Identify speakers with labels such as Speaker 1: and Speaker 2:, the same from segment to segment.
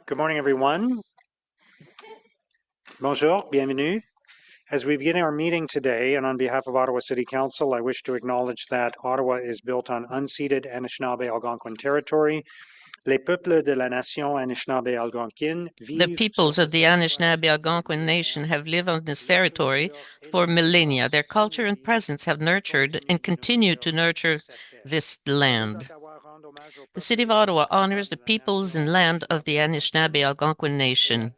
Speaker 1: Good morning, everyone. Bonjour, bienvenue. As we begin our meeting today, and on behalf of Ottawa City Council, I wish to acknowledge that Ottawa is built on unceded Anishinaabe Algonquin territory. Les peuples de la nation Anishinaabe Algonquin
Speaker 2: The peoples of the Anishinaabe Algonquin Nation have lived on this territory for millennia. Their culture and presence have nurtured and continue to nurture this land. The City of Ottawa honors the peoples and land of the Anishinaabe Algonquin Nation,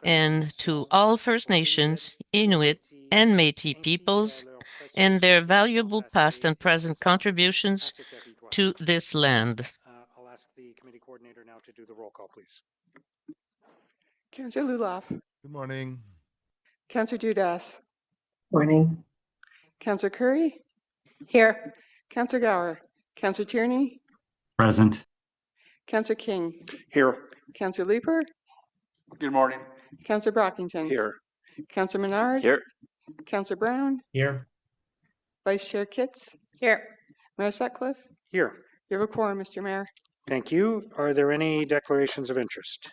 Speaker 2: and to all First Nations, Inuit, and Métis peoples, and their valuable past and present contributions to this land.
Speaker 1: I'll ask the committee coordinator now to do the roll call, please.
Speaker 3: Councillor Luloff.
Speaker 4: Good morning.
Speaker 3: Councillor Dudas.
Speaker 5: Morning.
Speaker 3: Councillor Curry.
Speaker 5: Here.
Speaker 3: Councillor Gower. Councillor Tierney.
Speaker 6: Present.
Speaker 3: Councillor King.
Speaker 6: Here.
Speaker 3: Councillor Leeper.
Speaker 6: Good morning.
Speaker 3: Councillor Brockington.
Speaker 6: Here.
Speaker 3: Councillor Menard.
Speaker 6: Here.
Speaker 3: Councillor Brown.
Speaker 5: Here.
Speaker 3: Vice Chair Kitts.
Speaker 5: Here.
Speaker 3: Mayor Sutcliffe.
Speaker 1: Here.
Speaker 3: You have a quorum, Mr. Mayor.
Speaker 1: Thank you. Are there any declarations of interest?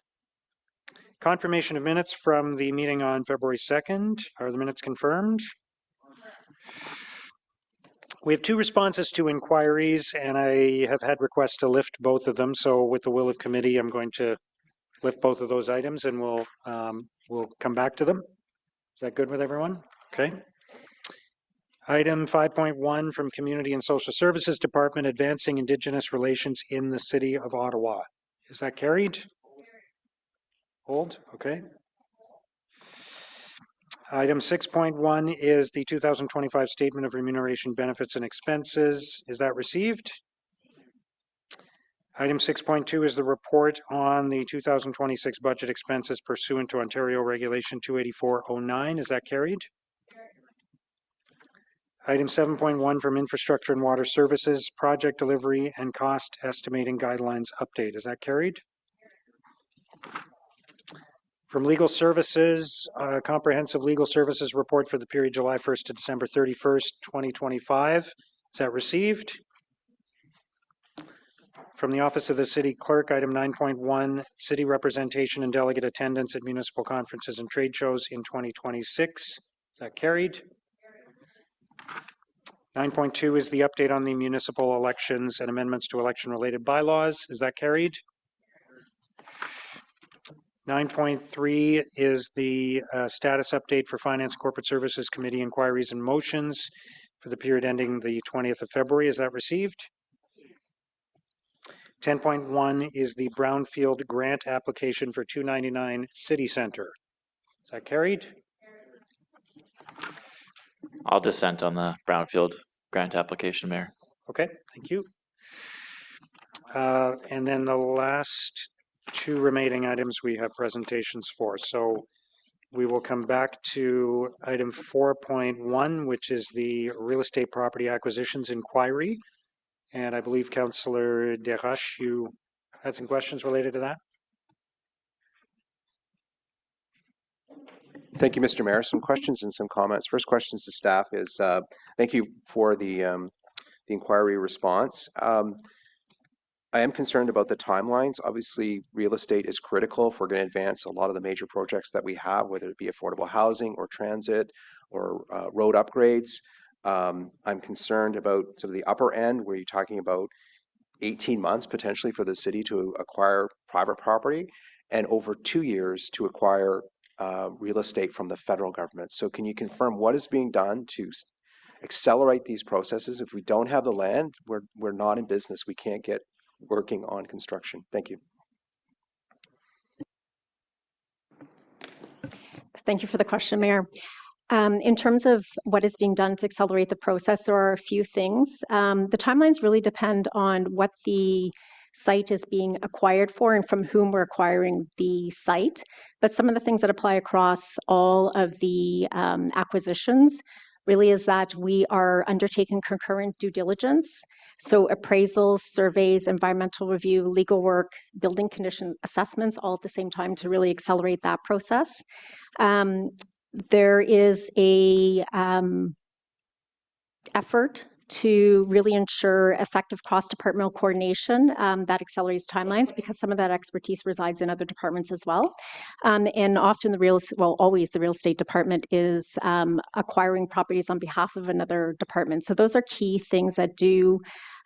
Speaker 1: Confirmation of minutes from the meeting on February 2nd. Are the minutes confirmed? We have two responses to inquiries, and I have had requests to lift both of them. So with the will of committee, I'm going to lift both of those items, and we'll come back to them. Is that good with everyone? Okay. Item 5.1 from Community and Social Services Department, Advancing Indigenous Relations in the City of Ottawa. Is that carried? Hold, okay. Item 6.1 is the 2025 Statement of Remuneration, Benefits and Expenses. Is that received? Item 6.2 is the report on the 2026 budget expenses pursuant to Ontario Regulation 28409. Is that carried? Item 7.1 from Infrastructure and Water Services, Project Delivery and Cost Estimating Guidelines Update. Is that carried? From Legal Services, Comprehensive Legal Services Report for the period July 1st to December 31st, 2025. Is that received? From the Office of the City Clerk, item 9.1, City Representation and Delegate Attendance at Municipal Conferences and Trade Shows in 2026. Is that carried? 9.2 is the update on the municipal elections and amendments to election-related bylaws. Is that carried? 9.3 is the status update for Finance Corporate Services Committee inquiries and motions for the period ending the 20th of February. Is that received? 10.1 is the Brownfield grant application for 299 City Center. Is that carried?
Speaker 7: I'll dissent on the Brownfield grant application, Mayor.
Speaker 1: Okay, thank you. And then the last two remaining items we have presentations for. So we will come back to item 4.1, which is the real estate property acquisitions inquiry. And I believe Councillor Desroches, you had some questions related to that?
Speaker 8: Thank you, Mr. Mayor. Some questions and some comments. First questions to staff is thank you for the inquiry response. I am concerned about the timelines. Obviously, real estate is critical if we're going to advance a lot of the major projects that we have, whether it be affordable housing or transit or road upgrades. I'm concerned about sort of the upper end where you're talking about 18 months potentially for the city to acquire private property and over 2 years to acquire real estate from the federal government. So can you confirm what is being done to accelerate these processes? If we don't have the land, we're not in business. We can't get working on construction. Thank you.
Speaker 9: Thank you for the question, Mayor. In terms of what is being done to accelerate the process, there are a few things. The timelines really depend on what the site is being acquired for and from whom we're acquiring the site. But some of the things that apply across all of the acquisitions really is that we are undertaking concurrent due diligence. So appraisals, surveys, environmental review, legal work, building condition assessments all at the same time to really accelerate that process. There is a effort to really ensure effective cross-departmental coordination that accelerates timelines, because some of that expertise resides in other departments as well. And often always the real estate department is acquiring properties on behalf of another department. So those are key things that do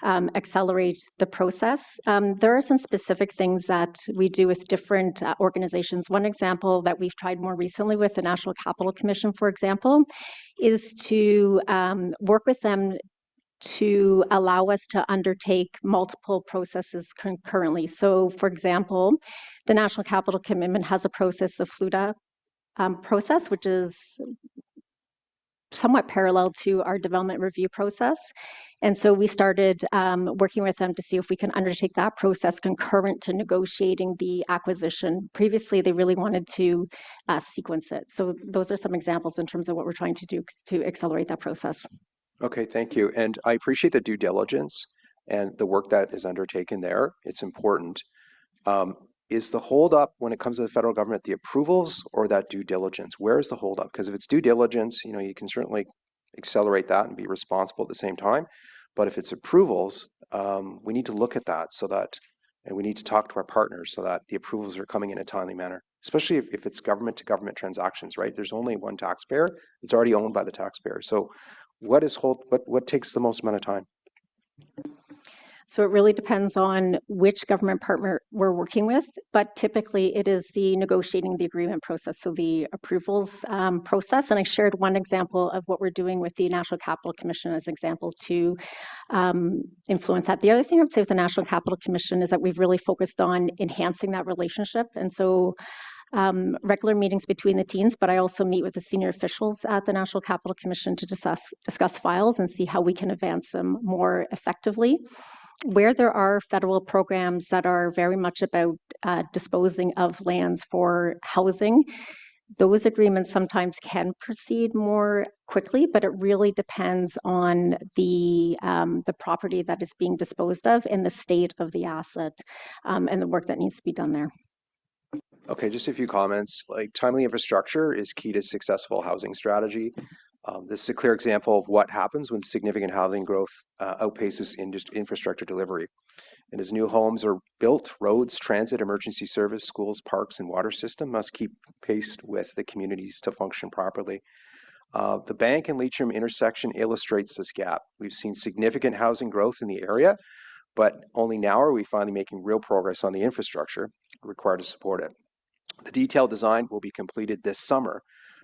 Speaker 9: accelerate the process. There are some specific things that we do with different organizations. One example that we've tried more recently with the National Capital Commission, for example, is to work with them to allow us to undertake multiple processes concurrently. So, for example, the National Capital Commitment has a process, the FLUTA process, which is somewhat parallel to our development review process. And so we started working with them to see if we can undertake that process concurrent to negotiating the acquisition. Previously, they really wanted to sequence it. So those are some examples in terms of what we're trying to do to accelerate that process.
Speaker 8: Okay, thank you. And I appreciate the due diligence and the work that is undertaken there. It's important. Is the holdup when it comes to the federal government the approvals or that due diligence? Where is the holdup? Because if it's due diligence, you can certainly accelerate that and be responsible at the same time. But if it's approvals, we need to look at that and we need to talk to our partners so that the approvals are coming in a timely manner, especially if it's government to government transactions, right? There's only one taxpayer. It's already owned by the taxpayer. So what takes the most amount of time?
Speaker 9: So it really depends on which government partner we're working with, but typically it is the negotiating the agreement process, so the approvals process. And I shared one example of what we're doing with the National Capital Commission as an example to influence that. The other thing I would say with the National Capital Commission is that we've really focused on enhancing that relationship. And so regular meetings between the teams, but I also meet with the senior officials at the National Capital Commission to discuss files and see how we can advance them more effectively. Where there are federal programs that are very much about disposing of lands for housing, those agreements sometimes can proceed more quickly, but it really depends on the property that is being disposed of and the state of the asset and the work that needs to be done there.
Speaker 8: Okay, just a few comments. Like, timely infrastructure is key to successful housing strategy. This is a clear example of what happens when significant housing growth outpaces infrastructure delivery. And as new homes are built, roads, transit, emergency service, schools, parks, and water system must keep pace with the communities to function properly. The Bank and Leitrim intersection illustrates this gap. We've seen significant housing growth in the area, but only now are we finally making real progress on the infrastructure required to support it. The detailed design will be completed this summer,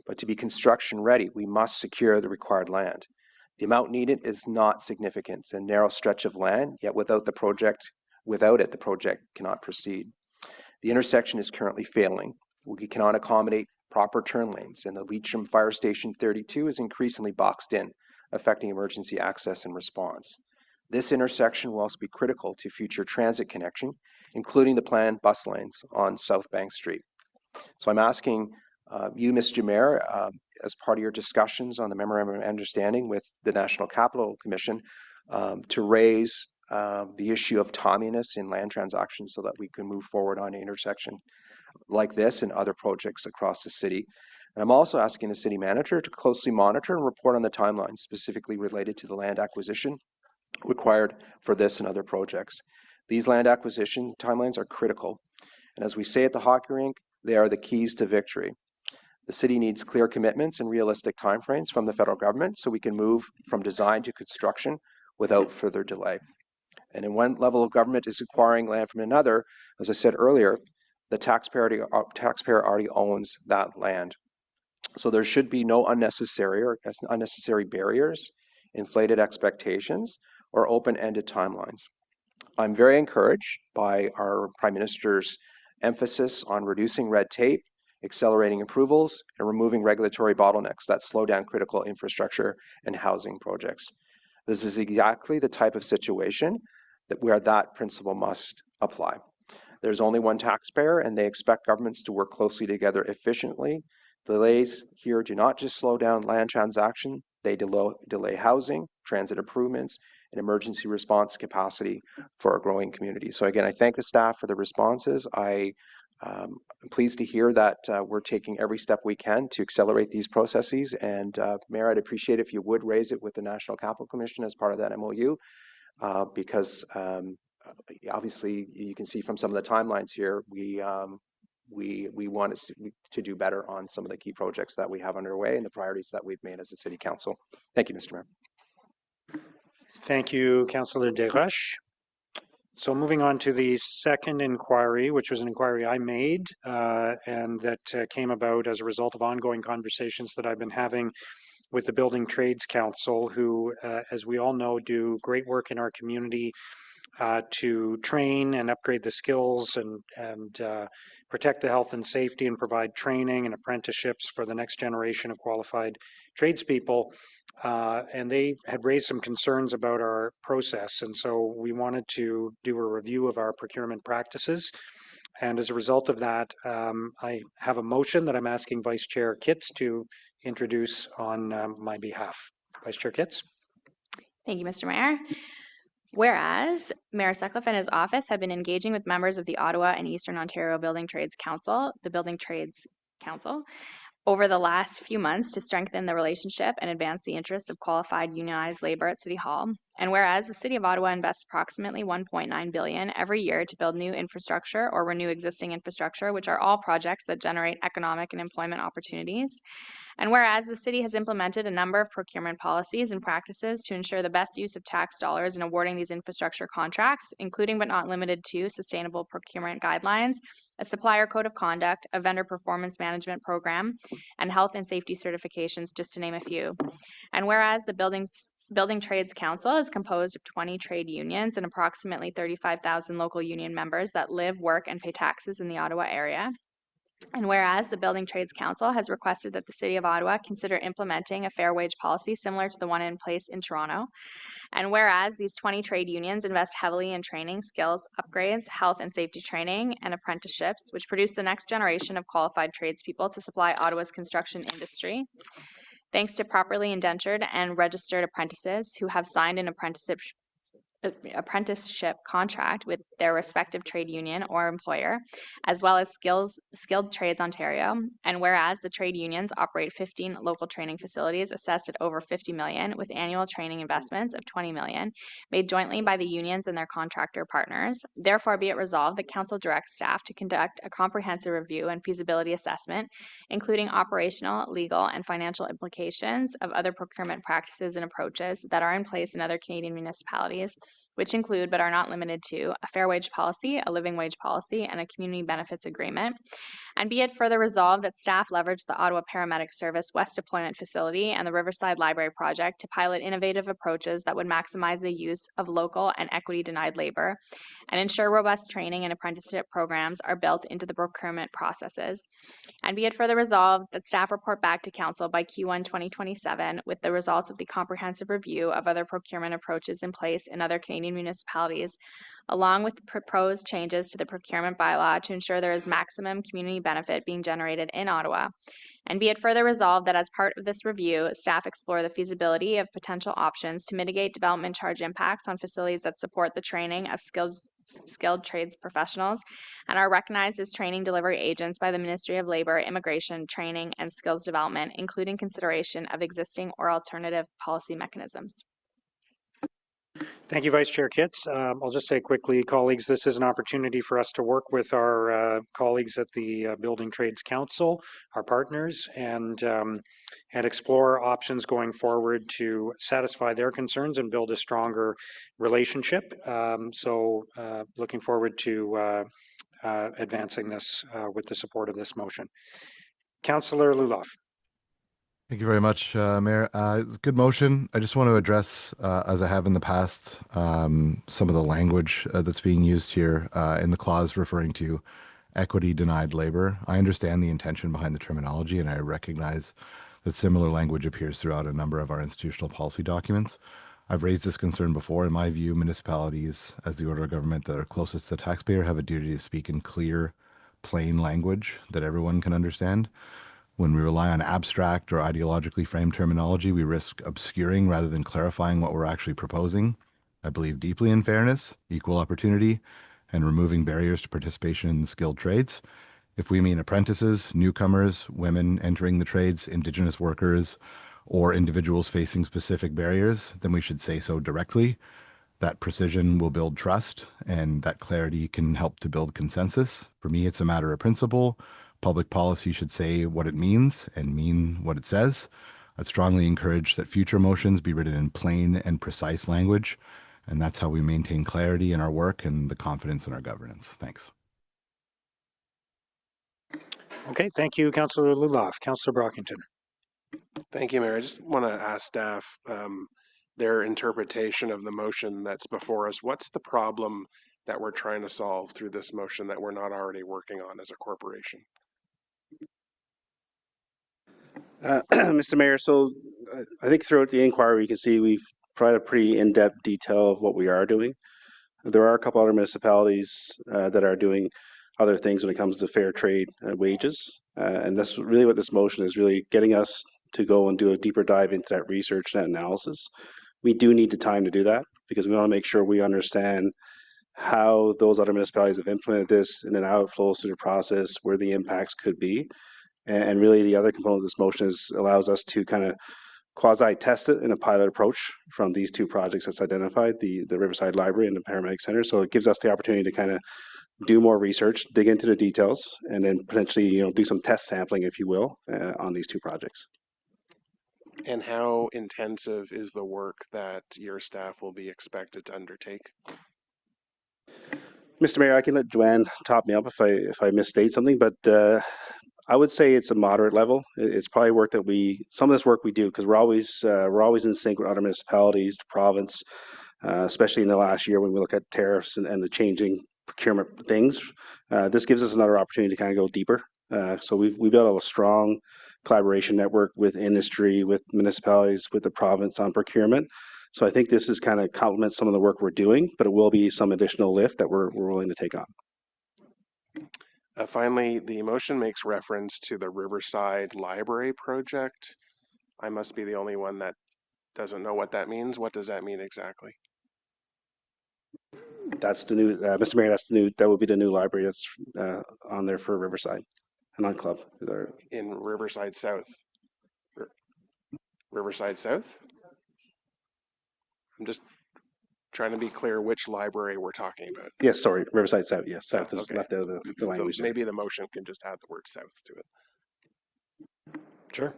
Speaker 8: but to be construction ready, we must secure the required land. The amount needed is not significant. It's a narrow stretch of land, yet without it, the project cannot proceed. The intersection is currently failing. We cannot accommodate proper turn lanes, and the Leitrim Fire Station 32 is increasingly boxed in, affecting emergency access and response. This intersection will also be critical to future transit connection, including the planned bus lanes on South Bank Street. So I'm asking you, Mr. Mayor, as part of your discussions on the Memorandum of Understanding with the National Capital Commission, to raise the issue of timeliness in land transactions so that we can move forward on an intersection like this and other projects across the city. And I'm also asking the city manager to closely monitor and report on the timelines specifically related to the land acquisition required for this and other projects. These land acquisition timelines are critical. And as we say at the hockey rink, they are the keys to victory. The city needs clear commitments and realistic timeframes from the federal government so we can move from design to construction without further delay. And in one level of government is acquiring land from another, as I said earlier, the taxpayer already owns that land. So there should be no unnecessary barriers, inflated expectations, or open-ended timelines. I'm very encouraged by our Prime Minister's emphasis on reducing red tape, accelerating approvals, and removing regulatory bottlenecks that slow down critical infrastructure and housing projects. This is exactly the type of situation where that principle must apply. There's only one taxpayer, and they expect governments to work closely together efficiently. Delays here do not just slow down land transaction, they delay housing, transit improvements, and emergency response capacity for a growing community. So again, I thank the staff for the responses. I I'm pleased to hear that we're taking every step we can to accelerate these processes. And Mayor, I'd appreciate if you would raise it with the National Capital Commission as part of that MOU, because obviously you can see from some of the timelines here, we want to do better on some of the key projects that we have underway and the priorities that we've made as a City Council. Thank you, Mr. Mayor.
Speaker 1: Thank you, Councillor Desroches. So moving on to the second inquiry, which was an inquiry I made and that came about as a result of ongoing conversations that I've been having with the Building Trades Council, who, as we all know, do great work in our community to train and upgrade the skills and protect the health and safety and provide training and apprenticeships for the next generation of qualified tradespeople. And they had raised some concerns about our process. And so we wanted to do a review of our procurement practices. And as a result of that, I have a motion that I'm asking Vice Chair Kitts to introduce on my behalf. Vice Chair Kitts.
Speaker 4: Thank you, Mr. Mayor. Whereas Mayor Sutcliffe and his office have been engaging with members of the Ottawa and Eastern Ontario Building Trades Council, the Building Trades Council, over the last few months to strengthen the relationship and advance the interests of qualified unionized labor at City Hall. And whereas the City of Ottawa invests approximately $1.9 billion every year to build new infrastructure or renew existing infrastructure, which are all projects that generate economic and employment opportunities. And whereas the city has implemented a number of procurement policies and practices to ensure the best use of tax dollars in awarding these infrastructure contracts, including but not limited to sustainable procurement guidelines, a supplier code of conduct, a vendor performance management program, and health and safety certifications, just to name a few. And whereas the Building Trades Council is composed of 20 trade unions and approximately 35,000 local union members that live, work, and pay taxes in the Ottawa area. And whereas the Building Trades Council has requested that the City of Ottawa consider implementing a fair wage policy similar to the one in place in Toronto. And whereas these 20 trade unions invest heavily in training, skills, upgrades, health and safety training, and apprenticeships, which produce the next generation of qualified tradespeople to supply Ottawa's construction industry. Thanks to properly indentured and registered apprentices who have signed an apprenticeship contract with their respective trade union or employer, as well as Skilled Trades Ontario. And whereas the trade unions operate 15 local training facilities assessed at over $50 million with annual training investments of $20 million made jointly by the unions and their contractor partners, therefore be it resolved that Council directs staff to conduct a comprehensive review and feasibility assessment, including operational, legal, and financial implications of other procurement practices and approaches that are in place in other Canadian municipalities, which include but are not limited to a fair wage policy, a living wage policy, and a community benefits agreement. And be it further resolved that staff leverage the Ottawa Paramedic Service West Deployment Facility and the Riverside Library Project to pilot innovative approaches that would maximize the use of local and equity-denied labor and ensure robust training and apprenticeship programs are built into the procurement processes. And be it further resolved that staff report back to Council by Q1 2027 with the results of the comprehensive review of other procurement approaches in place in other Canadian municipalities, along with the proposed changes to the procurement bylaw to ensure there is maximum community benefit being generated in Ottawa. And be it further resolved that as part of this review, staff explore the feasibility of potential options to mitigate development charge impacts on facilities that support the training of skilled trades professionals and are recognized as training delivery agents by the Ministry of Labor, Immigration, Training, and Skills Development, including consideration of existing or alternative policy mechanisms.
Speaker 1: Thank you, Vice Chair Kitts. I'll just say quickly, colleagues, this is an opportunity for us to work with our colleagues at the Building Trades Council, our partners, and explore options going forward to satisfy their concerns and build a stronger relationship. So looking forward to advancing this with the support of this motion. Councillor Luloff.
Speaker 10: Thank you very much, Mayor. It's a good motion. I just want to address, as I have in the past, some of the language that's being used here in the clause referring to equity denied labor. I understand the intention behind the terminology, and I recognize that similar language appears throughout a number of our institutional policy documents. I've raised this concern before. In my view, municipalities, as the order of government that are closest to the taxpayer, have a duty to speak in clear, plain language that everyone can understand. When we rely on abstract or ideologically framed terminology, we risk obscuring rather than clarifying what we're actually proposing. I believe deeply in fairness, equal opportunity, and removing barriers to participation in the skilled trades. If we mean apprentices, newcomers, women entering the trades, Indigenous workers, or individuals facing specific barriers, then we should say so directly. That precision will build trust, and that clarity can help to build consensus. For me, it's a matter of principle. Public policy should say what it means and mean what it says. I'd strongly encourage that future motions be written in plain and precise language, and that's how we maintain clarity in our work and the confidence in our governance. Thanks.
Speaker 1: Okay, thank you, Councillor Luloff. Councillor Brockington.
Speaker 11: Thank you, Mayor. I just want to ask staff their interpretation of the motion that's before us. What's the problem that we're trying to solve through this motion that we're not already working on as a corporation?
Speaker 12: Mr. Mayor, so I think throughout the inquiry, you can see we've provided a pretty in-depth detail of what we are doing. There are a couple other municipalities that are doing other things when it comes to fair trade wages. And that's really what this motion is, really getting us to go and do a deeper dive into that research and that analysis. We do need the time to do that because we want to make sure we understand how those other municipalities have implemented this and then how it flows through the process, where the impacts could be. And really the other component of this motion is allows us to kind of quasi-test it in a pilot approach from these two projects that's identified, the Riverside Library and the Paramedic Center. So it gives us the opportunity to kind of do more research, dig into the details, and then potentially do some test sampling, if you will, on these two projects.
Speaker 11: And how intensive is the work that your staff will be expected to undertake?
Speaker 12: Mr. Mayor, I can let Joanne top me up if I misstate something, but I would say it's a moderate level. It's probably work that some of this work we do because we're always in sync with other municipalities, the province, especially in the last year when we look at tariffs and the changing procurement things. This gives us another opportunity to kind of go deeper. So we built a strong collaboration network with industry, with municipalities, with the province on procurement. So I think this is kind of complements some of the work we're doing, but it will be some additional lift that we're willing to take on.
Speaker 11: Finally, the motion makes reference to the Riverside Library project. I must be the only one that doesn't know what that means. What does that mean exactly?
Speaker 12: That's the new, Mr. Mayor, that would be the new library that's on there for Riverside and on Club.
Speaker 11: In Riverside South. Riverside South? I'm just trying to be clear which library we're talking about.
Speaker 12: Yes, sorry, Riverside South. Yes, South is
Speaker 11: okay.
Speaker 12: left out of the language.
Speaker 11: So maybe the motion can just add the word south to it.
Speaker 1: Sure.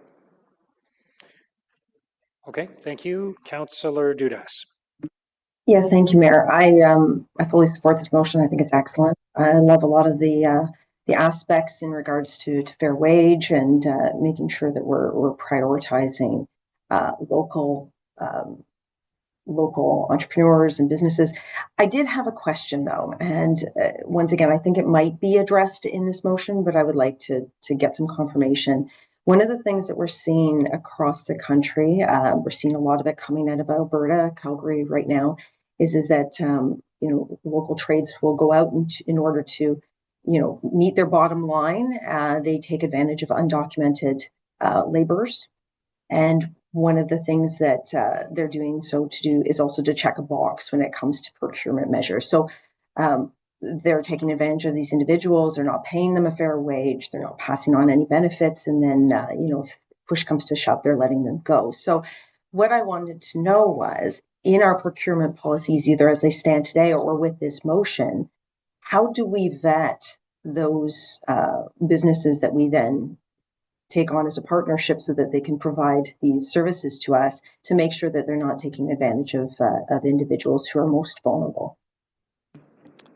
Speaker 1: Okay, thank you. Councillor Dudas.
Speaker 5: Yes, thank you, Mayor. I fully support this motion. I think it's excellent. I love a lot of the aspects in regards to fair wage and making sure that we're prioritizing local entrepreneurs and businesses. I did have a question though, and once again, I think it might be addressed in this motion, but I would like to get some confirmation. One of the things that we're seeing across the country, we're seeing a lot of it coming out of Alberta, Calgary right now, is that local trades will go out in order to meet their bottom line. They take advantage of undocumented laborers, and one of the things that they're doing so to do is also to check a box when it comes to procurement measures. So they're taking advantage of these individuals. They're not paying them a fair wage. They're not passing on any benefits. And then, if push comes to shove, they're letting them go. So what I wanted to know was, in our procurement policies, either as they stand today or with this motion, how do we vet those businesses that we then take on as a partnership so that they can provide these services to us to make sure that they're not taking advantage of individuals who are most vulnerable?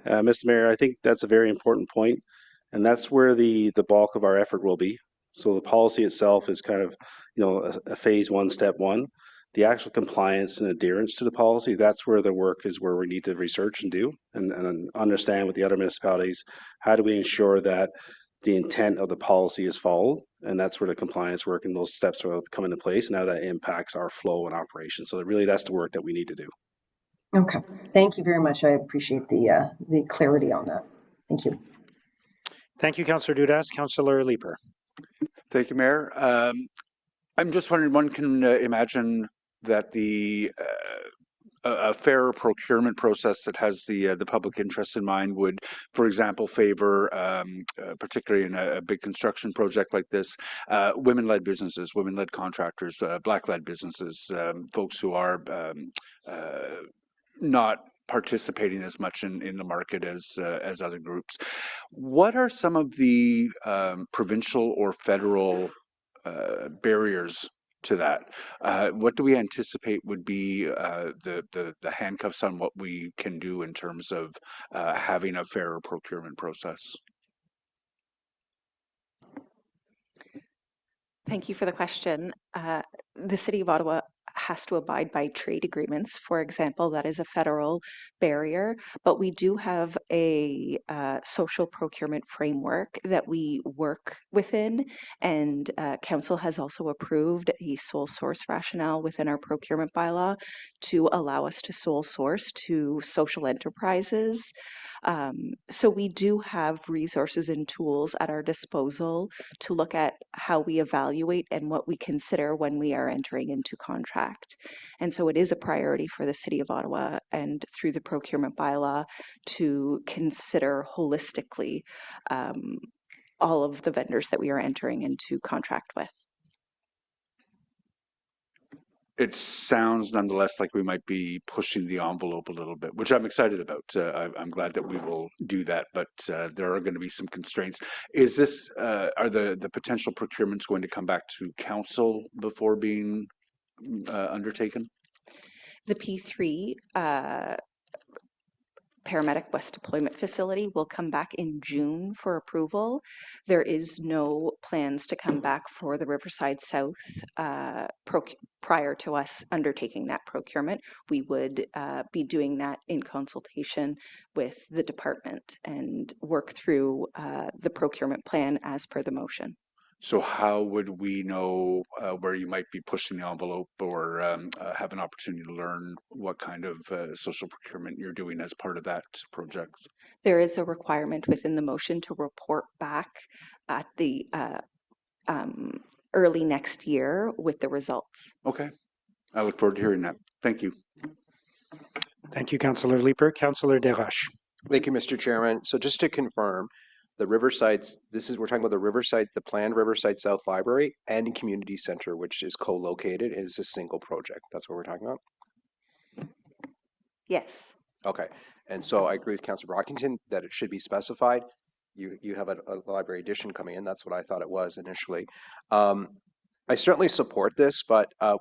Speaker 12: Mr. Mayor, I think that's a very important point, and that's where the bulk of our effort will be. So the policy itself is kind of, a phase one, step one. The actual compliance and adherence to the policy, that's where the work is, where we need to research and do and understand with the other municipalities, how do we ensure that the intent of the policy is followed, and that's where the compliance work and those steps will come into place. Now that impacts our flow and operation. So really, that's the work that we need to do.
Speaker 5: Okay, thank you very much. I appreciate the clarity on that. Thank you.
Speaker 1: Thank you, Councillor Dudas. Councillor Leeper.
Speaker 6: Thank you, Mayor. I'm just wondering, one can imagine that the a fairer procurement process that has the public interest in mind would, for example, favor, particularly in a big construction project like this, women-led businesses, women-led contractors, black-led businesses, folks who are not participating as much in the market as other groups. What are some of the provincial or federal barriers to that? What do we anticipate would be the handcuffs on what we can do in terms of having a fairer procurement process?
Speaker 13: Thank you for the question. The City of Ottawa has to abide by trade agreements. For example, that is a federal barrier, but we do have a social procurement framework that we work within, and Council has also approved a sole source rationale within our procurement bylaw to allow us to sole source to social enterprises. So we do have resources and tools at our disposal to look at how we evaluate and what we consider when we are entering into contract. And so it is a priority for the City of Ottawa and through the procurement bylaw to consider holistically all of the vendors that we are entering into contract with.
Speaker 6: It sounds nonetheless like we might be pushing the envelope a little bit, which I'm excited about. I'm glad that we will do that, but there are going to be some constraints. Is this, are the potential procurements going to come back to council before being undertaken?
Speaker 13: The P3 Paramedic West Deployment Facility will come back in June for approval. There is no plans to come back for the Riverside South prior to us undertaking that procurement. We would be doing that in consultation with the department and work through the procurement plan as per the motion.
Speaker 6: So how would we know where you might be pushing the envelope or have an opportunity to learn what kind of social procurement you're doing as part of that project?
Speaker 13: There is a requirement within the motion to report back at the early next year with the results.
Speaker 6: Okay. I look forward to hearing that. Thank you.
Speaker 1: Thank you, Councillor Leeper. Councillor Desroches.
Speaker 8: Thank you, Mr. Chairman. So just to confirm, the Riverside, we're talking about the Riverside, the planned Riverside South Library and Community Center, which is co-located, is a single project. That's what we're talking about?
Speaker 13: Yes.
Speaker 8: Okay. And so I agree with Councillor Brockington that it should be specified. You have a library addition coming in. That's what I thought it was initially. I certainly support this, but I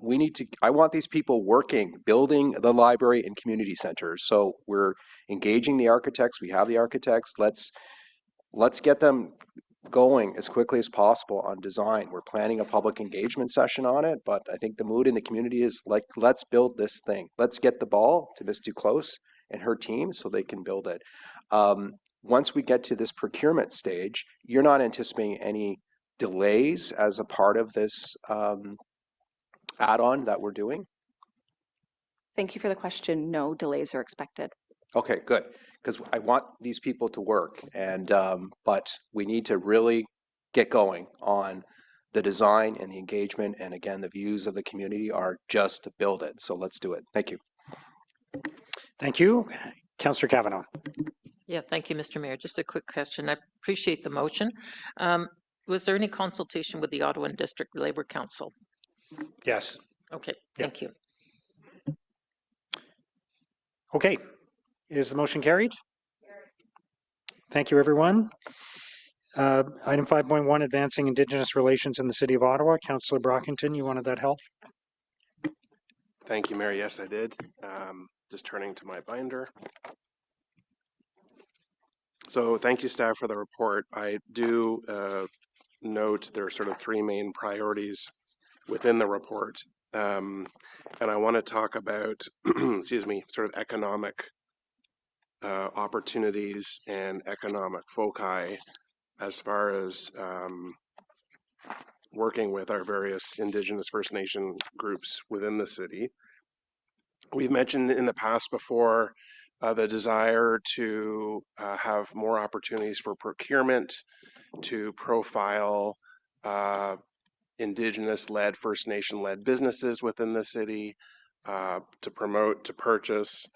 Speaker 8: want these people working, building the library and community centers. So we're engaging the architects. We have the architects. Let's get them going as quickly as possible on design. We're planning a public engagement session on it, but I think the mood in the community is like, let's build this thing. Let's get the ball to Ms. Duclos and her team so they can build it. Once we get to this procurement stage, you're not anticipating any delays as a part of this add-on that we're doing?
Speaker 13: Thank you for the question. No delays are expected.
Speaker 8: Okay, good. Because I want these people to work, and but we need to really get going on the design and the engagement. And again, the views of the community are just to build it. So let's do it. Thank you.
Speaker 1: Thank you. Councillor Cavanaugh.
Speaker 2: Yeah, thank you, Mr. Mayor. Just a quick question. I appreciate the motion. Was there any consultation with the Ottawa District Labour Council?
Speaker 1: Yes.
Speaker 2: Okay, thank you.
Speaker 1: Okay. Is the motion carried? Thank you, everyone. Item 5.1, advancing Indigenous relations in the City of Ottawa. Councillor Brockington, you wanted that help?
Speaker 11: Thank you, Mayor. Yes, I did. Just turning to my binder. So thank you, staff, for the report. I do note there are sort of three main priorities within the report. And I want to talk about, excuse me, sort of economic opportunities and economic foci as far as working with our various Indigenous First Nation groups within the city. We've mentioned in the past before the desire to have more opportunities for procurement, to profile Indigenous-led, First Nation-led businesses within the city, to promote, to purchase.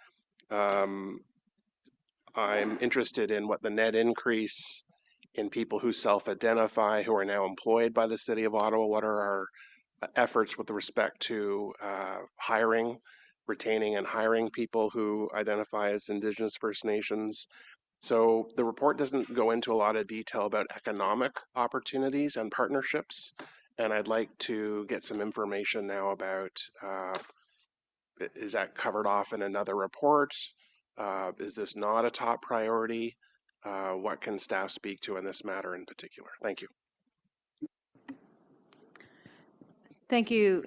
Speaker 11: I'm interested in what the net increase in people who self-identify, who are now employed by the City of Ottawa. What are our efforts with respect to hiring, retaining and hiring people who identify as Indigenous First Nations? So the report doesn't go into a lot of detail about economic opportunities and partnerships. And I'd like to get some information now about, is that covered off in another report? Is this not a top priority? What can staff speak to in this matter in particular? Thank you.
Speaker 14: Thank you,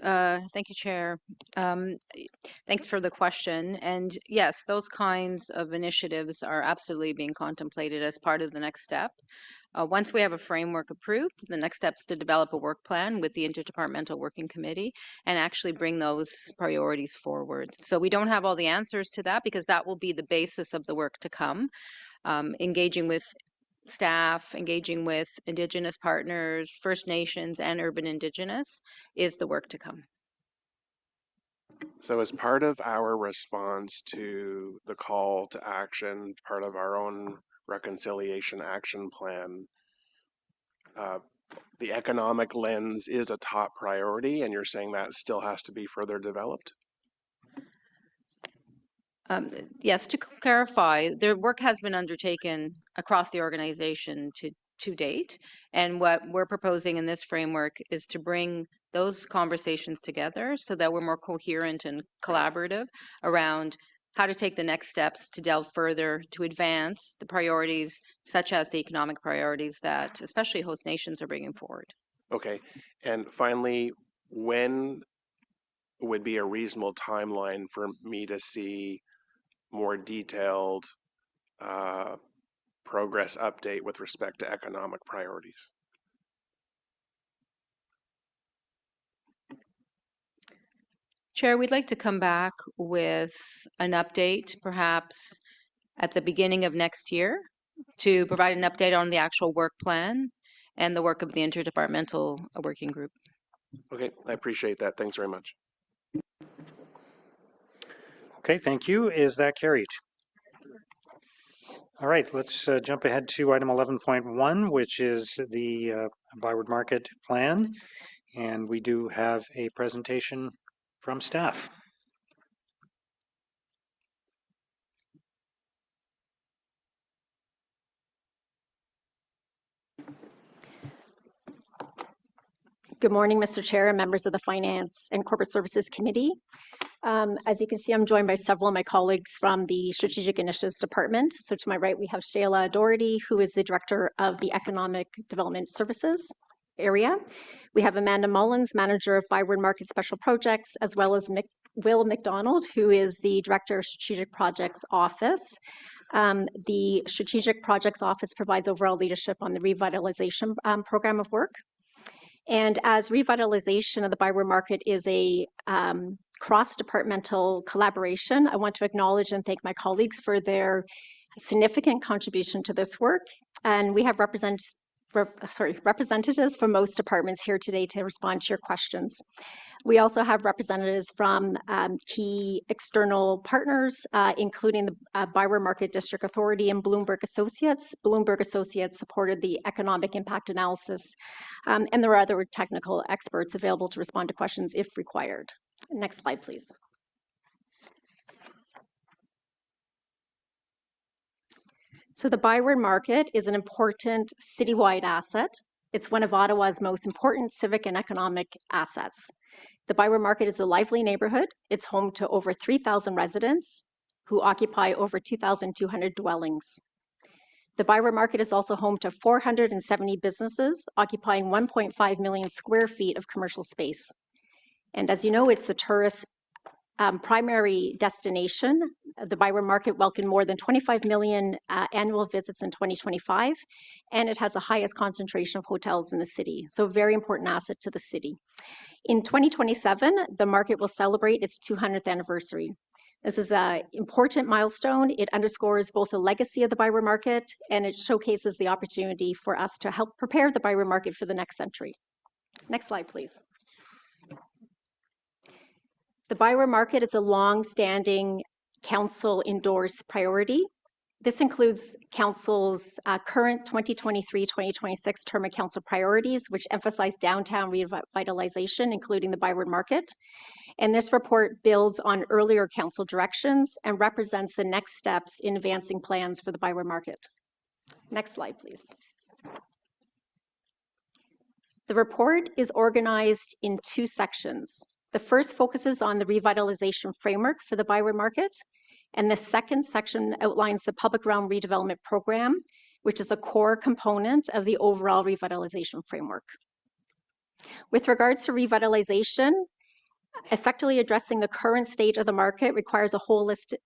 Speaker 14: Chair. Thanks for the question. And yes, those kinds of initiatives are absolutely being contemplated as part of the next step. Once we have a framework approved, the next step is to develop a work plan with the Interdepartmental Working Committee and actually bring those priorities forward. So we don't have all the answers to that because that will be the basis of the work to come. Engaging with staff, engaging with Indigenous partners, First Nations, and urban Indigenous is the work to come.
Speaker 11: So as part of our response to the call to action, part of our own reconciliation action plan, the economic lens is a top priority, and you're saying that still has to be further developed?
Speaker 14: Yes, to clarify, the work has been undertaken across the organization to date, and what we're proposing in this framework is to bring those conversations together so that we're more coherent and collaborative around how to take the next steps to delve further to advance the priorities, such as the economic priorities that especially host nations are bringing forward.
Speaker 11: Okay, and finally, when would be a reasonable timeline for me to see more detailed progress update with respect to economic priorities?
Speaker 14: Chair, we'd like to come back with an update perhaps at the beginning of next year to provide an update on the actual work plan and the work of the interdepartmental working group.
Speaker 11: Okay, I appreciate that. Thanks very much.
Speaker 1: Okay, thank you. Is that carried? All right, let's jump ahead to item 11.1, which is the Byward Market Plan. And we do have a presentation from staff.
Speaker 9: Good morning, Mr. Chair and members of the Finance and Corporate Services Committee. As you can see, I'm joined by several of my colleagues from the Strategic Initiatives Department. So to my right, we have Shayla Doherty, who is the Director of the Economic Development Services area. We have Amanda Mullins, Manager of Byward Market Special Projects, as well as Will McDonald, who is the Director of Strategic Projects Office. The Strategic Projects Office provides overall leadership on the revitalization program of work. And as revitalization of the Byward Market is a cross-departmental collaboration, I want to acknowledge and thank my colleagues for their significant contribution to this work. And we have representatives from most departments here today to respond to your questions. We also have representatives from key external partners, including the Byward Market District Authority and Bloomberg Associates. Bloomberg Associates supported the economic impact analysis, and there are other technical experts available to respond to questions if required. Next slide, please. So the Byward Market is an important citywide asset. It's one of Ottawa's most important civic and economic assets. The Byward Market is a lively neighborhood. It's home to over 3,000 residents who occupy over 2,200 dwellings. The Byward Market is also home to 470 businesses occupying 1.5 million square feet of commercial space. And as you know, it's the tourist primary destination. The Byward Market welcomed more than 25 million annual visits in 2025, and it has the highest concentration of hotels in the city. So a very important asset to the city. In 2027, the market will celebrate its 200th anniversary. This is an important milestone. It underscores both the legacy of the Byward Market, and it showcases the opportunity for us to help prepare the Byward Market for the next century. Next slide, please. The Byward Market is a long-standing council-endorsed priority. This includes Council's current 2023-2026 term of council priorities, which emphasize downtown revitalization, including the Byward Market. And this report builds on earlier council directions and represents the next steps in advancing plans for the Byward Market. Next slide, please. The report is organized in two sections. The first focuses on the revitalization framework for the Byward Market, and the second section outlines the public realm redevelopment program, which is a core component of the overall revitalization framework. With regards to revitalization, effectively addressing the current state of the market requires a holistic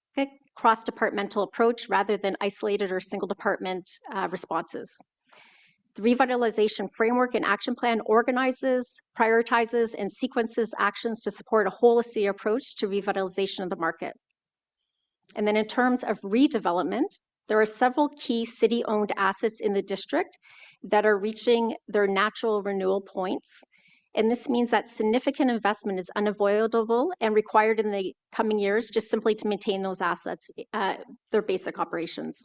Speaker 9: cross-departmental approach rather than isolated or single department responses. The revitalization framework and action plan organizes, prioritizes, and sequences actions to support a holistic approach to revitalization of the market. And then in terms of redevelopment, there are several key city-owned assets in the district that are reaching their natural renewal points. And this means that significant investment is unavoidable and required in the coming years just simply to maintain those assets, their basic operations.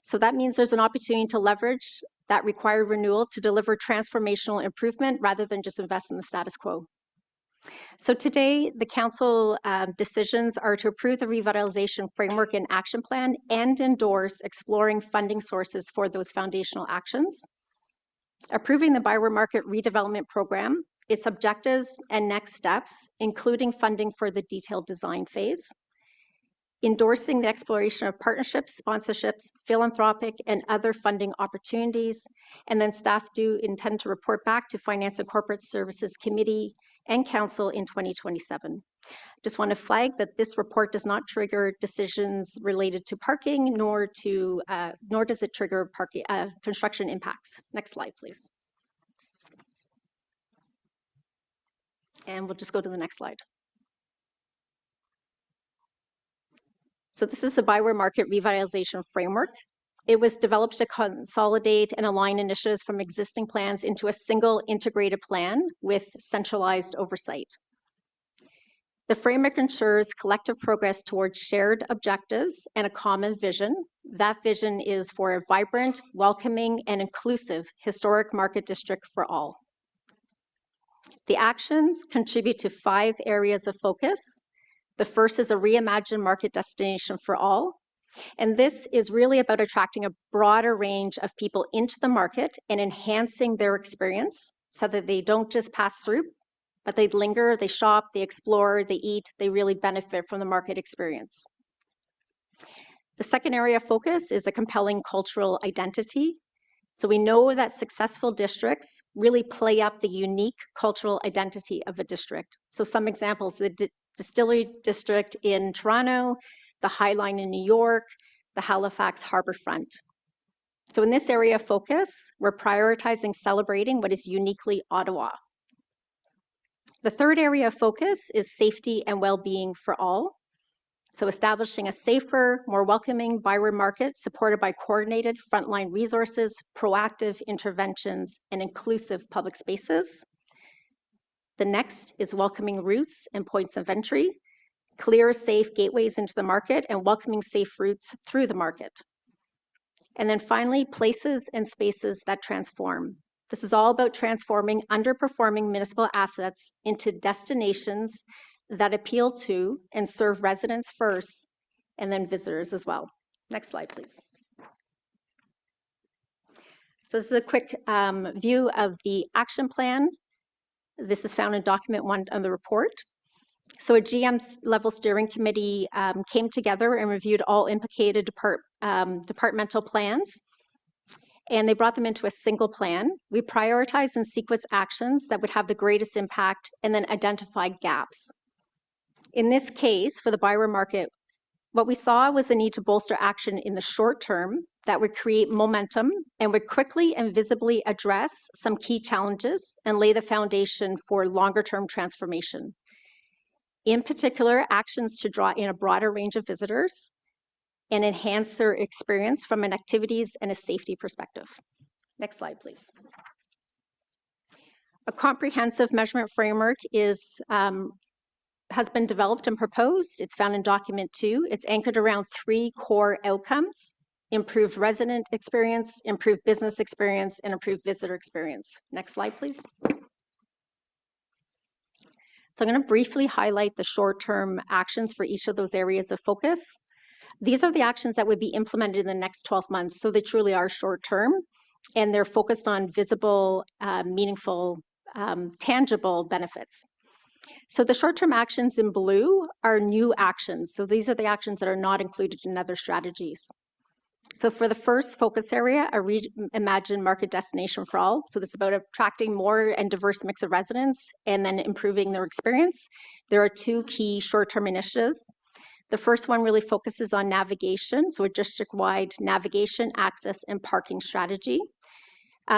Speaker 9: So that means there's an opportunity to leverage that required renewal to deliver transformational improvement rather than just invest in the status quo. So today, the council decisions are to approve the revitalization framework and action plan and endorse exploring funding sources for those foundational actions. Approving the Byward Market redevelopment program, its objectives and next steps, including funding for the detailed design phase. Endorsing the exploration of partnerships, sponsorships, philanthropic, and other funding opportunities. And then staff do intend to report back to Finance and Corporate Services Committee and Council in 2027. Just want to flag that this report does not trigger decisions related to parking, nor does it trigger parking, construction impacts. Next slide, please. And we'll just go to the next slide. So this is the Byward Market Revitalization Framework. It was developed to consolidate and align initiatives from existing plans into a single integrated plan with centralized oversight. The framework ensures collective progress towards shared objectives and a common vision. That vision is for a vibrant, welcoming, and inclusive historic market district for all. The actions contribute to 5 areas of focus. The first is a reimagined market destination for all. And this is really about attracting a broader range of people into the market and enhancing their experience so that they don't just pass through, but they linger, they shop, they explore, they eat, they really benefit from the market experience. The second area of focus is a compelling cultural identity. So we know that successful districts really play up the unique cultural identity of a district. So some examples, the Distillery District in Toronto, the High Line in New York, the Halifax Harbourfront. So in this area of focus, we're prioritizing celebrating what is uniquely Ottawa. The third area of focus is safety and well-being for all. So establishing a safer, more welcoming Byward Market supported by coordinated frontline resources, proactive interventions, and inclusive public spaces. The next is welcoming routes and points of entry, clear, safe gateways into the market, and welcoming safe routes through the market. And then finally, places and spaces that transform. This is all about transforming underperforming municipal assets into destinations that appeal to and serve residents first, and then visitors as well. Next slide, please. So this is a quick view of the action plan. This is found in document 1 of the report. So a GM level steering committee came together and reviewed all implicated departmental plans, and they brought them into a single plan. We prioritized and sequenced actions that would have the greatest impact and then identified gaps. In this case, for the Byward Market, what we saw was the need to bolster action in the short term that would create momentum and would quickly and visibly address some key challenges and lay the foundation for longer term transformation. In particular, actions to draw in a broader range of visitors and enhance their experience from an activities and a safety perspective. Next slide, please. A comprehensive measurement framework is has been developed and proposed. It's found in document 2. It's anchored around 3 core outcomes: improved resident experience, improved business experience, and improved visitor experience. Next slide, please. So I'm going to briefly highlight the short-term actions for each of those areas of focus. These are the actions that would be implemented in the next 12 months, so they truly are short-term, and they're focused on visible, meaningful, tangible benefits. So the short-term actions in blue are new actions. So these are the actions that are not included in other strategies. So for the first focus area, a reimagined market destination for all. So this is about attracting more and diverse mix of residents and then improving their experience. There are 2 key short-term initiatives. The first one really focuses on navigation, so a district-wide navigation, access, and parking strategy.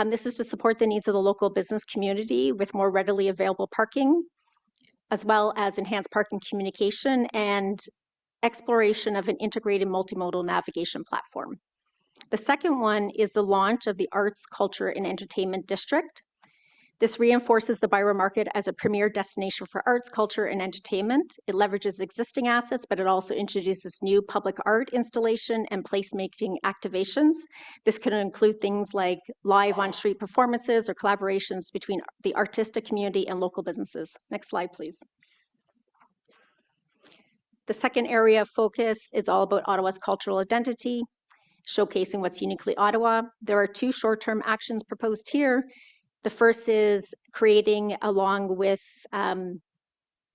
Speaker 9: This is to support the needs of the local business community with more readily available parking, as well as enhanced parking communication and exploration of an integrated multimodal navigation platform. The second one is the launch of the Arts, Culture, and Entertainment District. This reinforces the Byron Market as a premier destination for arts, culture, and entertainment. It leverages existing assets, but it also introduces new public art installation and placemaking activations. This can include things like live on-street performances or collaborations between the artistic community and local businesses. Next slide, please. The second area of focus is all about Ottawa's cultural identity, showcasing what's uniquely Ottawa. There are 2 short-term actions proposed here. The first is creating, along with the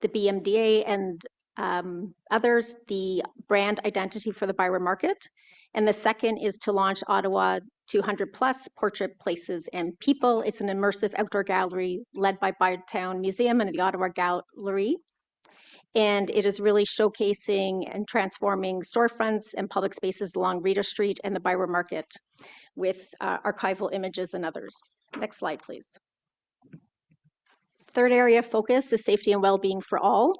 Speaker 9: BMDA and others, the brand identity for the Byron Market. And the second is to launch Ottawa 200 plus portrait places and people. It's an immersive outdoor gallery led by Bytown Museum and the Ottawa Gallery. And it is really showcasing and transforming storefronts and public spaces along Rideau Street and the Byron Market with archival images and others. Next slide, please. Third area of focus is safety and well-being for all.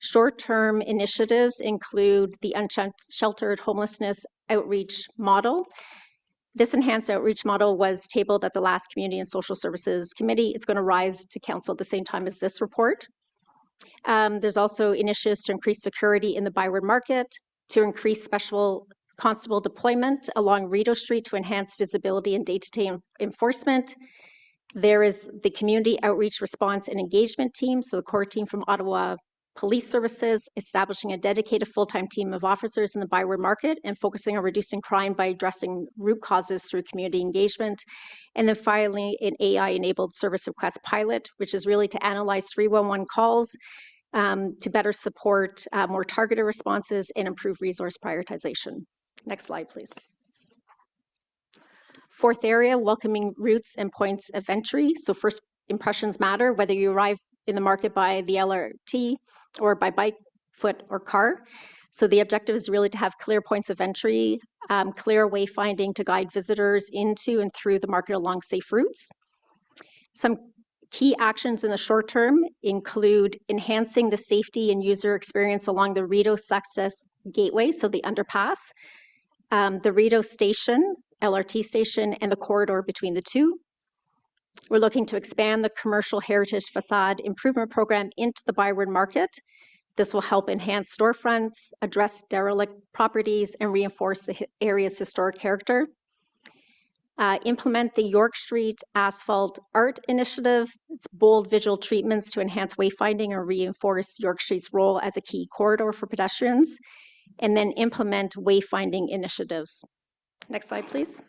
Speaker 9: Short-term initiatives include the unsheltered homelessness outreach model. This enhanced outreach model was tabled at the last Community and Social Services Committee. It's going to rise to council at the same time as this report. There's also initiatives to increase security in the Byron Market, to increase special constable deployment along Rideau Street to enhance visibility and day-to-day enforcement. There is the Community Outreach Response and Engagement Team, so the core team from Ottawa Police Services, establishing a dedicated full-time team of officers in the Byron Market and focusing on reducing crime by addressing root causes through community engagement. And then finally, an AI-enabled service request pilot, which is really to analyze 311 calls to better support more targeted responses and improve resource prioritization. Next slide, please. Fourth area, welcoming routes and points of entry. So first impressions matter, whether you arrive in the market by the LRT or by bike, foot, or car. So the objective is really to have clear points of entry, clear wayfinding to guide visitors into and through the market along safe routes. Some key actions in the short term include enhancing the safety and user experience along the Rideau Success Gateway, so the underpass, the Rideau Station, LRT station, and the corridor between the two. We're looking to expand the commercial heritage facade improvement program into the Byron Market. This will help enhance storefronts, address derelict properties, and reinforce the area's historic character. Implement the York Street Asphalt Art Initiative. It's bold visual treatments to enhance wayfinding and reinforce York Street's role as a key corridor for pedestrians. And then implement wayfinding initiatives. Next slide, please.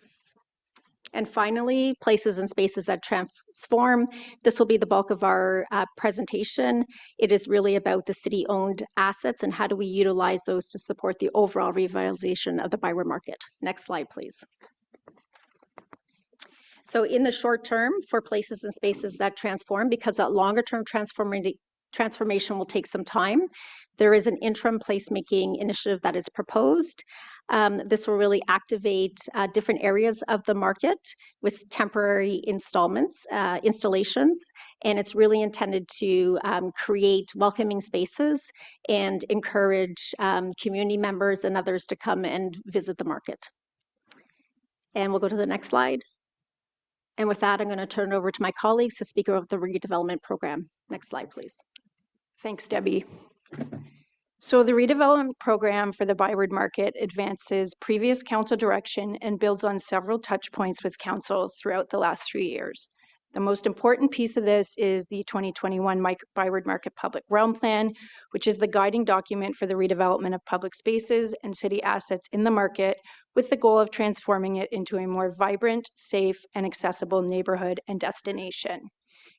Speaker 9: And finally, places and spaces that transform. This will be the bulk of our presentation. It is really about the city-owned assets and how do we utilize those to support the overall revitalization of the Byron Market. Next slide, please. So in the short term, for places and spaces that transform, because that longer-term transformation will take some time, there is an interim placemaking initiative that is proposed. This will really activate different areas of the market with temporary installations, and it's really intended to create welcoming spaces and encourage community members and others to come and visit the market. And we'll go to the next slide. And with that, I'm going to turn it over to my colleagues to speak about the redevelopment program. Next slide, please.
Speaker 3: Thanks, Debbie.
Speaker 9: So the redevelopment program for the Byward Market advances previous council direction and builds on several touch points with council throughout the last 3 years. The most important piece of this is the 2021 Byward Market Public Realm Plan, which is the guiding document for the redevelopment of public spaces and city assets in the market, with the goal of transforming it into a more vibrant, safe, and accessible neighborhood and destination.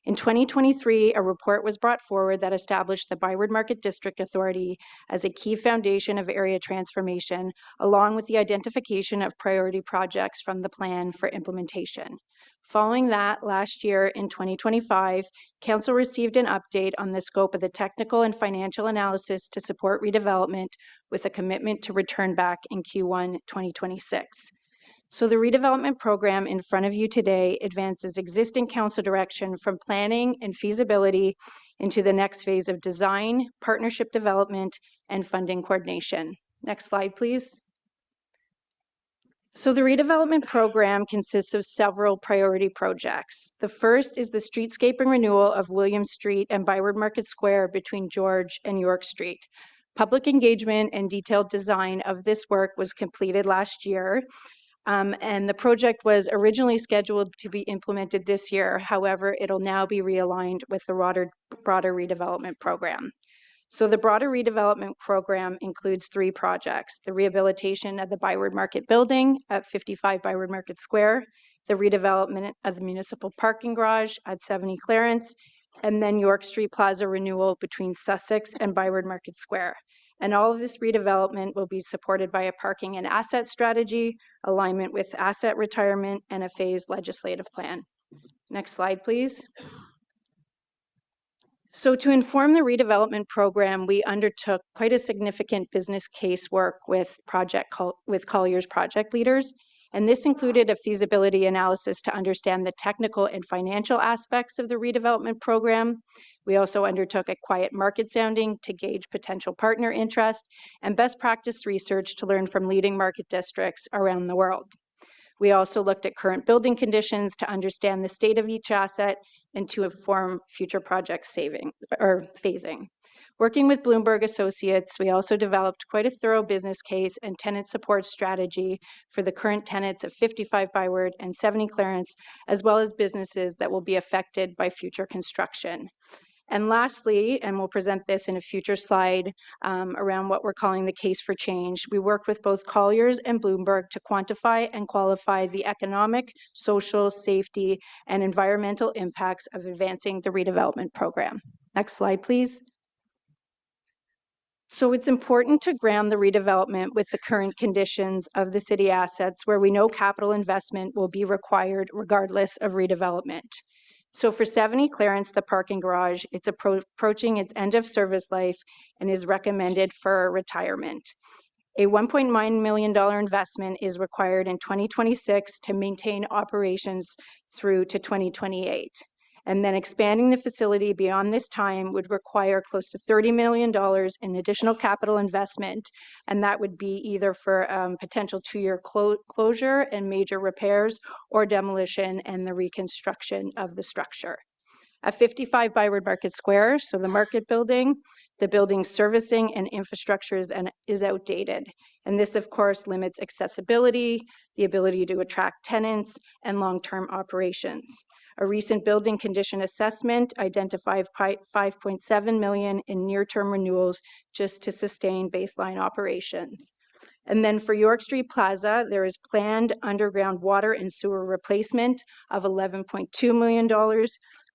Speaker 9: In 2023, a report was brought forward that established the Byward Market District Authority as a key foundation of area transformation, along with the identification of priority projects from the plan for implementation. Following that, last year in 2025, Council received an update on the scope of the technical and financial analysis to support redevelopment, with a commitment to return back in Q1 2026. So the redevelopment program in front of you today advances existing council direction from planning and feasibility into the next phase of design, partnership development, and funding coordination. Next slide, please. So the redevelopment program consists of several priority projects. The first is the streetscaping renewal of William Street and Byward Market Square between George and York Street. Public engagement and detailed design of this work was completed last year. And the project was originally scheduled to be implemented this year. However, it'll now be realigned with the broader redevelopment program. So the broader redevelopment program includes 3 projects: the rehabilitation of the Byward Market building at 55 Byward Market Square, the redevelopment of the municipal parking garage at 70 Clarence, and then York Street Plaza renewal between Sussex and Byward Market Square. And all of this redevelopment will be supported by a parking and asset strategy, alignment with asset retirement, and a phased legislative plan. Next slide, please. So to inform the redevelopment program, we undertook quite a significant business case work with Collier's project leaders. And this included a feasibility analysis to understand the technical and financial aspects of the redevelopment program. We also undertook a quiet market sounding to gauge potential partner interest, and best practice research to learn from leading market districts around the world. We also looked at current building conditions to understand the state of each asset and to inform future project phasing. Working with Bloomberg Associates, we also developed quite a thorough business case and tenant support strategy for the current tenants of 55 Byward and 70 Clarence, as well as businesses that will be affected by future construction. And lastly, and we'll present this in a future slide around what we're calling the case for change, we worked with both Colliers and Bloomberg to quantify and qualify the economic, social, safety, and environmental impacts of advancing the redevelopment program. Next slide, please. So it's important to ground the redevelopment with the current conditions of the city assets, where we know capital investment will be required regardless of redevelopment. So for 70 Clarence, the parking garage, it's approaching its end of service life and is recommended for retirement. A $1.9 million investment is required in 2026 to maintain operations through to 2028. And then expanding the facility beyond this time would require close to $30 million in additional capital investment, and that would be either for potential 2-year closure and major repairs, or demolition and the reconstruction of the structure. At 55 Byward Market Square, so the market building, the building's servicing and infrastructure is outdated. And this, of course, limits accessibility, the ability to attract tenants, and long-term operations. A recent building condition assessment identified $5.7 million in near-term renewals just to sustain baseline operations. And then for York Street Plaza, there is planned underground water and sewer replacement of $11.2 million,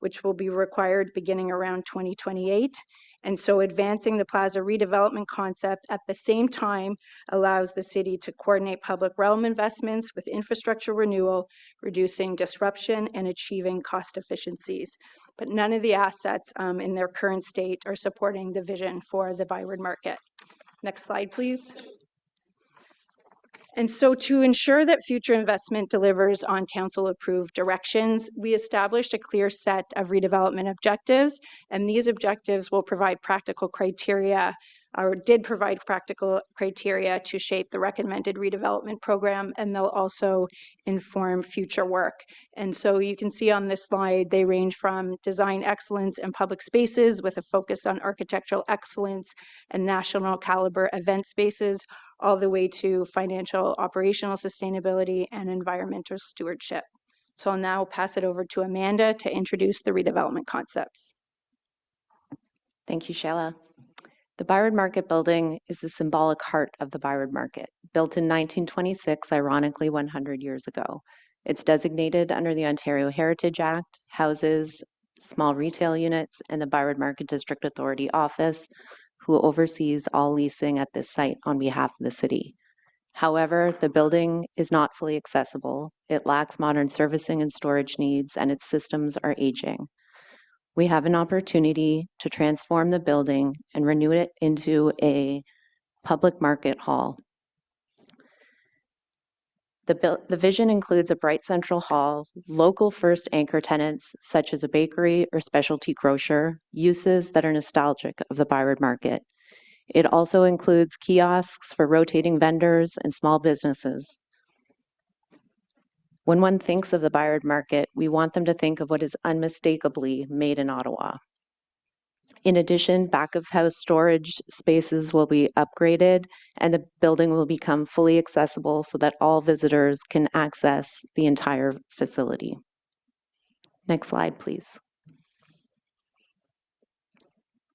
Speaker 9: which will be required beginning around 2028. And so advancing the plaza redevelopment concept at the same time allows the city to coordinate public realm investments with infrastructure renewal, reducing disruption and achieving cost efficiencies. But none of the assets in their current state are supporting the vision for the Byward Market. Next slide, please. And so to ensure that future investment delivers on council-approved directions, we established a clear set of redevelopment objectives, and these objectives will provide practical criteria or did provide practical criteria to shape the recommended redevelopment program, and they'll also inform future work. And so you can see on this slide, they range from design excellence and public spaces with a focus on architectural excellence and national caliber event spaces, all the way to financial operational sustainability and environmental stewardship. So I'll now pass it over to Amanda to introduce the redevelopment concepts.
Speaker 15: Thank you, Shayla. The Byward Market building is the symbolic heart of the Byward Market, built in 1926, ironically 100 years ago. It's designated under the Ontario Heritage Act, houses small retail units, and the Byward Market District Authority office, who oversees all leasing at this site on behalf of the city. However, the building is not fully accessible. It lacks modern servicing and storage needs, and its systems are aging. We have an opportunity to transform the building and renew it into a public market hall. The vision includes a bright central hall, local first anchor tenants such as a bakery or specialty grocer, uses that are nostalgic of the Byward Market. It also includes kiosks for rotating vendors and small businesses. When one thinks of the Byward Market, we want them to think of what is unmistakably made in Ottawa. In addition, back-of-house storage spaces will be upgraded and the building will become fully accessible so that all visitors can access the entire facility. Next slide, please.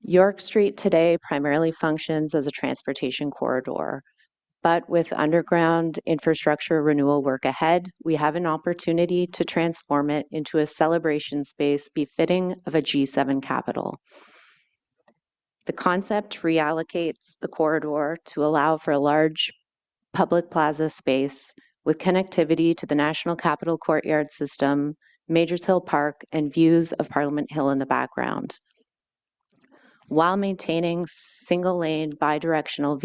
Speaker 15: York Street today primarily functions as a transportation corridor, but with underground infrastructure renewal work ahead, we have an opportunity to transform it into a celebration space befitting of a G7 capital. The concept reallocates the corridor to allow for a large public plaza space with connectivity to the National Capital Courtyard system, Majors Hill Park, and views of Parliament Hill in the background, while maintaining single-lane bidirectional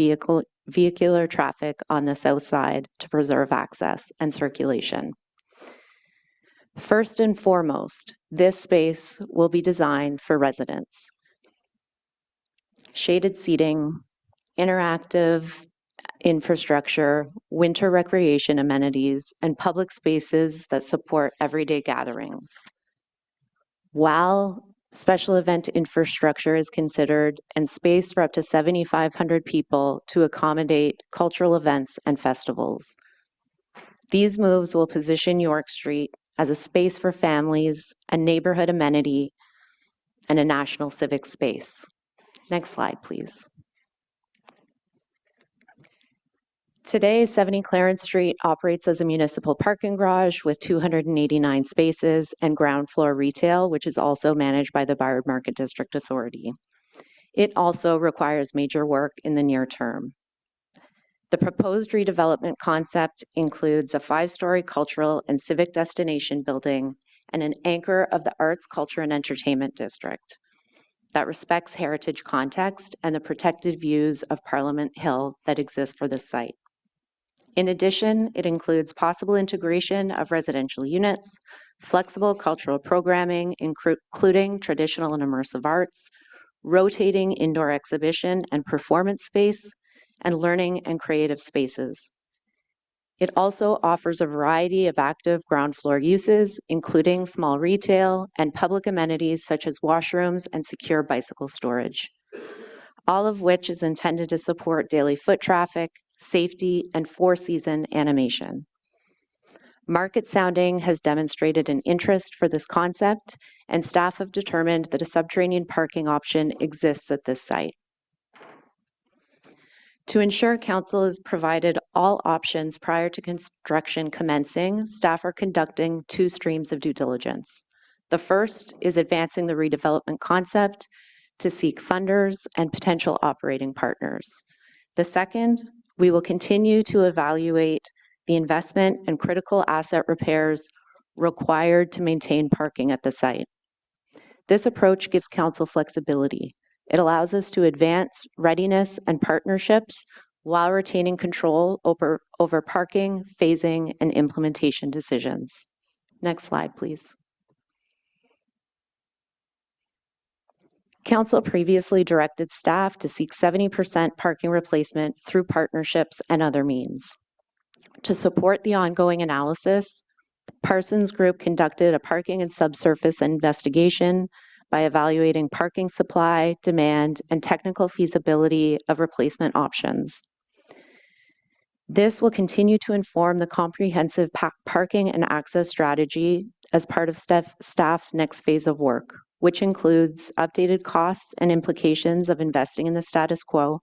Speaker 15: vehicular traffic on the south side to preserve access and circulation. First and foremost, this space will be designed for residents. Shaded seating, interactive infrastructure, winter recreation amenities, and public spaces that support everyday gatherings. While special event infrastructure is considered and space for up to 7,500 people to accommodate cultural events and festivals. These moves will position York Street as a space for families, a neighborhood amenity, and a national civic space. Next slide, please. Today, 70 Clarence Street operates as a municipal parking garage with 289 spaces and ground floor retail, which is also managed by the Byward Market District Authority. It also requires major work in the near term. The proposed redevelopment concept includes a 5-story cultural and civic destination building and an anchor of the arts, culture, and entertainment district that respects heritage context and the protected views of Parliament Hill that exist for this site. In addition, it includes possible integration of residential units, flexible cultural programming, including traditional and immersive arts, rotating indoor exhibition and performance space, and learning and creative spaces. It also offers a variety of active ground floor uses, including small retail and public amenities such as washrooms and secure bicycle storage, all of which is intended to support daily foot traffic, safety, and four-season animation. Market Sounding has demonstrated an interest for this concept, and staff have determined that a subterranean parking option exists at this site. To ensure Council is provided all options prior to construction commencing, staff are conducting 2 streams of due diligence. The first is advancing the redevelopment concept to seek funders and potential operating partners. The second, we will continue to evaluate the investment and critical asset repairs required to maintain parking at the site. This approach gives Council flexibility. It allows us to advance readiness and partnerships while retaining control over parking, phasing, and implementation decisions. Next slide, please. Council previously directed staff to seek 70% parking replacement through partnerships and other means. To support the ongoing analysis, Parsons Group conducted a parking and subsurface investigation by evaluating parking supply, demand, and technical feasibility of replacement options. This will continue to inform the comprehensive parking and access strategy as part of staff's next phase of work, which includes updated costs and implications of investing in the status quo,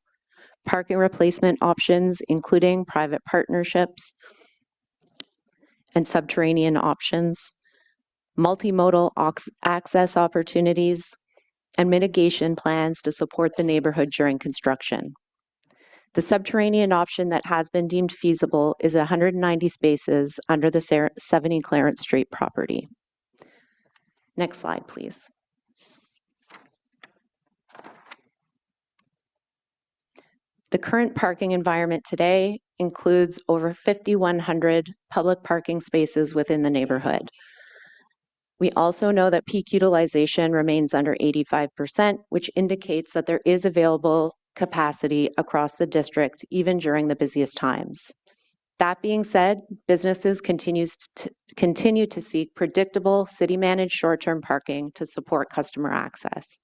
Speaker 15: parking replacement options, including private partnerships and subterranean options, multimodal access opportunities, and mitigation plans to support the neighborhood during construction. The subterranean option that has been deemed feasible is 190 spaces under the 70 Clarence Street property. Next slide, please. The current parking environment today includes over 5,100 public parking spaces within the neighborhood. We also know that peak utilization remains under 85%, which indicates that there is available capacity across the district, even during the busiest times. That being said, businesses continue to seek predictable city-managed short-term parking to support customer access.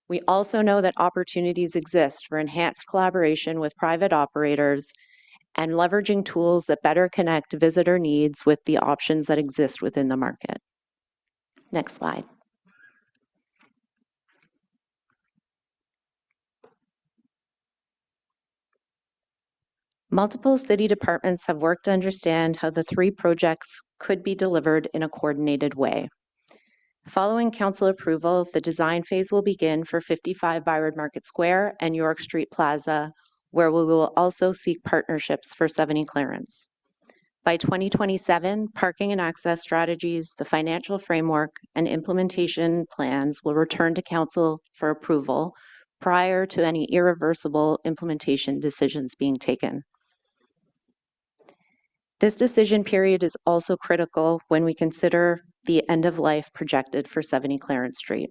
Speaker 15: We also know that opportunities exist for enhanced collaboration with private operators and leveraging tools that better connect visitor needs with the options that exist within the market. Next slide. Multiple city departments have worked to understand how the three projects could be delivered in a coordinated way. Following council approval, the design phase will begin for 55 Byward Market Square and York Street Plaza, where we will also seek partnerships for 70 Clarence. By 2027, parking and access strategies, the financial framework, and implementation plans will return to council for approval prior to any irreversible implementation decisions being taken. This decision period is also critical when we consider the end of life projected for 70 Clarence Street.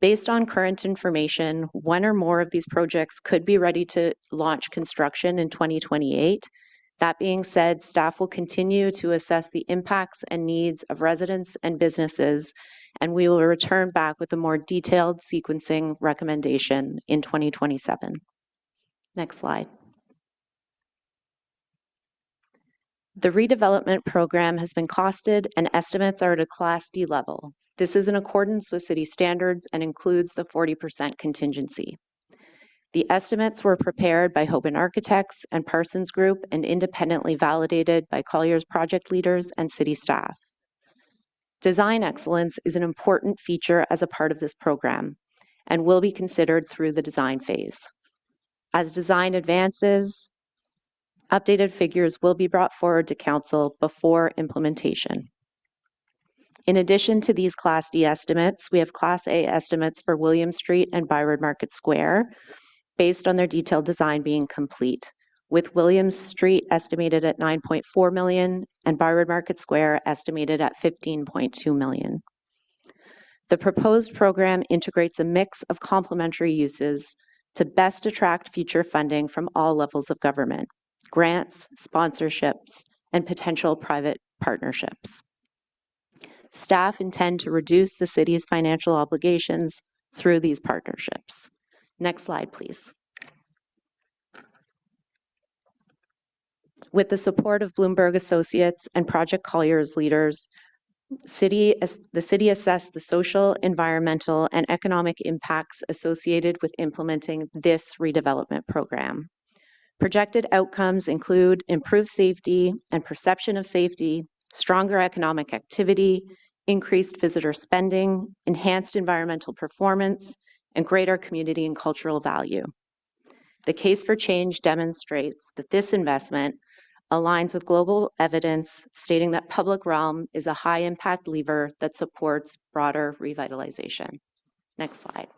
Speaker 15: Based on current information, one or more of these projects could be ready to launch construction in 2028. That being said, staff will continue to assess the impacts and needs of residents and businesses, and we will return back with a more detailed sequencing recommendation in 2027. Next slide. The redevelopment program has been costed and estimates are at a Class D level. This is in accordance with city standards and includes the 40% contingency. The estimates were prepared by Hoban Architects and Parsons Group and independently validated by Collier's project leaders and city staff. Design excellence is an important feature as a part of this program and will be considered through the design phase. As design advances, updated figures will be brought forward to council before implementation. In addition to these Class D estimates, we have Class A estimates for William Street and Byward Market Square, based on their detailed design being complete, with Williams Street estimated at $9.4 million and Byward Market Square estimated at $15.2 million. The proposed program integrates a mix of complementary uses to best attract future funding from all levels of government, grants, sponsorships, and potential private partnerships. Staff intend to reduce the city's financial obligations through these partnerships. Next slide, please. With the support of Bloomberg Associates and Project Collier's leaders, the city assessed the social, environmental, and economic impacts associated with implementing this redevelopment program. Projected outcomes include improved safety and perception of safety, stronger economic activity, increased visitor spending, enhanced environmental performance, and greater community and cultural value. The case for change demonstrates that this investment aligns with global evidence stating that public realm is a high-impact lever that supports broader revitalization. Next slide.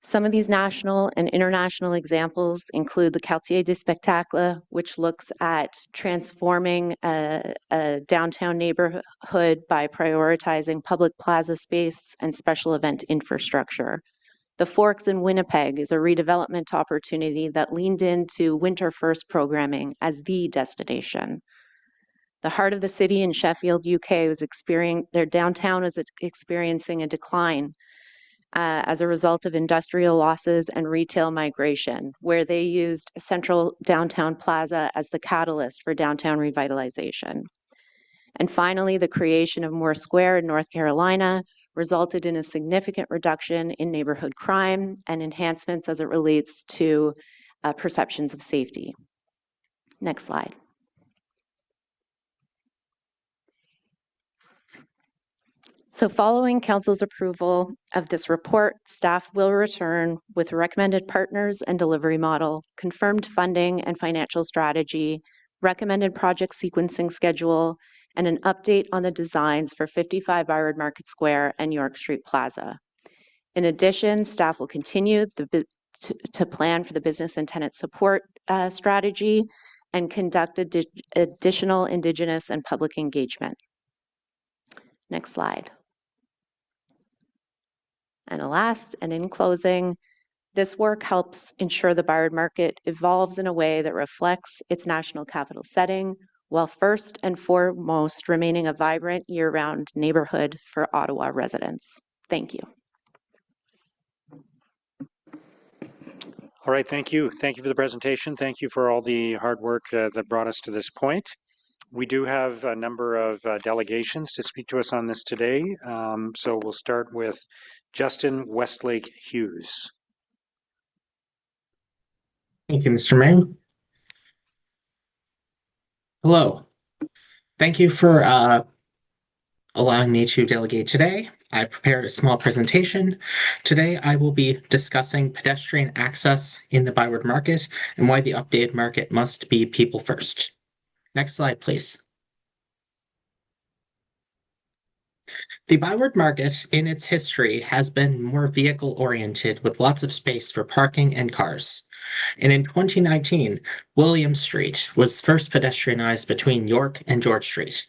Speaker 15: Some of these national and international examples include the Quartier des Spectacles, which looks at transforming a downtown neighborhood by prioritizing public plaza space and special event infrastructure. The Forks in Winnipeg is a redevelopment opportunity that leaned into Winter First programming as the destination. The heart of the city in Sheffield, UK, their downtown was experiencing a decline as a result of industrial losses and retail migration, where they used Central Downtown Plaza as the catalyst for downtown revitalization. And finally, the creation of Moore Square in North Carolina resulted in a significant reduction in neighborhood crime and enhancements as it relates to perceptions of safety. Next slide. So following Council's approval of this report, staff will return with recommended partners and delivery model, confirmed funding and financial strategy, recommended project sequencing schedule, and an update on the designs for 55 Byward Market Square and York Street Plaza. In addition, staff will continue to plan for the business and tenant support strategy and conduct additional Indigenous and public engagement. Next slide. And last, and in closing, this work helps ensure the Byward Market evolves in a way that reflects its national capital setting, while first and foremost remaining a vibrant year-round neighborhood for Ottawa residents. Thank you.
Speaker 1: All right, thank you. Thank you for the presentation. Thank you for all the hard work that brought us to this point. We do have a number of delegations to speak to us on this today. So we'll start with Justin Westlake Hughes.
Speaker 16: Thank you, Mr. Mayor. Hello. Thank you for allowing me to delegate today. I prepared a small presentation. Today, I will be discussing pedestrian access in the Byward Market and why the updated market must be people first. Next slide, please. The Byward Market, in its history, has been more vehicle-oriented with lots of space for parking and cars. And in 2019, William Street was first pedestrianized between York and George Street.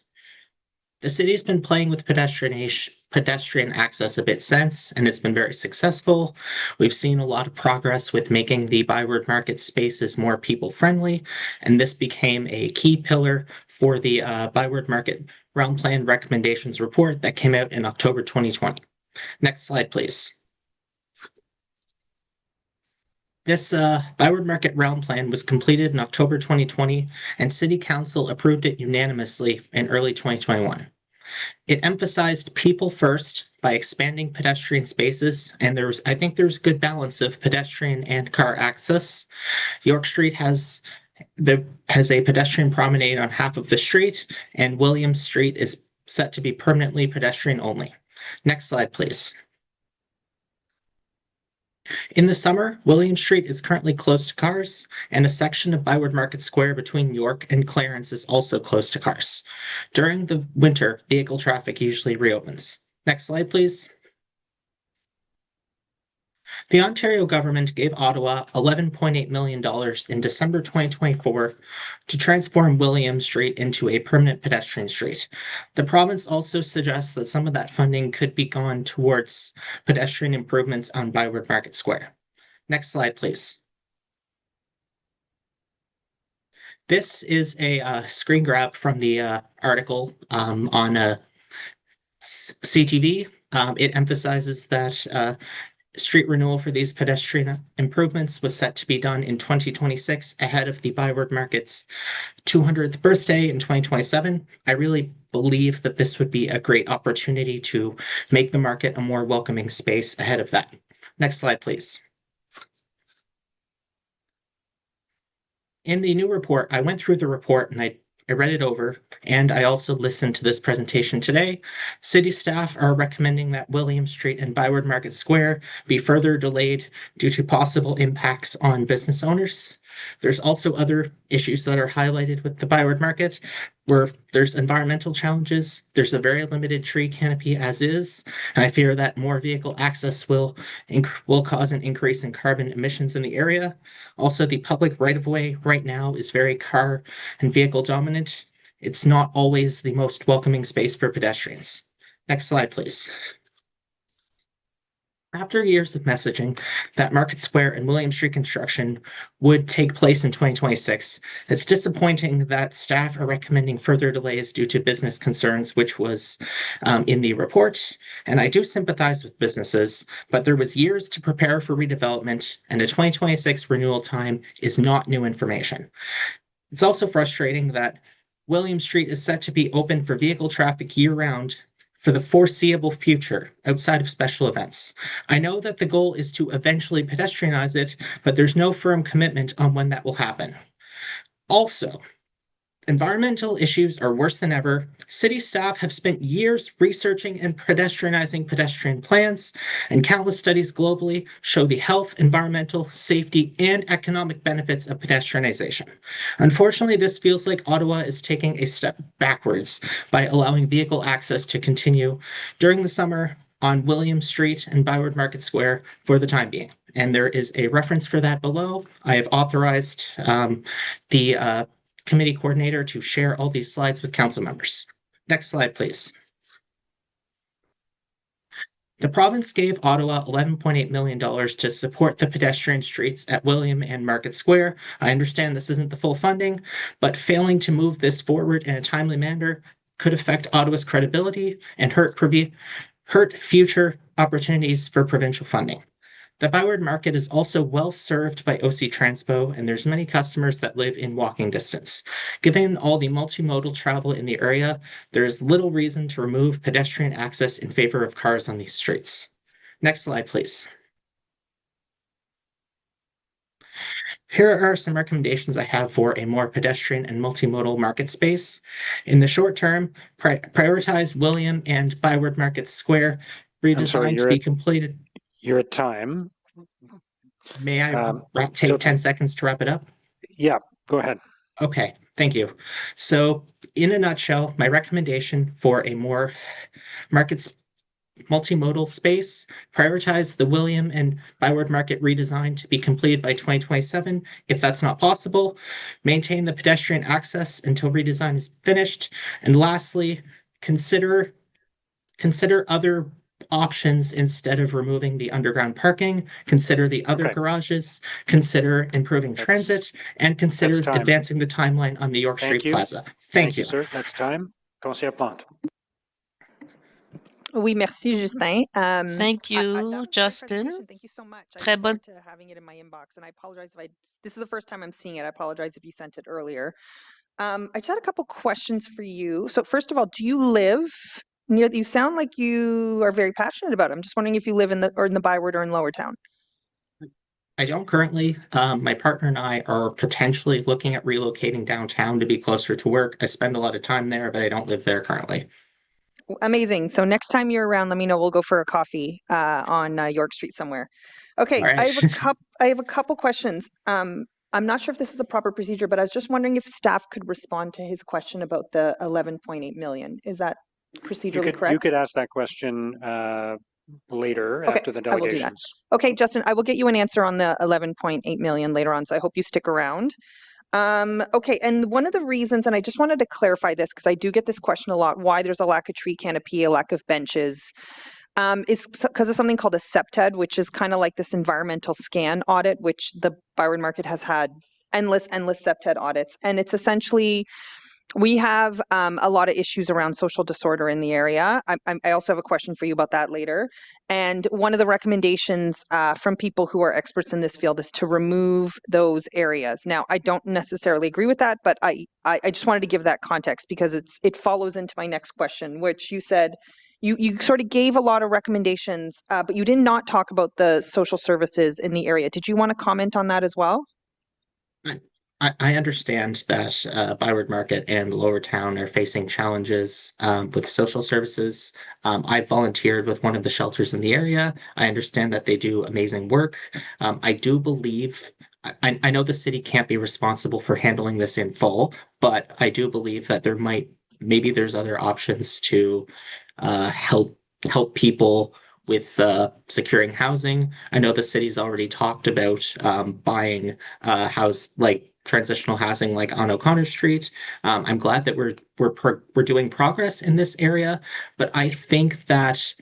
Speaker 16: The city's been playing with pedestrian access a bit since, and it's been very successful. We've seen a lot of progress with making the Byward Market spaces more people-friendly, and this became a key pillar for the Byward Market Realm Plan Recommendations report that came out in October 2020. Next slide, please. This Byward Market Realm Plan was completed in October 2020, and City Council approved it unanimously in early 2021. It emphasized people first by expanding pedestrian spaces, and I think there's a good balance of pedestrian and car access. York Street has a pedestrian promenade on half of the street, and William Street is set to be permanently pedestrian only. Next slide, please. In the summer, William Street is currently closed to cars, and a section of Byward Market Square between York and Clarence is also closed to cars. During the winter, vehicle traffic usually reopens. Next slide, please. The Ontario government gave Ottawa $11.8 million in December 2024 to transform William Street into a permanent pedestrian street. The province also suggests that some of that funding could be gone towards pedestrian improvements on Byward Market Square. Next slide, please. This is a screen grab from the article on CTV. It emphasizes that street renewal for these pedestrian improvements was set to be done in 2026 ahead of the Byward Market's 200th birthday in 2027. I really believe that this would be a great opportunity to make the market a more welcoming space ahead of that. Next slide, please. In the new report, I went through the report and I read it over, and I also listened to this presentation today. City staff are recommending that William Street and Byward Market Square be further delayed due to possible impacts on business owners. There's also other issues that are highlighted with the Byward Market, where there's environmental challenges. There's a very limited tree canopy as is, and I fear that more vehicle access will cause an increase in carbon emissions in the area. Also, the public right-of-way right now is very car and vehicle dominant. It's not always the most welcoming space for pedestrians. Next slide, please. After years of messaging that Market Square and William Street construction would take place in 2026, it's disappointing that staff are recommending further delays due to business concerns, which was in the report. And I do sympathize with businesses, but there was years to prepare for redevelopment, and a 2026 renewal time is not new information. It's also frustrating that William Street is set to be open for vehicle traffic year-round for the foreseeable future outside of special events. I know that the goal is to eventually pedestrianize it, but there's no firm commitment on when that will happen. Also, environmental issues are worse than ever. City staff have spent years researching and pedestrianizing pedestrian plans, and countless studies globally show the health, environmental, safety, and economic benefits of pedestrianization. Unfortunately, this feels like Ottawa is taking a step backwards by allowing vehicle access to continue during the summer on William Street and Byward Market Square for the time being. And there is a reference for that below. I have authorized the committee coordinator to share all these slides with council members. Next slide, please. The province gave Ottawa $11.8 million to support the pedestrian streets at William and Market Square. I understand this isn't the full funding, but failing to move this forward in a timely manner could affect Ottawa's credibility and hurt future opportunities for provincial funding. The Byward Market is also well served by OC Transpo, and there's many customers that live in walking distance. Given all the multimodal travel in the area, there is little reason to remove pedestrian access in favor of cars on these streets. Next slide, please. Here are some recommendations I have for a more pedestrian and multimodal market space. In the short term, prioritize William and Byward Market Square redesign to be completed.
Speaker 1: You're at time.
Speaker 16: May I take 10 seconds to wrap it up?
Speaker 1: Yeah, go ahead.
Speaker 16: Okay, thank you. So in a nutshell, my recommendation for a more multimodal space, prioritize the William and Byward Market redesign to be completed by 2027. If that's not possible, maintain the pedestrian access until redesign is finished. And lastly, consider other options instead of removing the underground parking, consider the other garages, consider improving transit, and consider advancing the timeline on the York Street Plaza. Thank you.
Speaker 1: Sir. That's time. Conseiller Plante.
Speaker 17: Oui, merci, Justin.
Speaker 2: Thank you, Justin.
Speaker 17: Thank you so much.
Speaker 2: Très bonne.
Speaker 17: To having it in my inbox, and I apologize if this is the first time I'm seeing it. I apologize if you sent it earlier. I just had a couple questions for you. So first of all, do you live near? You sound like you are very passionate about it. I'm just wondering if you live in the Byward or in Lower Town.
Speaker 16: I don't currently. My partner and I are potentially looking at relocating downtown to be closer to work. I spend a lot of time there, but I don't live there currently.
Speaker 17: Amazing. So next time you're around, let me know. We'll go for a coffee on York Street somewhere. Okay,
Speaker 16: right.
Speaker 17: I have a couple questions. I'm not sure if this is the proper procedure, but I was just wondering if staff could respond to his question about the 11.8 million. Is that procedurally correct?
Speaker 1: You could ask that question later after the
Speaker 17: I will do that.
Speaker 1: delegations.
Speaker 17: Okay, Justin, I will get you an answer on the 11.8 million later on, so I hope you stick around. Okay, and one of the reasons, and I just wanted to clarify this because I do get this question a lot, why there's a lack of tree canopy, a lack of benches, is because of something called a SEPTED, which is kind of like this environmental scan audit, which the Byward Market has had endless SEPTED audits. And it's essentially, we have a lot of issues around social disorder in the area. I also have a question for you about that later. And one of the recommendations from people who are experts in this field is to remove those areas. Now, I don't necessarily agree with that, but I just wanted to give that context because it follows into my next question, which you said you sort of gave a lot of recommendations, but you did not talk about the social services in the area. Did you want to comment on that as well?
Speaker 16: I understand that Byward Market and Lower Town are facing challenges with social services. I've volunteered with one of the shelters in the area. I understand that they do amazing work. I do believe I know the city can't be responsible for handling this in full, but I do believe that maybe there's other options to help people with securing housing. I know the city's already talked about buying transitional housing like on O'Connor Street. I'm glad that we're doing progress in this area, but I think that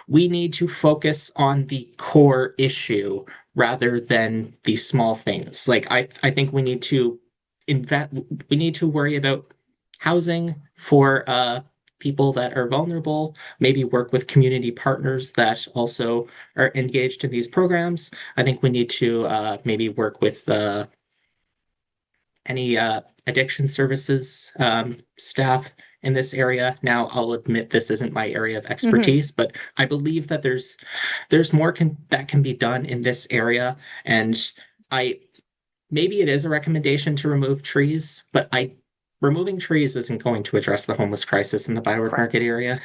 Speaker 16: we need to focus on the core issue rather than the small things. Like I think we need to worry about housing for people that are vulnerable, maybe work with community partners that also are engaged in these programs. I think we need to maybe work with any addiction services staff in this area. Now, I'll admit this isn't my area of expertise, but I believe that there's more that can be done in this area, and maybe it is a recommendation to remove trees, but removing trees isn't going to address the homeless crisis in the Byward Market area.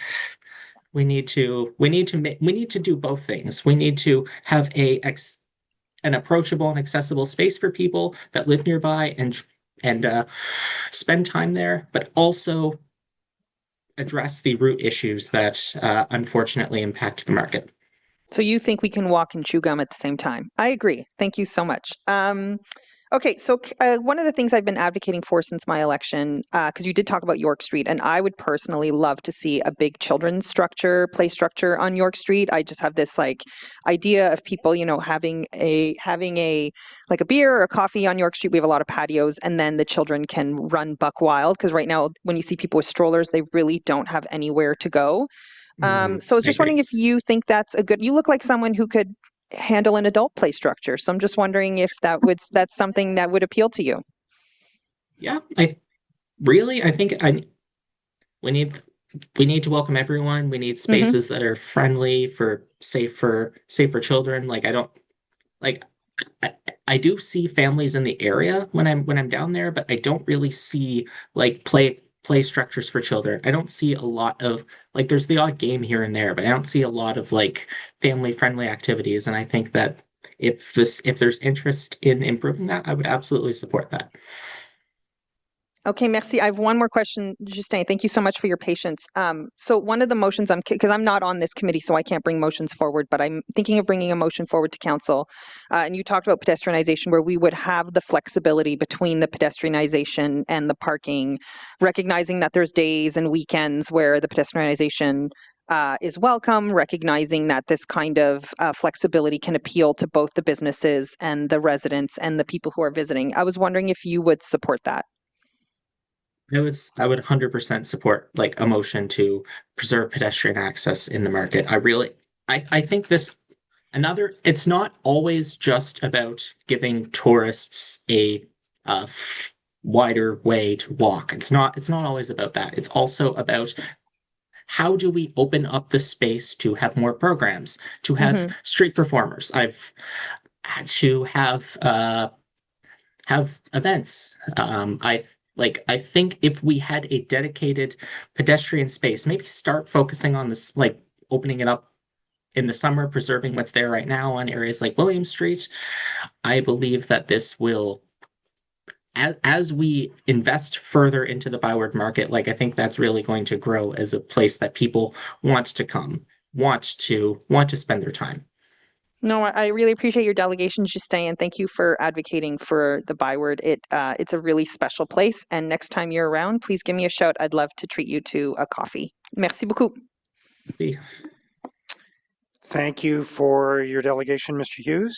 Speaker 16: We need to do both things. We need to have an approachable and accessible space for people that live nearby and spend time there, but also address the root issues that unfortunately impact the market.
Speaker 17: So you think we can walk and chew gum at the same time? I agree. Thank you so much. Okay, so one of the things I've been advocating for since my election, because you did talk about York Street, and I would personally love to see a big children's play structure on York Street. I just have this idea of people, having a like a beer or a coffee on York Street. We have a lot of patios, and then the children can run buck wild, because right now when you see people with strollers, they really don't have anywhere to go. So I was just wondering if you think you look like someone who could handle an adult play structure. So I'm just wondering if that's something that would appeal to you.
Speaker 16: Yeah, I think we need to welcome everyone. We need spaces that are friendly safe for children. I do see families in the area when I'm down there, but I don't really see play structures for children. I don't see a lot of there's the odd game here and there, but I don't see a lot of family friendly activities. And I think that if there's interest in improving that, I would absolutely support that.
Speaker 17: Okay, merci. I have one more question, Justin. Thank you so much for your patience. So one of the motions because I'm not on this committee, so I can't bring motions forward, but I'm thinking of bringing a motion forward to council. And you talked about pedestrianization, where we would have the flexibility between the pedestrianization and the parking, recognizing that there's days and weekends where the pedestrianization is welcome, recognizing that this kind of flexibility can appeal to both the businesses and the residents and the people who are visiting. I was wondering if you would support that.
Speaker 16: I would 100% support a motion to preserve pedestrian access in the market. I think it's not always just about giving tourists a wider way to walk. It's not always about that. It's also about how do we open up the space to have more programs, to have street performers. To have events. I think if we had a dedicated pedestrian space, maybe start focusing on this, opening it up in the summer, preserving what's there right now on areas like William Street. I believe that this will, as we invest further into the Byward Market, I think that's really going to grow as a place that people want to come, want to spend their time.
Speaker 17: No, I really appreciate your delegation, Justin, and thank you for advocating for the Byward. It's a really special place, and next time you're around, please give me a shout. I'd love to treat you to a coffee. Merci beaucoup.
Speaker 16: Merci.
Speaker 1: Thank you for your delegation, Mr. Hughes.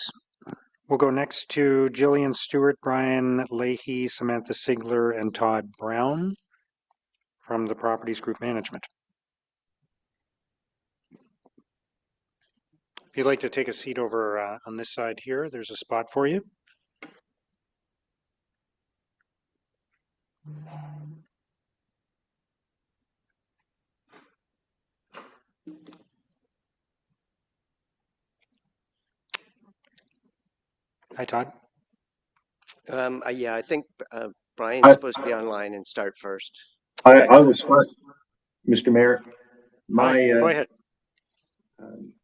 Speaker 1: We'll go next to Jillian Stewart, Brian Leahy, Samantha Sigler, and Todd Brown from the Properties Group Management. If you'd like to take a seat over on this side here, there's a spot for you. Hi, Todd.
Speaker 18: Yeah, I think Brian's supposed to be online and start first.
Speaker 19: I will start, Mr. Mayor.
Speaker 1: Go ahead.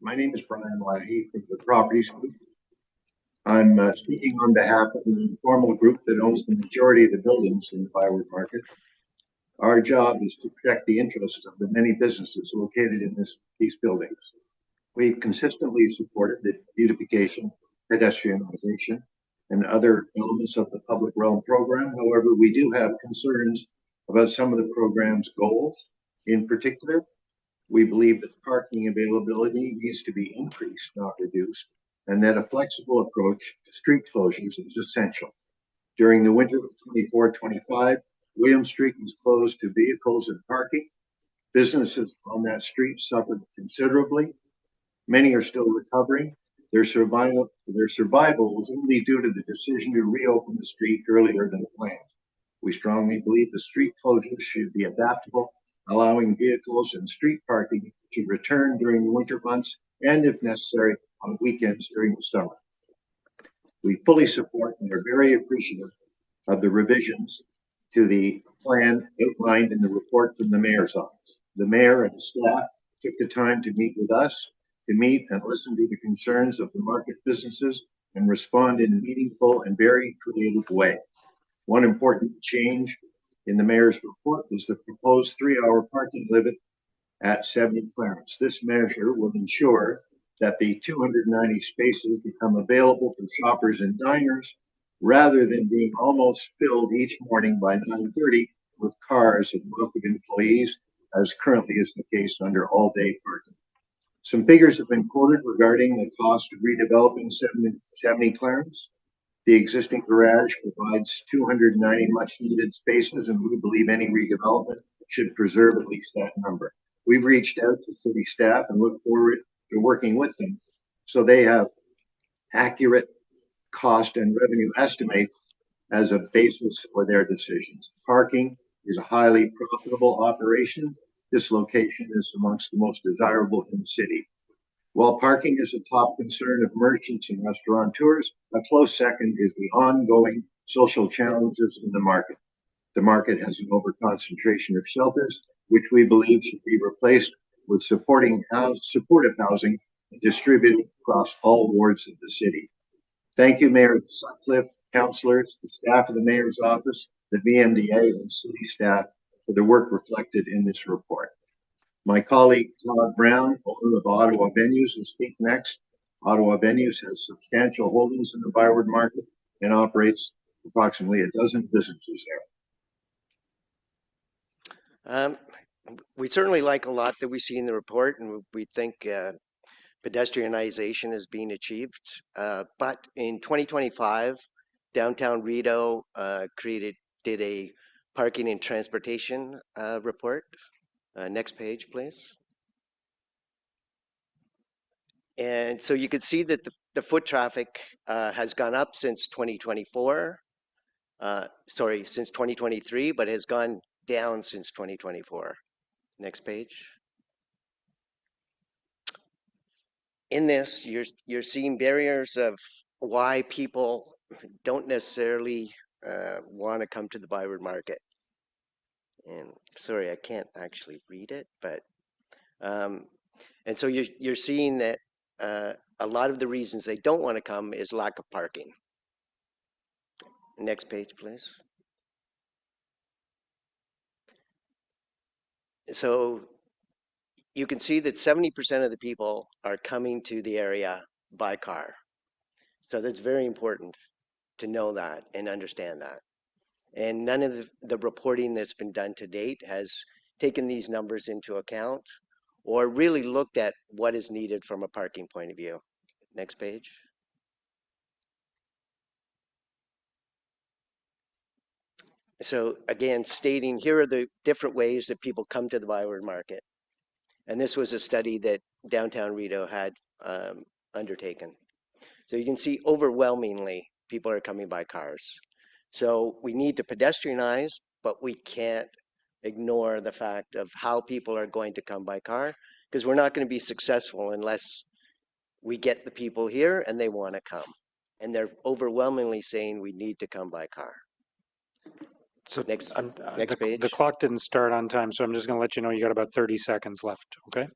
Speaker 19: My name is Brian Leahy from the Properties Group. I'm speaking on behalf of an informal group that owns the majority of the buildings in the Byward Market. Our job is to protect the interests of the many businesses located in these buildings. We've consistently supported the beautification, pedestrianization, and other elements of the public realm program. However, we do have concerns about some of the program's goals. In particular, we believe that parking availability needs to be increased, not reduced, and that a flexible approach to street closures is essential. During the winter of 24-25, William Street was closed to vehicles and parking. Businesses on that street suffered considerably. Many are still recovering. Their survival was only due to the decision to reopen the street earlier than planned. We strongly believe the street closures should be adaptable, allowing vehicles and street parking to return during the winter months and, if necessary, on weekends during the summer. We fully support and are very appreciative of the revisions to the plan outlined in the report from the mayor's office. The mayor and his staff took the time to meet with us, to meet and listen to the concerns of the market businesses and respond in a meaningful and very creative way. One important change in the mayor's report is the proposed 3-hour parking limit at 70 Clarence. This measure will ensure that the 290 spaces become available for shoppers and diners rather than being almost filled each morning by 9:30 with cars and wealthy employees, as currently is the case under all-day parking. Some figures have been quoted regarding the cost of redeveloping 70 Clarence. The existing garage provides 290 much-needed spaces, and we believe any redevelopment should preserve at least that number. We've reached out to city staff and look forward to working with them so they have accurate cost and revenue estimates as a basis for their decisions. Parking is a highly profitable operation. This location is amongst the most desirable in the city. While parking is a top concern of merchants and restaurateurs, a close second is the ongoing social challenges in the market. The market has an overconcentration of shelters, which we believe should be replaced with supportive housing distributed across all wards of the city. Thank you, Mayor Sutcliffe, councillors, the staff of the mayor's office, the VMDA, and city staff for the work reflected in this report. My colleague Todd Brown, owner of Ottawa Venues, will speak next. Ottawa Venues has substantial holdings in the Byward Market and operates approximately a dozen businesses there.
Speaker 18: We certainly like a lot that we see in the report, and we think pedestrianization is being achieved. But in 2025, Downtown Rideau did a parking and transportation report. Next page, please. And so you can see that the foot traffic has gone up since 2024. Since 2023, but has gone down since 2024. Next page. In this, you're seeing barriers of why people don't necessarily want to come to the Byward Market. And sorry, I can't actually read it, but and so you're seeing that a lot of the reasons they don't want to come is lack of parking. Next page, please. So you can see that 70% of the people are coming to the area by car. So that's very important to know that and understand that. And none of the reporting that's been done to date has taken these numbers into account or really looked at what is needed from a parking point of view. Next page. So again, stating here are the different ways that people come to the Byward Market. And this was a study that Downtown Rideau had undertaken. So you can see overwhelmingly people are coming by cars. So we need to pedestrianize, but we can't ignore the fact of how people are going to come by car, because we're not going to be successful unless we get the people here and they want to come. And they're overwhelmingly saying we need to come by car.
Speaker 1: So
Speaker 18: next
Speaker 1: the,
Speaker 18: page.
Speaker 1: The clock didn't start on time, so I'm just going to let you know you got about 30 seconds left, okay?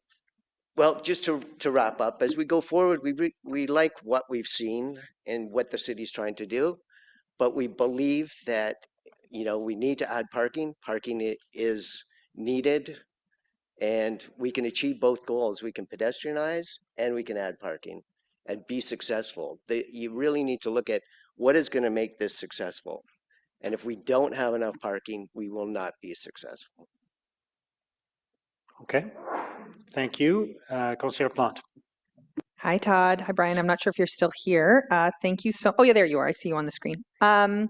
Speaker 18: Well, just to wrap up, as we go forward, we like what we've seen in what the city's trying to do, but we believe that, we need to add parking. Parking is needed, and we can achieve both goals. We can pedestrianize and we can add parking and be successful. You really need to look at what is going to make this successful. And if we don't have enough parking, we will not be successful.
Speaker 1: Okay. Thank you. Councillor Plante.
Speaker 17: Hi, Todd. Hi, Brian. I'm not sure if you're still here. Thank you so. Oh, yeah, there you are. I see you on the screen. I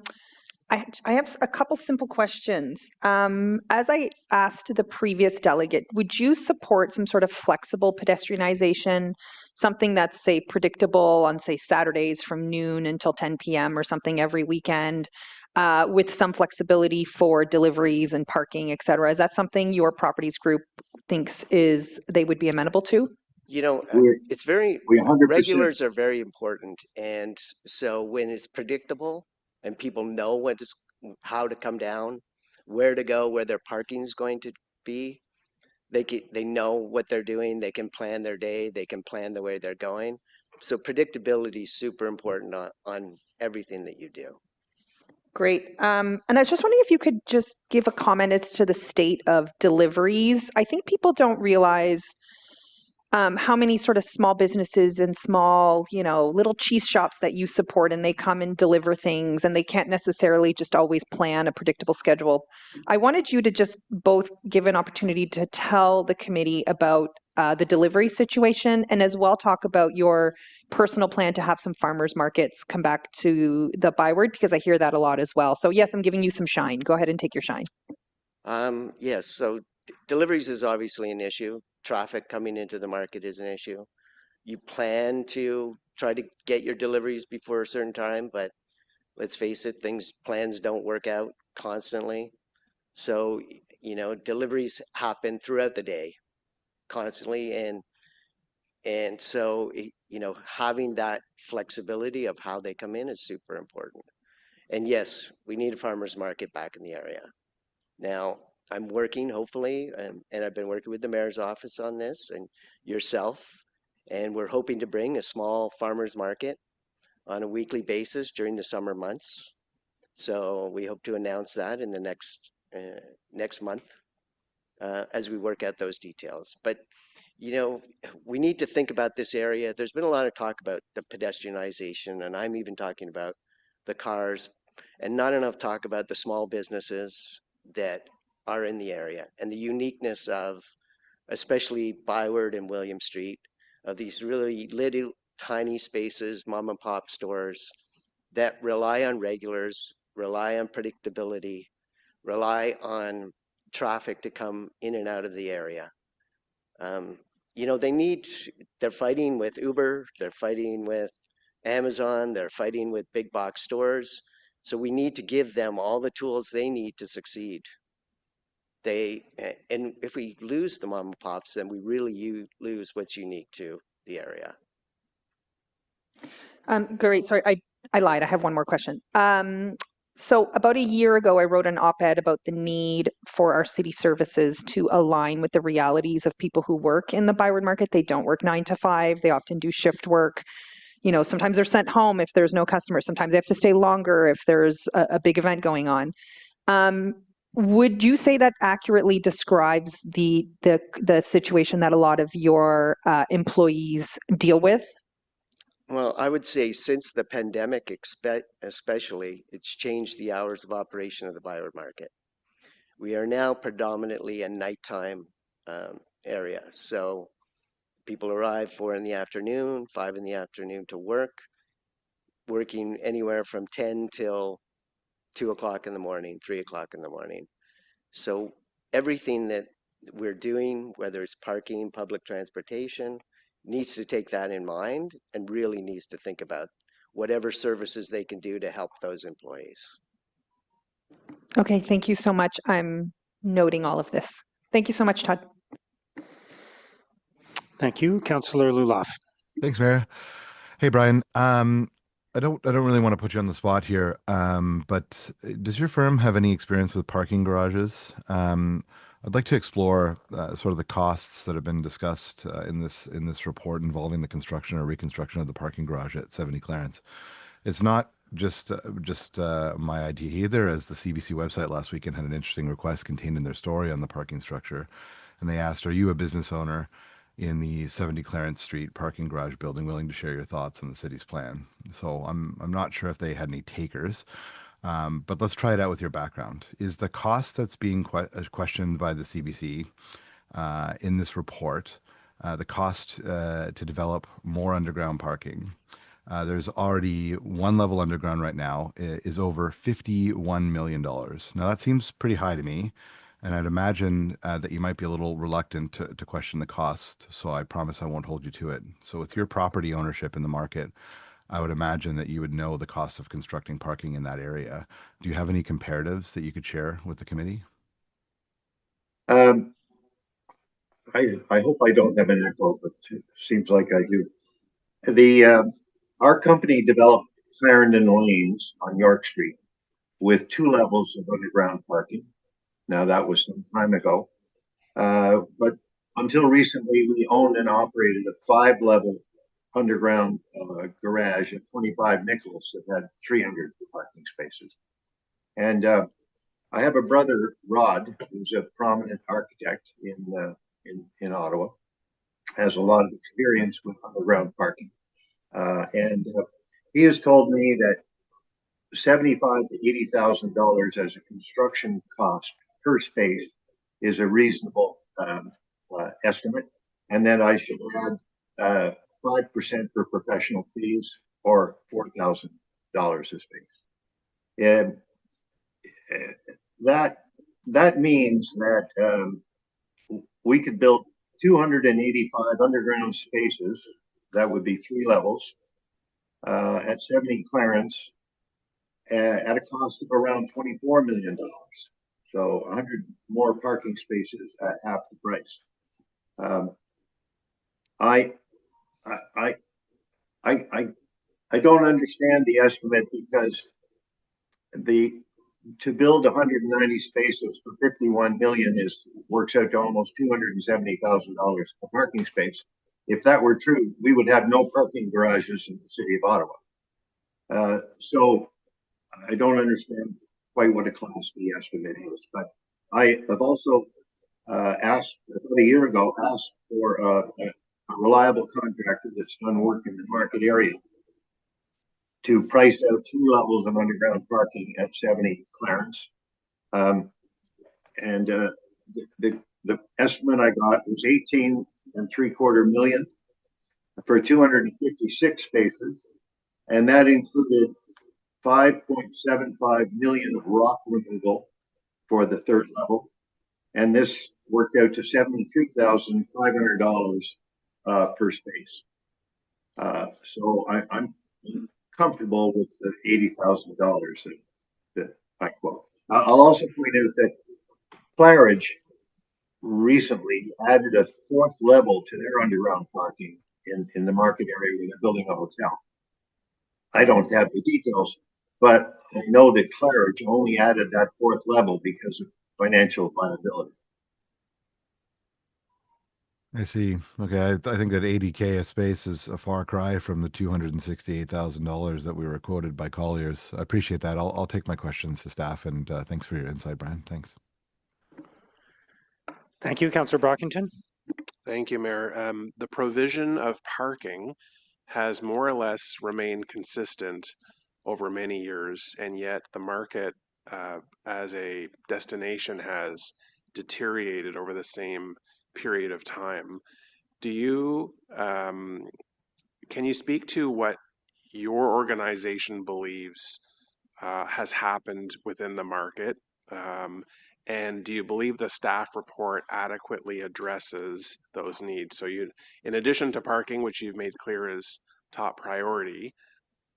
Speaker 17: have a couple simple questions. As I asked the previous delegate, would you support some sort of flexible pedestrianization, something that's, say, predictable on, say, Saturdays from noon until 10 p.m. or something every weekend, with some flexibility for deliveries and parking, et cetera? Is that something your properties group thinks they would be amenable to?
Speaker 18: It's very,
Speaker 19: 100%.
Speaker 18: regulars are very important. And so when it's predictable and people know how to come down, where to go, where their parking is going to be, they know what they're doing. They can plan their day. They can plan the way they're going. So predictability is super important on everything that you do.
Speaker 17: Great. And I was just wondering if you could just give a comment as to the state of deliveries. I think people don't realize how many sort of small businesses and small, little cheese shops that you support, and they come and deliver things, and they can't necessarily just always plan a predictable schedule. I wanted you to just both give an opportunity to tell the committee about the delivery situation, and as well talk about your personal plan to have some farmers markets come back to the Byward, because I hear that a lot as well. So yes, I'm giving you some shine. Go ahead and take your shine.
Speaker 18: Yes, so deliveries is obviously an issue. Traffic coming into the market is an issue. You plan to try to get your deliveries before a certain time, but let's face it, plans don't work out constantly. So, deliveries happen throughout the day constantly. And so, having that flexibility of how they come in is super important. And yes, we need a farmer's market back in the area. Now, I'm working, hopefully, and I've been working with the mayor's office on this and yourself, and we're hoping to bring a small farmer's market on a weekly basis during the summer months. So we hope to announce that in the next month as we work out those details. But, we need to think about this area. There's been a lot of talk about the pedestrianization, and I'm even talking about the cars, and not enough talk about the small businesses that are in the area and the uniqueness of, especially Byward and William Street, of these really little tiny spaces, mom and pop stores that rely on regulars, rely on predictability, rely on traffic to come in and out of the area. They're fighting with Uber, they're fighting with Amazon, they're fighting with big box stores. So we need to give them all the tools they need to succeed. And if we lose the mom and pops, then we really lose what's unique to the area.
Speaker 17: Great. Sorry, I lied. I have one more question. So about a year ago, I wrote an op-ed about the need for our city services to align with the realities of people who work in the Byward market. They don't work 9 to 5. They often do shift work. Sometimes they're sent home if there's no customers. Sometimes they have to stay longer if there's a big event going on. Would you say that accurately describes the situation that a lot of your employees deal with?
Speaker 18: Well, I would say since the pandemic, especially, it's changed the hours of operation of the Byward market. We are now predominantly a nighttime area. So people arrive 4 in the afternoon, 5 in the afternoon to work, working anywhere from 10 till 2 o'clock in the morning, 3 o'clock in the morning. So everything that we're doing, whether it's parking, public transportation, needs to take that in mind and really needs to think about whatever services they can do to help those employees.
Speaker 17: Okay, thank you so much. I'm noting all of this. Thank you so much, Todd.
Speaker 1: Thank you. Councillor Luloff.
Speaker 10: Thanks, Mayor. Hey, Brian. I don't really want to put you on the spot here, but does your firm have any experience with parking garages? I'd like to explore sort of the costs that have been discussed in this report involving the construction or reconstruction of the parking garage at 70 Clarence. It's not just my idea either, as the CBC website last weekend had an interesting request contained in their story on the parking structure. And they asked, are you a business owner in the 70 Clarence Street parking garage building willing to share your thoughts on the city's plan? So I'm not sure if they had any takers, but let's try it out with your background. Is the cost that's being questioned by the CBC in this report, the cost to develop more underground parking? There's already one level underground right now is over $51 million. Now that seems pretty high to me, and I'd imagine that you might be a little reluctant to question the cost. So I promise I won't hold you to it. So with your property ownership in the market, I would imagine that you would know the cost of constructing parking in that area. Do you have any comparatives that you could share with the committee?
Speaker 19: I hope I don't have an echo, but it seems like I do. The our company developed Clarendon Lanes on York Street with 2 levels of underground parking. Now that was some time ago, but until recently, we owned and operated a 5-level underground garage at 25 Nicholas that had 300 parking spaces. And I have a brother, Rod, who's a prominent architect in Ottawa, has a lot of experience with underground parking. And he has told me that $75,000 to $80,000 as a construction cost per space is a reasonable estimate, and that I should add 5% for professional fees or $4,000 a space. And that means that we could build 285 underground spaces. That would be 3 levels at 70 Clarence at a cost of around $24 million. So 100 more parking spaces at half the price. I don't understand the estimate because to build 190 spaces for 51 million works out to almost $270,000 a parking space. If that were true, we would have no parking garages in the city of Ottawa. So I don't understand quite what a Class B estimate is, but I have also asked about a year ago for a reliable contractor that's done work in the market area to price out 3 levels of underground parking at 70 Clarence. And the estimate I got was 18.75 million for 256 spaces, and that included 5.75 million of rock removal for the 3rd level, and this worked out to $73,500 per space. So I'm comfortable with the $80,000 that I quote. I'll also point out that Claridge recently added a 4th level to their underground parking in the market area where they're building a hotel. I don't have the details, but I know that Claridge only added that 4th level because of financial viability.
Speaker 10: I see. Okay, I think that $80K a space is a far cry from the $268,000 that we were quoted by Colliers. I appreciate that. I'll take my questions to staff, and thanks for your insight, Brian. Thanks.
Speaker 1: Thank you, Councillor Brockington.
Speaker 11: Thank you, Mayor. The provision of parking has more or less remained consistent over many years, and yet the market as a destination has deteriorated over the same period of time. Do you can you speak to what your organization believes has happened within the market? And do you believe the staff report adequately addresses those needs? So in addition to parking, which you've made clear is top priority,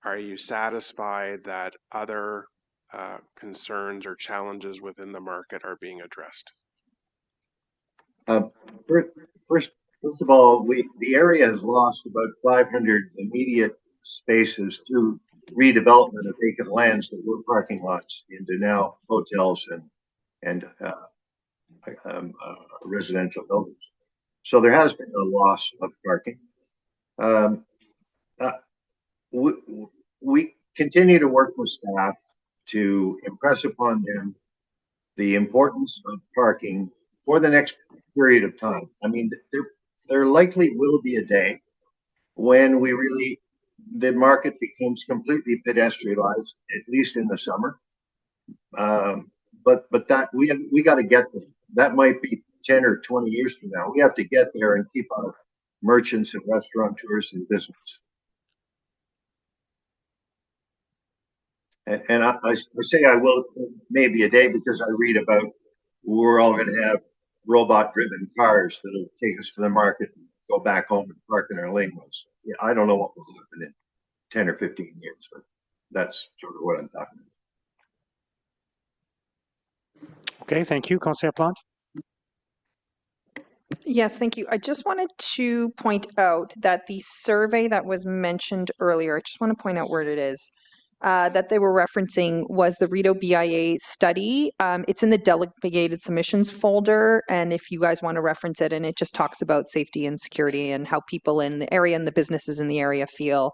Speaker 11: are you satisfied that other concerns or challenges within the market are being addressed?
Speaker 19: First of all, the area has lost about 500 immediate spaces through redevelopment of vacant lands that were parking lots into now hotels and residential buildings. So there has been a loss of parking. continue to work with staff to impress upon them the importance of parking for the next period of time. I mean, there likely will be a day when the market becomes completely pedestrianized, at least in the summer. But that we got to get there. That might be 10 or 20 years from now. We have to get there and keep our merchants and restaurateurs in business. And I say I will maybe a day because I read about we're all going to have robot-driven cars that'll take us to the market and go back home and park in our laneways. Yeah, I don't know what will happen in 10 or 15 years, but that's sort of what I'm talking about.
Speaker 1: Okay, thank you. Councillor Plante.
Speaker 17: Yes, thank you. I just wanted to point out that the survey that was mentioned earlier, I just want to point out where it is, that they were referencing was the Rideau BIA study. It's in the delegated submissions folder, and if you guys want to reference it, and it just talks about safety and security and how people in the area and the businesses in the area feel.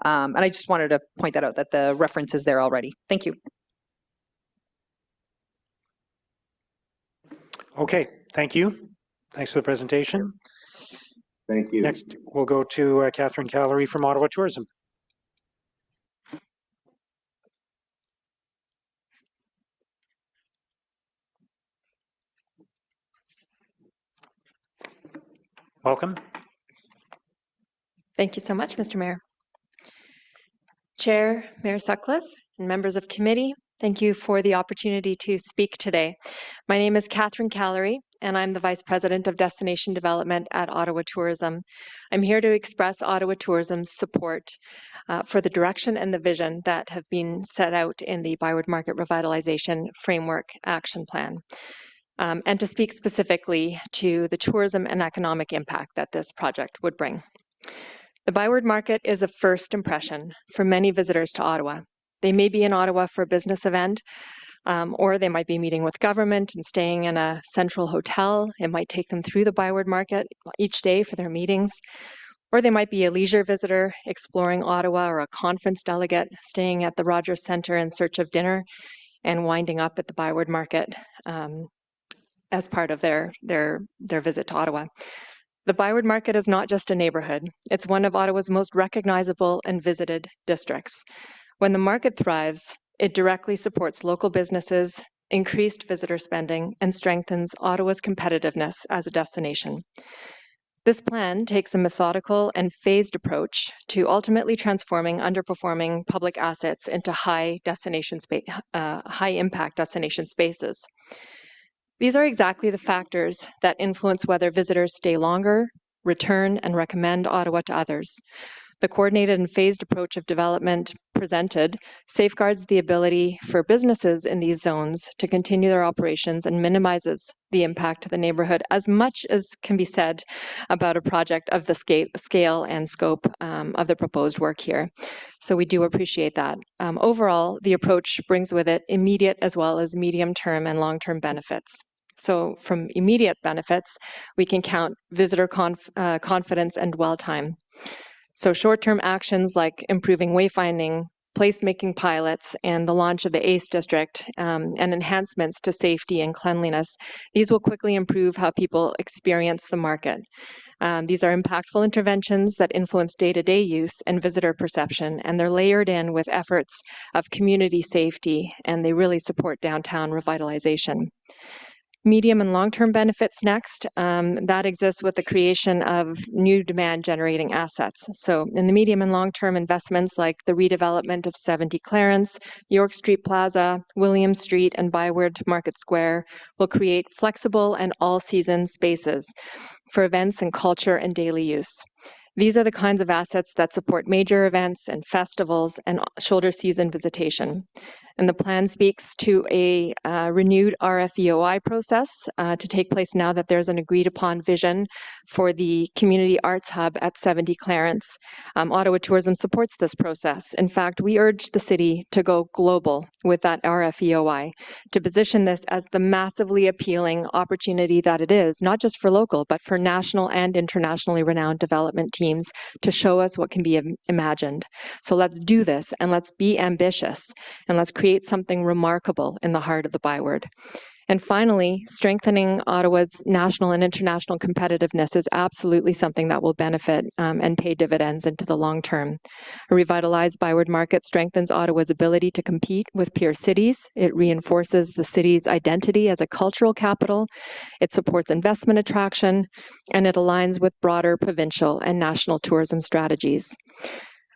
Speaker 17: And I just wanted to point that out, that the reference is there already. Thank you.
Speaker 1: Okay, thank you. Thanks for the presentation.
Speaker 19: Thank you.
Speaker 1: Next, we'll go to Catherine Callery from Ottawa Tourism. Welcome.
Speaker 20: Thank you so much, Mr. Mayor. Chair, Mayor Sutcliffe, and members of committee, thank you for the opportunity to speak today. My name is Catherine Callery, and I'm the Vice President of Destination Development at Ottawa Tourism. I'm here to express Ottawa Tourism's support for the direction and the vision that have been set out in the Byward Market Revitalization Framework Action Plan, and to speak specifically to the tourism and economic impact that this project would bring. The Byward Market is a first impression for many visitors to Ottawa. They may be in Ottawa for a business event, or they might be meeting with government and staying in a central hotel. It might take them through the Byward Market each day for their meetings. Or they might be a leisure visitor exploring Ottawa, or a conference delegate staying at the Rogers Centre in search of dinner and winding up at the Byward Market as part of their visit to Ottawa. The Byward Market is not just a neighborhood. It's one of Ottawa's most recognizable and visited districts. When the market thrives, it directly supports local businesses, increased visitor spending, and strengthens Ottawa's competitiveness as a destination. This plan takes a methodical and phased approach to ultimately transforming underperforming public assets into high impact destination spaces. These are exactly the factors that influence whether visitors stay longer, return, and recommend Ottawa to others. The coordinated and phased approach of development presented safeguards the ability for businesses in these zones to continue their operations and minimizes the impact to the neighborhood as much as can be said about a project of the scale and scope of the proposed work here. So we do appreciate that. Overall, the approach brings with it immediate as well as medium-term and long-term benefits. So from immediate benefits, we can count visitor confidence and dwell time. So short-term actions like improving wayfinding, placemaking pilots, and the launch of the ACE district and enhancements to safety and cleanliness, these will quickly improve how people experience the market. These are impactful interventions that influence day-to-day use and visitor perception, and they're layered in with efforts of community safety, and they really support downtown revitalization. Medium and long-term benefits next, that exists with the creation of new demand-generating assets. So in the medium and long-term investments like the redevelopment of 70 Clarence, York Street Plaza, William Street, and Byward Market Square will create flexible and all-season spaces for events and culture and daily use. These are the kinds of assets that support major events and festivals and shoulder season visitation. And the plan speaks to a renewed RFEOI process to take place now that there's an agreed upon vision for the Community Arts Hub at 70 Clarence. Ottawa Tourism supports this process. In fact, we urge the city to go global with that RFEOI, to position this as the massively appealing opportunity that it is, not just for local, but for national and internationally renowned development teams to show us what can be imagined. So let's do this, and let's be ambitious, and let's create something remarkable in the heart of the Byward. And finally, strengthening Ottawa's national and international competitiveness is absolutely something that will benefit and pay dividends into the long term. A revitalized Byward market strengthens Ottawa's ability to compete with peer cities. It reinforces the city's identity as a cultural capital. It supports investment attraction, and it aligns with broader provincial and national tourism strategies.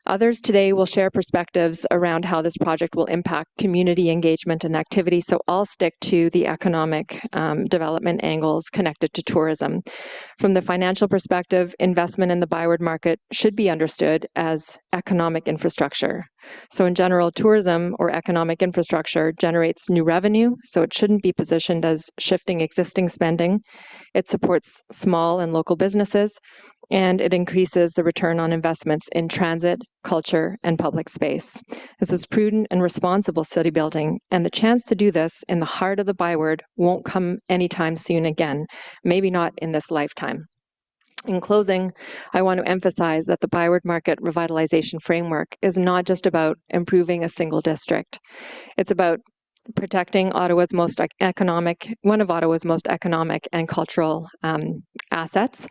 Speaker 20: Others today will share perspectives around how this project will impact community engagement and activity, so I'll stick to the economic development angles connected to tourism. From the financial perspective, investment in the Byward market should be understood as economic infrastructure. So in general, tourism or economic infrastructure generates new revenue, so it shouldn't be positioned as shifting existing spending. It supports small and local businesses, and it increases the return on investments in transit, culture, and public space. This is prudent and responsible city building, and the chance to do this in the heart of the Byward won't come anytime soon again, maybe not in this lifetime. In closing, I want to emphasize that the Byward Market Revitalization Framework is not just about improving a single district. It's about protecting Ottawa's most economic, one of Ottawa's most economic and cultural assets.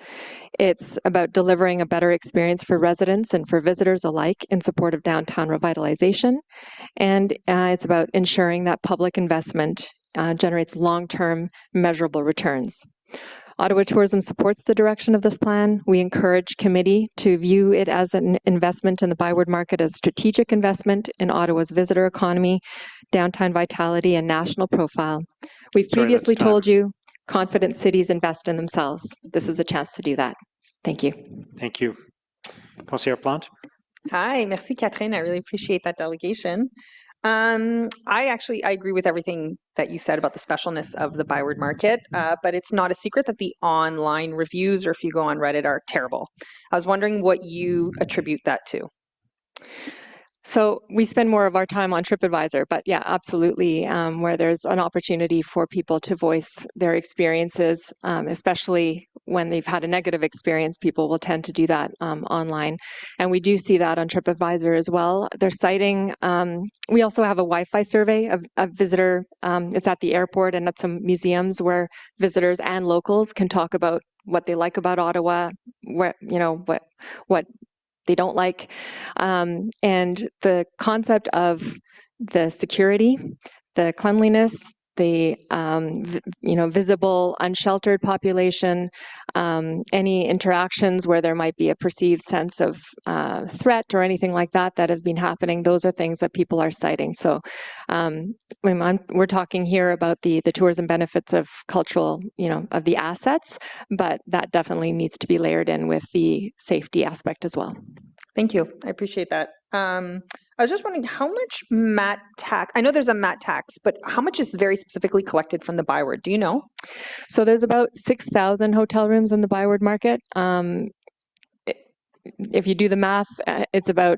Speaker 20: It's about delivering a better experience for residents and for visitors alike in support of downtown revitalization. And it's about ensuring that public investment generates long-term measurable returns. Ottawa Tourism supports the direction of this plan. We encourage committee to view it as an investment in the Byward market as strategic investment in Ottawa's visitor economy, downtown vitality, and national profile. We've previously told you confident cities invest in themselves. This is a chance to do that. Thank you.
Speaker 1: Thank you. Councillor Plante.
Speaker 17: Hi, merci Catherine. I really appreciate that delegation. I agree with everything that you said about the specialness of the Byward market, but it's not a secret that the online reviews, or if you go on Reddit, are terrible. I was wondering what you attribute that to.
Speaker 20: So we spend more of our time on TripAdvisor, but yeah, absolutely, where there's an opportunity for people to voice their experiences, especially when they've had a negative experience, people will tend to do that online. And we do see that on TripAdvisor as well. They're citing, we also have a Wi-Fi survey of visitor, it's at the airport and at some museums where visitors and locals can talk about what they like about Ottawa, what they don't like, and the concept of the security, the cleanliness, the visible unsheltered population, any interactions where there might be a perceived sense of threat or anything like that that have been happening. Those are things that people are citing. So we're talking here about the tourism benefits of cultural, of the assets, but that definitely needs to be layered in with the safety aspect as well.
Speaker 17: Thank you. I appreciate that. I was just wondering how much MAT tax, I know there's a MAT tax, but how much is very specifically collected from the Byward? Do you know?
Speaker 20: So there's about 6,000 hotel rooms in the Byward market. If you do the math, it's about,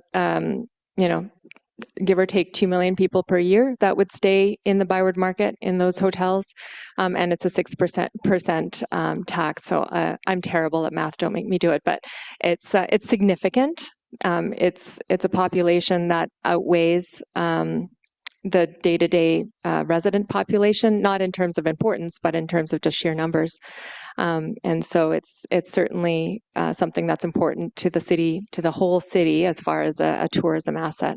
Speaker 20: give or take 2 million people per year that would stay in the Byward market in those hotels, and it's a 6% tax. So I'm terrible at math. Don't make me do it, but it's significant. It's a population that outweighs the day-to-day resident population, not in terms of importance, but in terms of just sheer numbers. And so it's certainly something that's important to the city, to the whole city, as far as a tourism asset.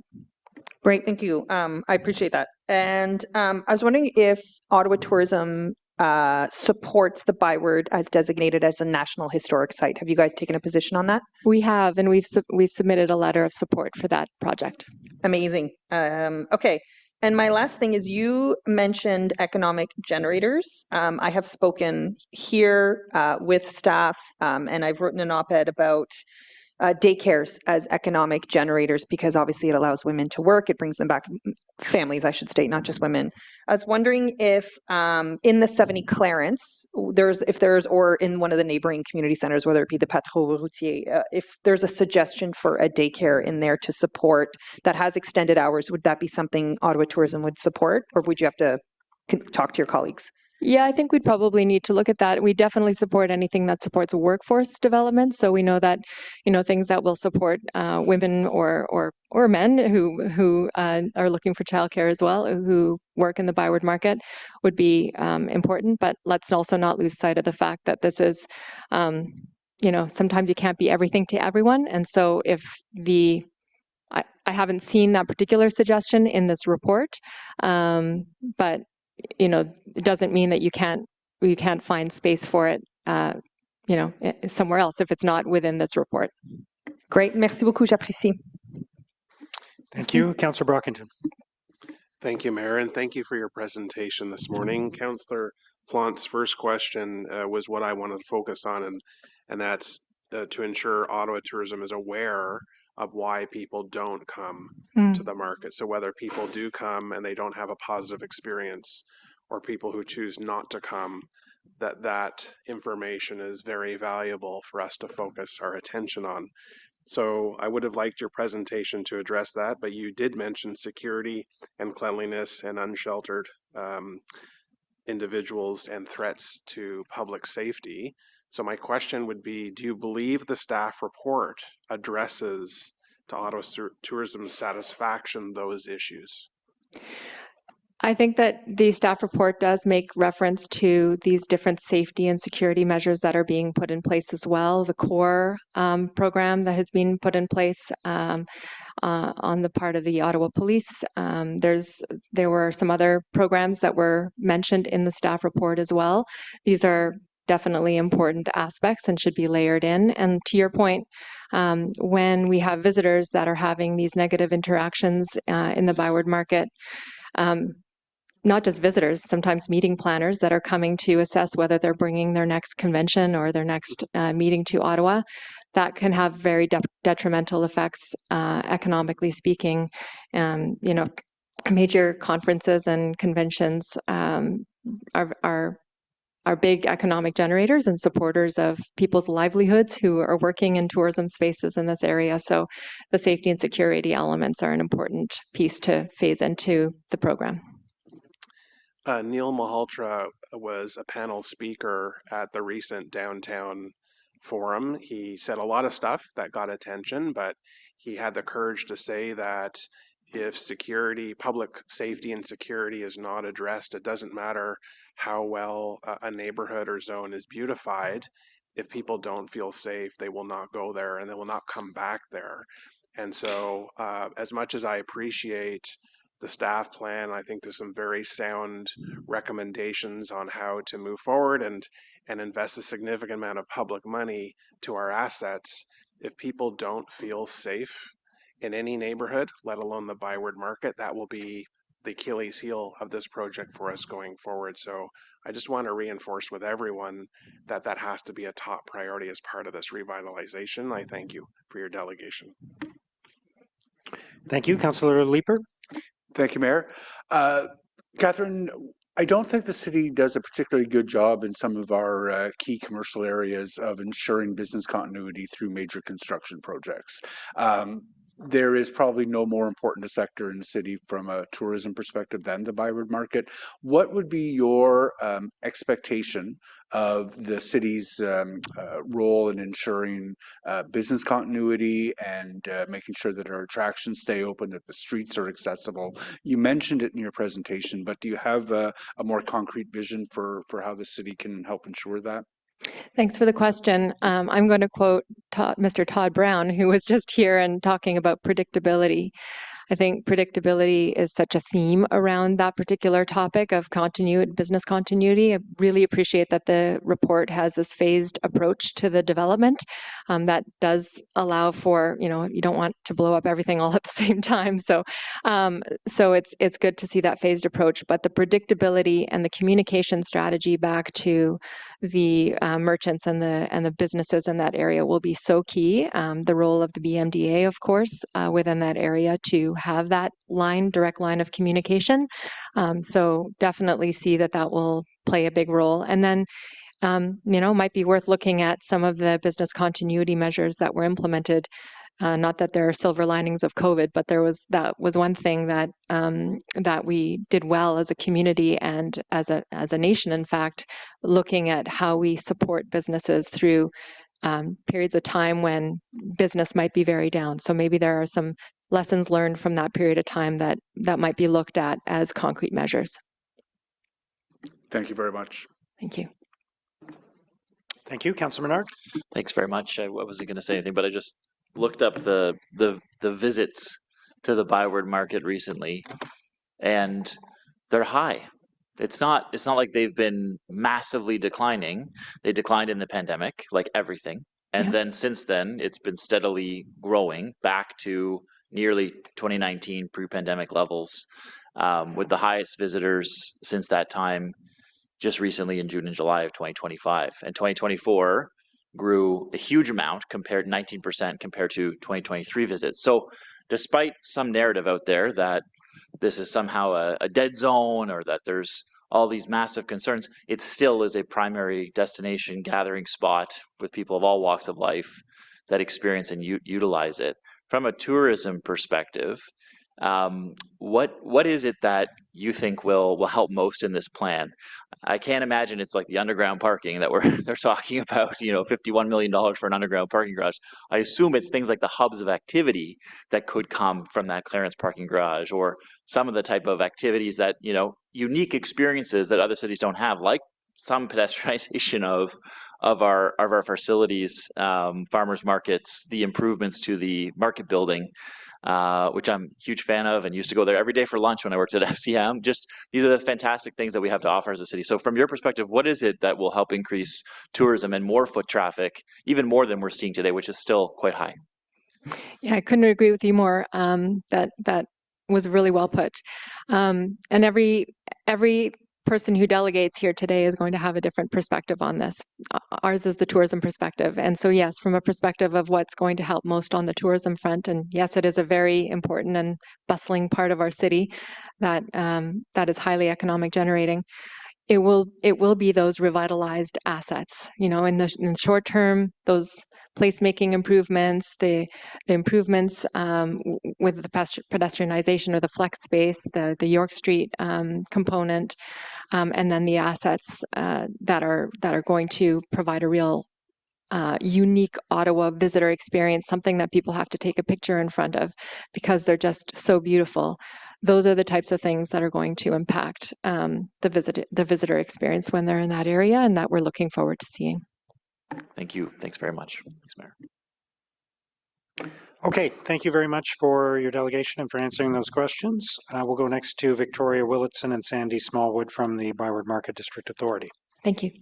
Speaker 17: Great, thank you. I appreciate that. And I was wondering if Ottawa Tourism supports the Byward as designated as a National Historic Site. Have you guys taken a position on that?
Speaker 20: We have, and we've submitted a letter of support for that project.
Speaker 17: Amazing. Okay. And my last thing is, you mentioned economic generators. I have spoken here with staff, and I've written an op-ed about daycares as economic generators because obviously it allows women to work. It brings them back, families, I should state, not just women. I was wondering if in the 70 Clarence, or in one of the neighboring community centers, whether it be the Patro Routier, if there's a suggestion for a daycare in there to support that has extended hours, would that be something Ottawa Tourism would support, or would you have to talk to your colleagues?
Speaker 20: Yeah, I think we'd probably need to look at that. We definitely support anything that supports workforce development. So we know that, things that will support women or men who are looking for childcare as well, who work in the Byward market, would be important. But let's also not lose sight of the fact that this is, sometimes you can't be everything to everyone. And so if I haven't seen that particular suggestion in this report, but it doesn't mean that you can't find space for it, somewhere else if it's not within this report.
Speaker 17: Great. Merci beaucoup. J'apprécie.
Speaker 1: Thank you. Councillor Brockington.
Speaker 11: Thank you, Mayor, and thank you for your presentation this morning. Councillor Plant's first question was what I wanted to focus on, and that's to ensure Ottawa Tourism is aware of why people don't come to the market. So whether people do come and they don't have a positive experience, or people who choose not to come, that information is very valuable for us to focus our attention on. So I would have liked your presentation to address that, but you did mention security and cleanliness and unsheltered individuals and threats to public safety. So my question would be, do you believe the staff report addresses to Ottawa Tourism's satisfaction those issues?
Speaker 20: I think that the staff report does make reference to these different safety and security measures that are being put in place as well. The CORE program that has been put in place on the part of the Ottawa Police. There were some other programs that were mentioned in the staff report as well. These are definitely important aspects and should be layered in. And to your point, when we have visitors that are having these negative interactions in the Byward market, not just visitors, sometimes meeting planners that are coming to assess whether they're bringing their next convention or their next meeting to Ottawa, that can have very detrimental effects economically speaking. Major conferences and conventions are big economic generators and supporters of people's livelihoods who are working in tourism spaces in this area. So the safety and security elements are an important piece to phase into the program.
Speaker 11: Neil Malhotra was a panel speaker at the recent downtown forum. He said a lot of stuff that got attention, but he had the courage to say that if public safety and security is not addressed, it doesn't matter how well a neighborhood or zone is beautified. If people don't feel safe, they will not go there and they will not come back there. And so as much as I appreciate the staff plan, I think there's some very sound recommendations on how to move forward and invest a significant amount of public money to our assets. If people don't feel safe in any neighborhood, let alone the Byward market, that will be the Achilles heel of this project for us going forward. So I just want to reinforce with everyone that that has to be a top priority as part of this revitalization. I thank you for your delegation.
Speaker 1: Thank you. Councillor Leeper.
Speaker 6: Thank you, Mayor. Catherine, I don't think the city does a particularly good job in some of our key commercial areas of ensuring business continuity through major construction projects. There is probably no more important a sector in the city from a tourism perspective than the Byward market. What would be your expectation of the city's role in ensuring business continuity and making sure that our attractions stay open, that the streets are accessible? You mentioned it in your presentation, but do you have a more concrete vision for how the city can help ensure that?
Speaker 20: Thanks for the question. I'm going to quote Mr. Todd Brown, who was just here and talking about predictability. I think predictability is such a theme around that particular topic of business continuity. I really appreciate that the report has this phased approach to the development that does allow for, you don't want to blow up everything all at the same time. So it's good to see that phased approach, but the predictability and the communication strategy back to the merchants and the businesses in that area will be so key. The role of the BMDA, of course, within that area to have that direct line of communication. So definitely see that will play a big role. And then might be worth looking at some of the business continuity measures that were implemented. Not that there are silver linings of COVID, but that was one thing that that we did well as a community and as a nation. In fact, looking at how we support businesses through periods of time when business might be very down. So maybe there are some lessons learned from that period of time that might be looked at as concrete measures.
Speaker 6: Thank you very much.
Speaker 20: Thank you.
Speaker 1: Thank you, Councillor Menard.
Speaker 7: Thanks very much. I wasn't going to say anything, but I just looked up the visits to the Byward Market recently, and they're high. It's not like they've been massively declining. They declined in the pandemic, like everything, and then since then it's been steadily growing back to nearly 2019 pre-pandemic levels, with the highest visitors since that time just recently in June and July of 2025. And 2024 grew a huge amount, 19% compared to 2023 visits. So despite some narrative out there that this is somehow a dead zone or that there's all these massive concerns, it still is a primary destination gathering spot with people of all walks of life that experience and utilize it. From a tourism perspective, what is it that you think will help most in this plan? I can't imagine it's like the underground parking that they're talking about, $51 million for an underground parking garage. I assume it's things like the hubs of activity that could come from that clearance parking garage, or some of the type of activities that, unique experiences that other cities don't have, like some pedestrianization of our facilities, farmers markets, the improvements to the market building, which I'm a huge fan of and used to go there every day for lunch when I worked at FCM. Just these are the fantastic things that we have to offer as a city. So from your perspective, what is it that will help increase tourism and more foot traffic, even more than we're seeing today, which is still quite high?
Speaker 20: Yeah, I couldn't agree with you more. That was really well put. And every person who delegates here today is going to have a different perspective on this. Ours is the tourism perspective. And so, yes, from a perspective of what's going to help most on the tourism front, and yes, it is a very important and bustling part of our city that is highly economic generating. It will be those revitalized assets. In the short term, those placemaking improvements, the improvements with the pedestrianization or the flex space, the York Street component, and then the assets that are going to provide a real unique Ottawa visitor experience, something that people have to take a picture in front of because they're just so beautiful. Those are the types of things that are going to impact the visitor experience when they're in that area, and that we're looking forward to seeing.
Speaker 7: Thank you. Thanks very much. Thanks, Mayor.
Speaker 1: Okay, thank you very much for your delegation and for answering those questions. We'll go next to Victoria Willitson and Sandy Smallwood from the Byward Market District Authority.
Speaker 20: Thank you.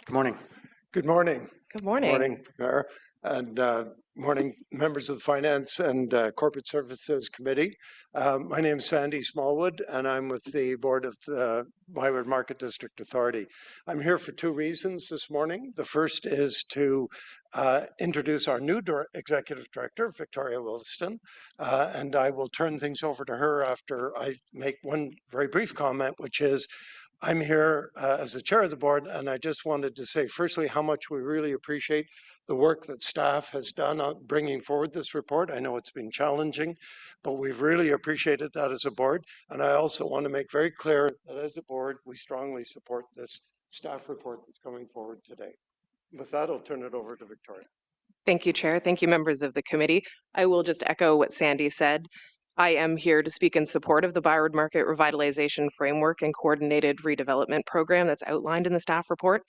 Speaker 1: Good morning.
Speaker 21: Good morning.
Speaker 17: Good morning.
Speaker 21: Morning, Mayor, and morning, members of the Finance and Corporate Services Committee. My name is Sandy Smallwood, and I'm with the Board of the Byward Market District Authority. I'm here for two reasons this morning. The first is to introduce our new Executive Director, Victoria Williston, and I will turn things over to her after I make one very brief comment, which is I'm here as the chair of the board, and I just wanted to say, firstly, how much we really appreciate the work that staff has done on bringing forward this report. I know it's been challenging, but we've really appreciated that as a board. And I also want to make very clear that as a board, we strongly support this staff report that's coming forward today. With that, I'll turn it over to Victoria.
Speaker 17: Thank you, Chair. Thank you, members of the committee. I will just echo what Sandy said. I am here to speak in support of the Byward Market Revitalization Framework and Coordinated Redevelopment Program that's outlined in the staff report.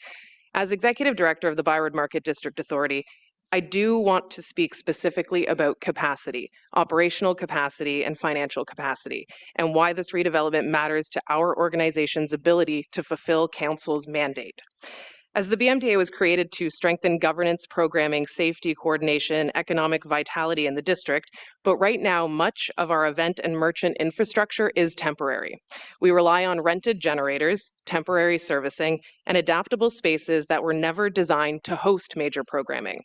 Speaker 17: As Executive Director of the Byward Market District Authority, I do want to speak specifically about capacity, operational capacity and financial capacity, and why this redevelopment matters to our organization's ability to fulfill Council's mandate.
Speaker 4: As the BMDA was created to strengthen governance, programming, safety, coordination, economic vitality in the district, but right now much of our event and merchant infrastructure is temporary. We rely on rented generators, temporary servicing, and adaptable spaces that were never designed to host major programming.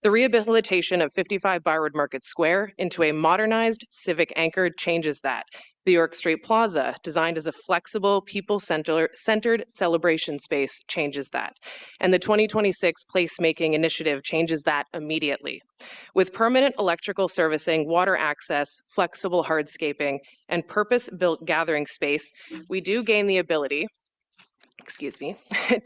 Speaker 4: The rehabilitation of 55 Byward Market Square into a modernized, civic-anchored changes that. The York Street Plaza, designed as a flexible, people-centered celebration space, changes that. And the 2026 Placemaking Initiative changes that immediately. With permanent electrical servicing, water access, flexible hardscaping, and purpose-built gathering space, we do gain the ability,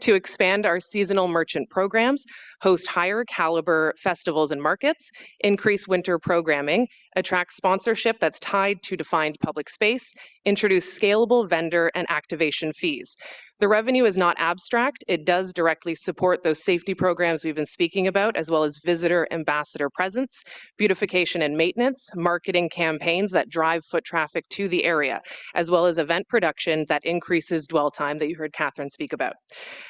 Speaker 4: to expand our seasonal merchant programs, host higher caliber festivals and markets, increase winter programming, attract sponsorship that's tied to defined public space, introduce scalable vendor and activation fees. The revenue is not abstract. It does directly support those safety programs we've been speaking about, as well as visitor ambassador presence, beautification and maintenance, marketing campaigns that drive foot traffic to the area, as well as event production that increases dwell time that you heard Catherine speak about.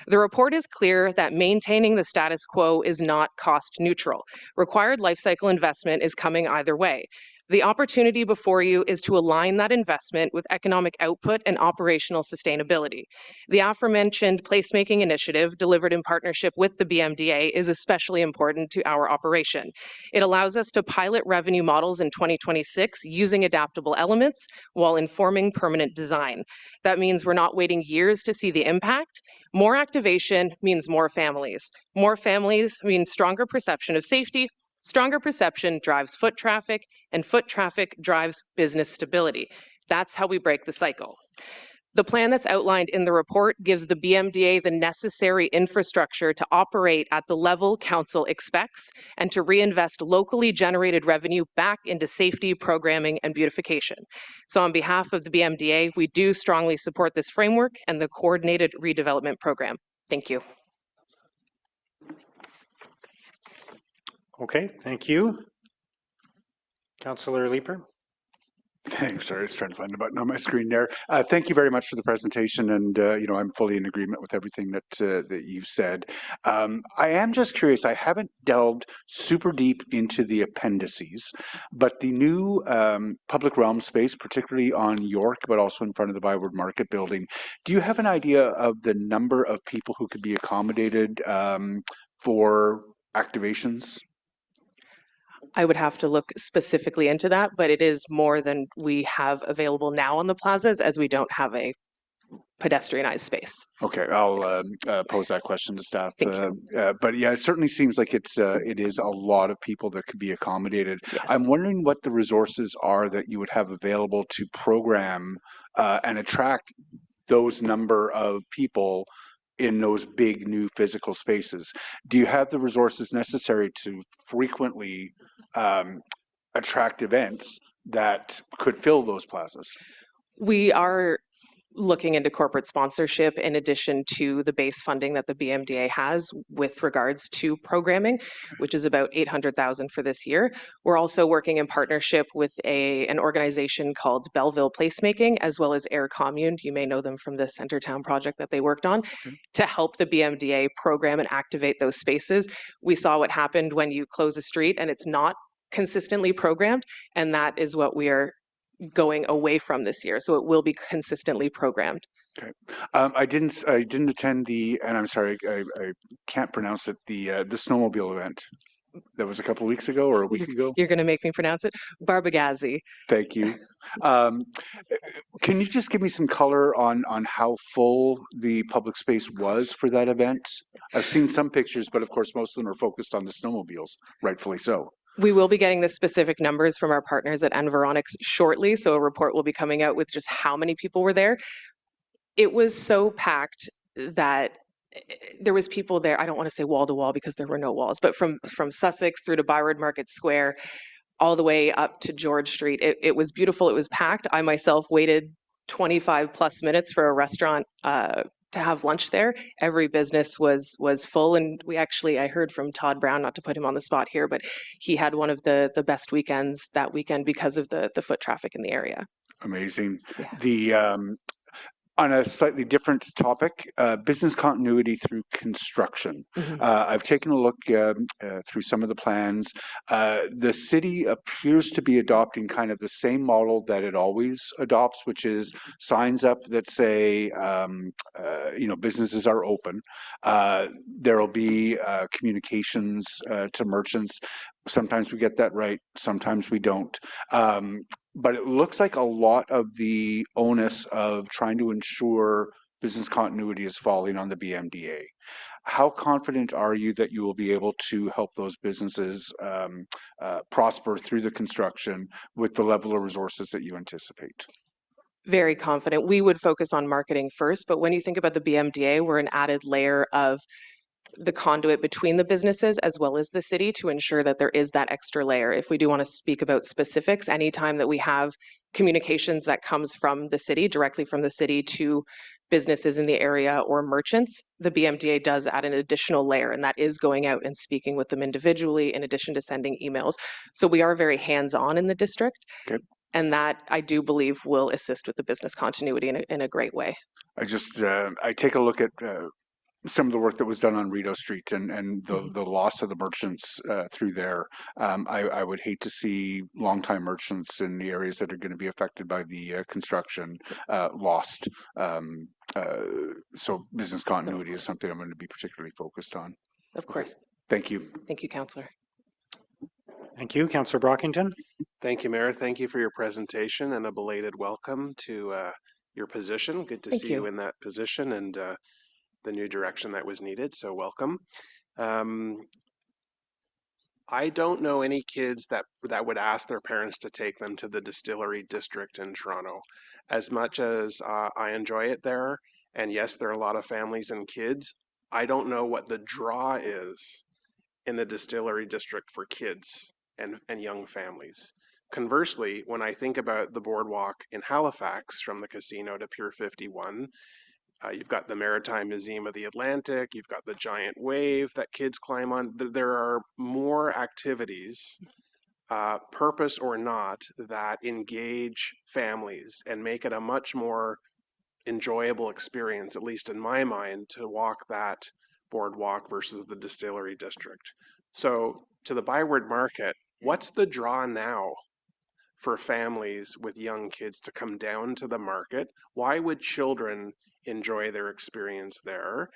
Speaker 4: The report is clear that maintaining the status quo is not cost neutral. Required life cycle investment is coming either way. The opportunity before you is to align that investment with economic output and operational sustainability. The aforementioned placemaking initiative, delivered in partnership with the BMDA, is especially important to our operation. It allows us to pilot revenue models in 2026 using adaptable elements while informing permanent design. That means we're not waiting years to see the impact. More activation means more families. More families means stronger perception of safety. Stronger perception drives foot traffic, and foot traffic drives business stability. That's how we break the cycle. The plan that's outlined in the report gives the BMDA the necessary infrastructure to operate at the level council expects and to reinvest locally generated revenue back into safety, programming, and beautification. So on behalf of the BMDA, we do strongly support this framework and the coordinated redevelopment program. Thank you.
Speaker 1: Okay, thank you. Councillor Leeper.
Speaker 6: Thanks. Sorry, I was trying to find the button on my screen there. Thank you very much for the presentation, and I'm fully in agreement with everything that you've said. I am just curious. I haven't delved super deep into the appendices, but the new public realm space, particularly on York, but also in front of the Byward Market building. Do you have an idea of the number of people who could be accommodated for activations?
Speaker 4: I would have to look specifically into that, but it is more than we have available now on the plazas, as we don't have a pedestrianized space.
Speaker 6: Okay, I'll pose that question to staff. But yeah, it certainly seems like it is a lot of people that could be accommodated.
Speaker 4: Yes.
Speaker 6: I'm wondering what the resources are that you would have available to program and attract those number of people in those big new physical spaces. Do you have the resources necessary to frequently attract events that could fill those plazas?
Speaker 4: We are looking into corporate sponsorship in addition to the base funding that the BMDA has with regards to programming, which is about $800,000 for this year. We're also working in partnership with an organization called Belleville Placemaking, as well as Air Commune. You may know them from the Centertown project that they worked on, to help the BMDA program and activate those spaces. We saw what happened when you close a street and it's not consistently programmed, and that is what we are going away from this year. So it will be consistently programmed.
Speaker 6: Okay. I didn't attend the, and I'm sorry, I can't pronounce it, the snowmobile event. That was a couple of weeks ago or a week ago?
Speaker 4: You're going to make me pronounce it? Barbagazzi.
Speaker 6: Thank you. Can you just give me some color on how full the public space was for that event? I've seen some pictures, but of course most of them are focused on the snowmobiles, rightfully so.
Speaker 4: We will be getting the specific numbers from our partners at Environics shortly, so a report will be coming out with just how many people were there. It was so packed that there was people there, I don't want to say wall to wall because there were no walls, but from Sussex through to Byward Market Square, all the way up to George Street. It was beautiful, it was packed. I myself waited 25 plus minutes for a restaurant to have lunch there. Every business was full, and I heard from Todd Brown, not to put him on the spot here, but he had one of the best weekends that weekend because of the foot traffic in the area.
Speaker 6: Amazing. Yeah. On a slightly different topic, business continuity through construction. I've taken a look through some of the plans. The city appears to be adopting kind of the same model that it always adopts, which is signs up that say, businesses are open. There will be communications to merchants. Sometimes we get that right, sometimes we don't. But it looks like a lot of the onus of trying to ensure business continuity is falling on the BMDA. How confident are you that you will be able to help those businesses prosper through the construction with the level of resources that you anticipate?
Speaker 4: Very confident. We would focus on marketing first, but when you think about the BMDA, we're an added layer of the conduit between the businesses as well as the city to ensure that there is that extra layer. If we do want to speak about specifics, anytime that we have communications that comes from the city, directly from the city to businesses in the area or merchants, the BMDA does add an additional layer, and that is going out and speaking with them individually in addition to sending emails. So we are very hands-on in the district.
Speaker 6: Okay.
Speaker 4: And that, I do believe, will assist with the business continuity in a great way.
Speaker 6: I take a look at some of the work that was done on Rideau Street and the loss of the merchants through there. I would hate to see longtime merchants in the areas that are going to be affected by the construction lost. So business continuity is something I'm going to be particularly focused on.
Speaker 4: Of course.
Speaker 6: Thank you.
Speaker 4: Thank you, Councillor.
Speaker 1: Thank you. Councillor Brockington.
Speaker 11: Thank you, Mayor. Thank you for your presentation and a belated welcome to your position. Good to see you in that position and the new direction that was needed. So welcome. I don't know any kids that would ask their parents to take them to the Distillery District in Toronto. As much as I enjoy it there, and yes, there are a lot of families and kids, I don't know what the draw is in the Distillery District for kids and young families. Conversely, when I think about the boardwalk in Halifax from the casino to Pier 51, you've got the Maritime Museum of the Atlantic, you've got the giant wave that kids climb on. There are more activities, purpose or not, that engage families and make it a much more enjoyable experience, at least in my mind, to walk that boardwalk versus the Distillery District. So to the Byward Market, what's the draw now for families with young kids to come down to the market? Why would children enjoy their experience there?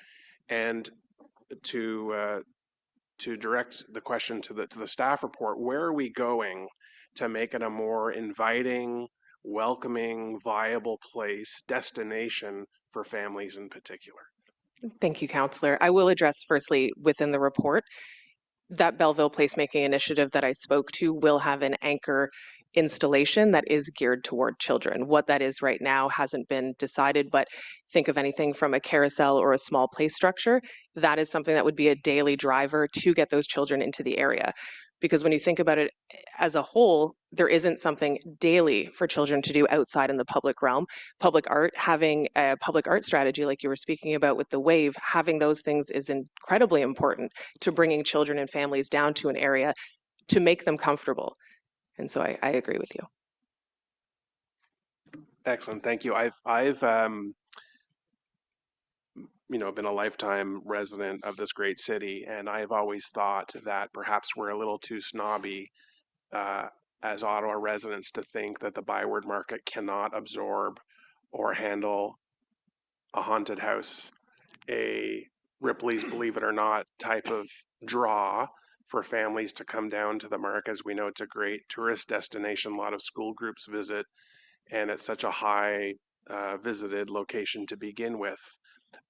Speaker 11: And to direct the question to the staff report, where are we going to make it a more inviting, welcoming, viable place, destination for families in particular?
Speaker 4: Thank you, Councillor. I will address firstly within the report that Belleville Placemaking Initiative that I spoke to will have an anchor installation that is geared toward children. What that is right now hasn't been decided, but think of anything from a carousel or a small play structure. That is something that would be a daily driver to get those children into the area. Because when you think about it as a whole, there isn't something daily for children to do outside in the public realm. Public art, having a public art strategy like you were speaking about with the wave, having those things is incredibly important to bringing children and families down to an area to make them comfortable. And so I agree with you.
Speaker 11: Excellent, thank you. I've been a lifetime resident of this great city, and I've always thought that perhaps we're a little too snobby as Ottawa residents to think that the Byward Market cannot absorb or handle a haunted house, a Ripley's Believe It or Not type of draw for families to come down to the market. As we know, it's a great tourist destination. A lot of school groups visit, and it's such a high visited location to begin with.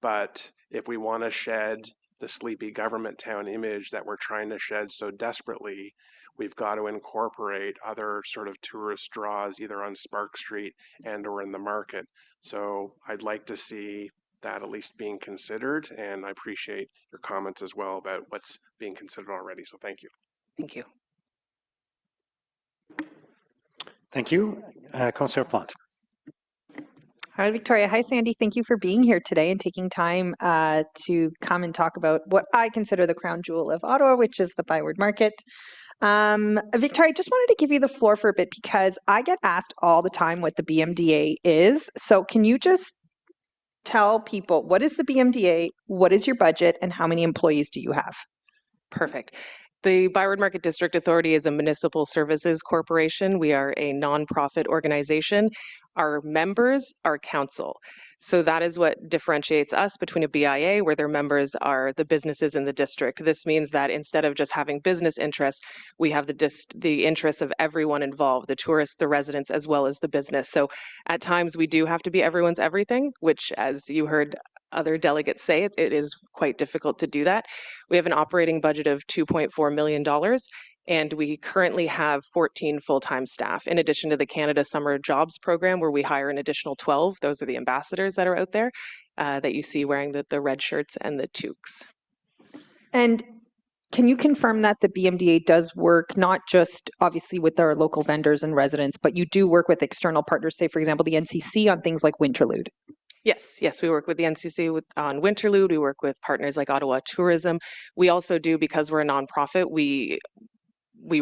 Speaker 11: But if we want to shed the sleepy government town image that we're trying to shed so desperately, we've got to incorporate other sort of tourist draws either on Spark Street and or in the market. So I'd like to see that at least being considered, and I appreciate your comments as well about what's being considered already. So thank you.
Speaker 4: Thank you.
Speaker 1: Thank you. Councillor Plante.
Speaker 17: Hi, Victoria. Hi, Sandy. Thank you for being here today and taking time to come and talk about what I consider the crown jewel of Ottawa, which is the Byward Market. Victoria, I just wanted to give you the floor for a bit because I get asked all the time what the BMDA is. So can you just tell people, what is the BMDA, what is your budget, and how many employees do you have?
Speaker 4: Perfect. The Byward Market District Authority is a municipal services corporation. We are a nonprofit organization. Our members are council. So that is what differentiates us between a BIA, where their members are the businesses in the district. This means that instead of just having business interests, we have the interests of everyone involved, the tourists, the residents, as well as the business. So at times we do have to be everyone's everything, which, as you heard other delegates say, it is quite difficult to do that. We have an operating budget of $2.4 million, and we currently have 14 full-time staff, in addition to the Canada Summer Jobs Program, where we hire an additional 12. Those are the ambassadors that are out there that you see wearing the red shirts and the toques.
Speaker 17: And can you confirm that the BMDA does work not just obviously with our local vendors and residents, but you do work with external partners, say, for example, the NCC on things like Winterlude?
Speaker 4: Yes, we work with the NCC on Winterlude. We work with partners like Ottawa Tourism. We also do, because we're a nonprofit, we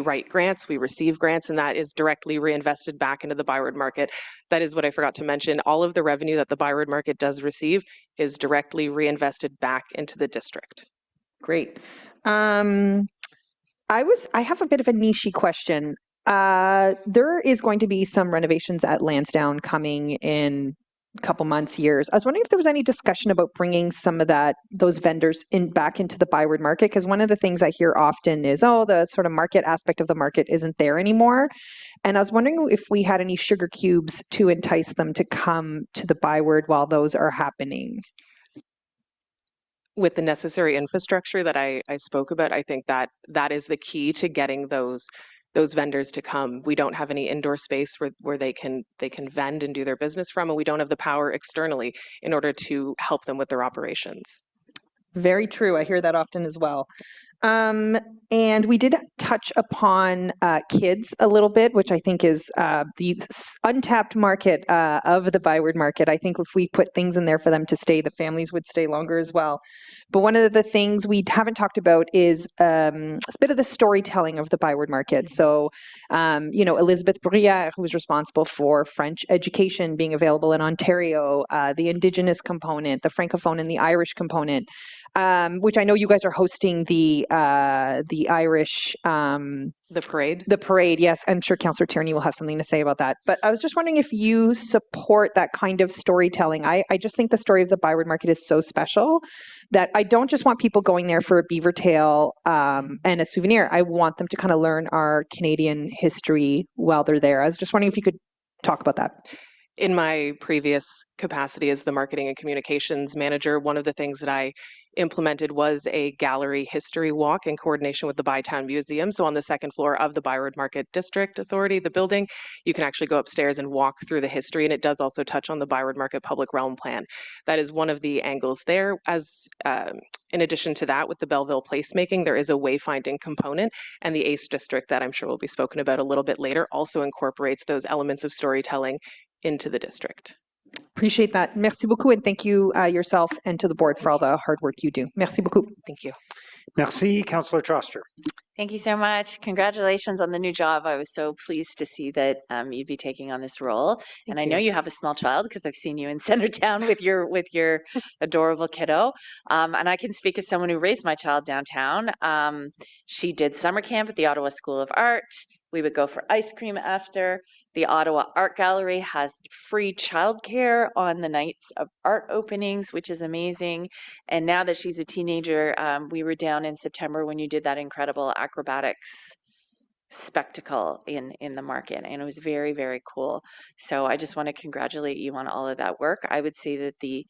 Speaker 4: write grants, we receive grants, and that is directly reinvested back into the Byward Market. That is what I forgot to mention. All of the revenue that the Byward Market does receive is directly reinvested back into the district.
Speaker 17: Great. I have a bit of a niche question. There is going to be some renovations at Lansdowne coming in a couple months, years. I was wondering if there was any discussion about bringing some of those vendors back into the Byward Market, because one of the things I hear often is, oh, the sort of market aspect of the market isn't there anymore. And I was wondering if we had any sugar cubes to entice them to come to the Byward while those are happening.
Speaker 4: With the necessary infrastructure that I spoke about, I think that is the key to getting those vendors to come. We don't have any indoor space where they can vend and do their business from, and we don't have the power externally in order to help them with their operations.
Speaker 17: Very true. I hear that often as well. And we did touch upon kids a little bit, which I think is the untapped market of the Byward Market. I think if we put things in there for them to stay, the families would stay longer as well. But one of the things we haven't talked about is a bit of the storytelling of the Byward Market. So, Elizabeth Bruyère, who was responsible for French education being available in Ontario, the Indigenous component, the Francophone and the Irish component, which I know you guys are hosting the Irish
Speaker 4: the parade.
Speaker 17: The parade, yes. I'm sure Councillor Tierney will have something to say about that. But I was just wondering if you support that kind of storytelling. I just think the story of the Byward Market is so special that I don't just want people going there for a beaver tail and a souvenir. I want them to kind of learn our Canadian history while they're there. I was just wondering if you could talk about that.
Speaker 4: In my previous capacity as the marketing and communications manager, one of the things that I implemented was a gallery history walk in coordination with the Bytown Museum. So on the second floor of the Byward Market District Authority, the building, you can actually go upstairs and walk through the history, and it does also touch on the Byward Market Public Realm Plan. That is one of the angles there. As in addition to that, with the Belleville placemaking, there is a wayfinding component, and the ACE District that I'm sure will be spoken about a little bit later also incorporates those elements of storytelling into the district.
Speaker 17: Appreciate that. Merci beaucoup, and thank you yourself and to the board for all the hard work you do. Merci beaucoup.
Speaker 4: Thank you.
Speaker 1: Merci, Councillor Troster.
Speaker 12: Thank you so much. Congratulations on the new job. I was so pleased to see that you'd be taking on this role. And I know you have a small child because I've seen you in Centertown with your adorable kiddo. And I can speak as someone who raised my child downtown. She did summer camp at the Ottawa School of Art. We would go for ice cream after. The Ottawa Art Gallery has free childcare on the nights of art openings, which is amazing. And now that she's a teenager, we were down in September when you did that incredible acrobatics spectacle in the market, and it was very, very cool. So I just want to congratulate you on all of that work. I would say that the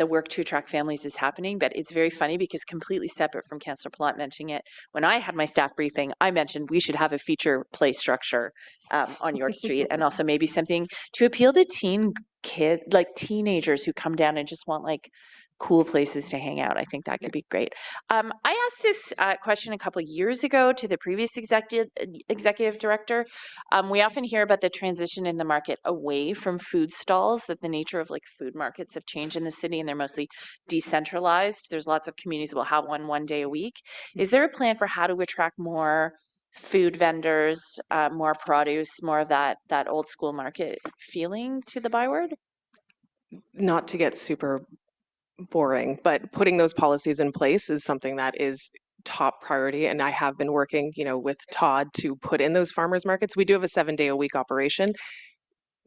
Speaker 12: work to attract families is happening, but it's very funny because completely separate from Councillor Plante mentioning it. When I had my staff briefing, I mentioned we should have a feature play structure on York Street, and also maybe something to appeal to teenagers who come down and just want like cool places to hang out. I think that could be great. I asked this question a couple of years ago to the previous executive director. We often hear about the transition in the market away from food stalls, that the nature of like food markets have changed in the city and they're mostly decentralized. There's lots of communities that will have one day a week. Is there a plan for how to attract more food vendors, more produce, more of that old school market feeling to the Byward?
Speaker 4: not to get super boring, but putting those policies in place is something that is top priority. And I have been working, with Todd to put in those farmers markets. We do have a 7-day-a-week operation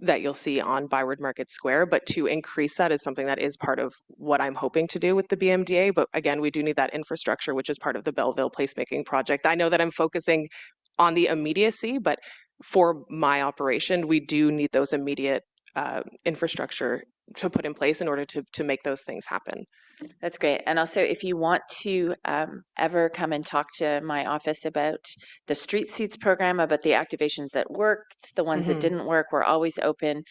Speaker 4: that you'll see on Byward Market Square, but to increase that is something that is part of what I'm hoping to do with the BMDA. But again, we do need that infrastructure, which is part of the Belleville placemaking project. I know that I'm focusing on the immediacy, but for my operation, we do need those immediate infrastructure to put in place in order to make those things happen.
Speaker 12: That's great. And also, if you want to ever come and talk to my office about the Street Seats program, about the activations that worked, the ones that didn't work, we're always open.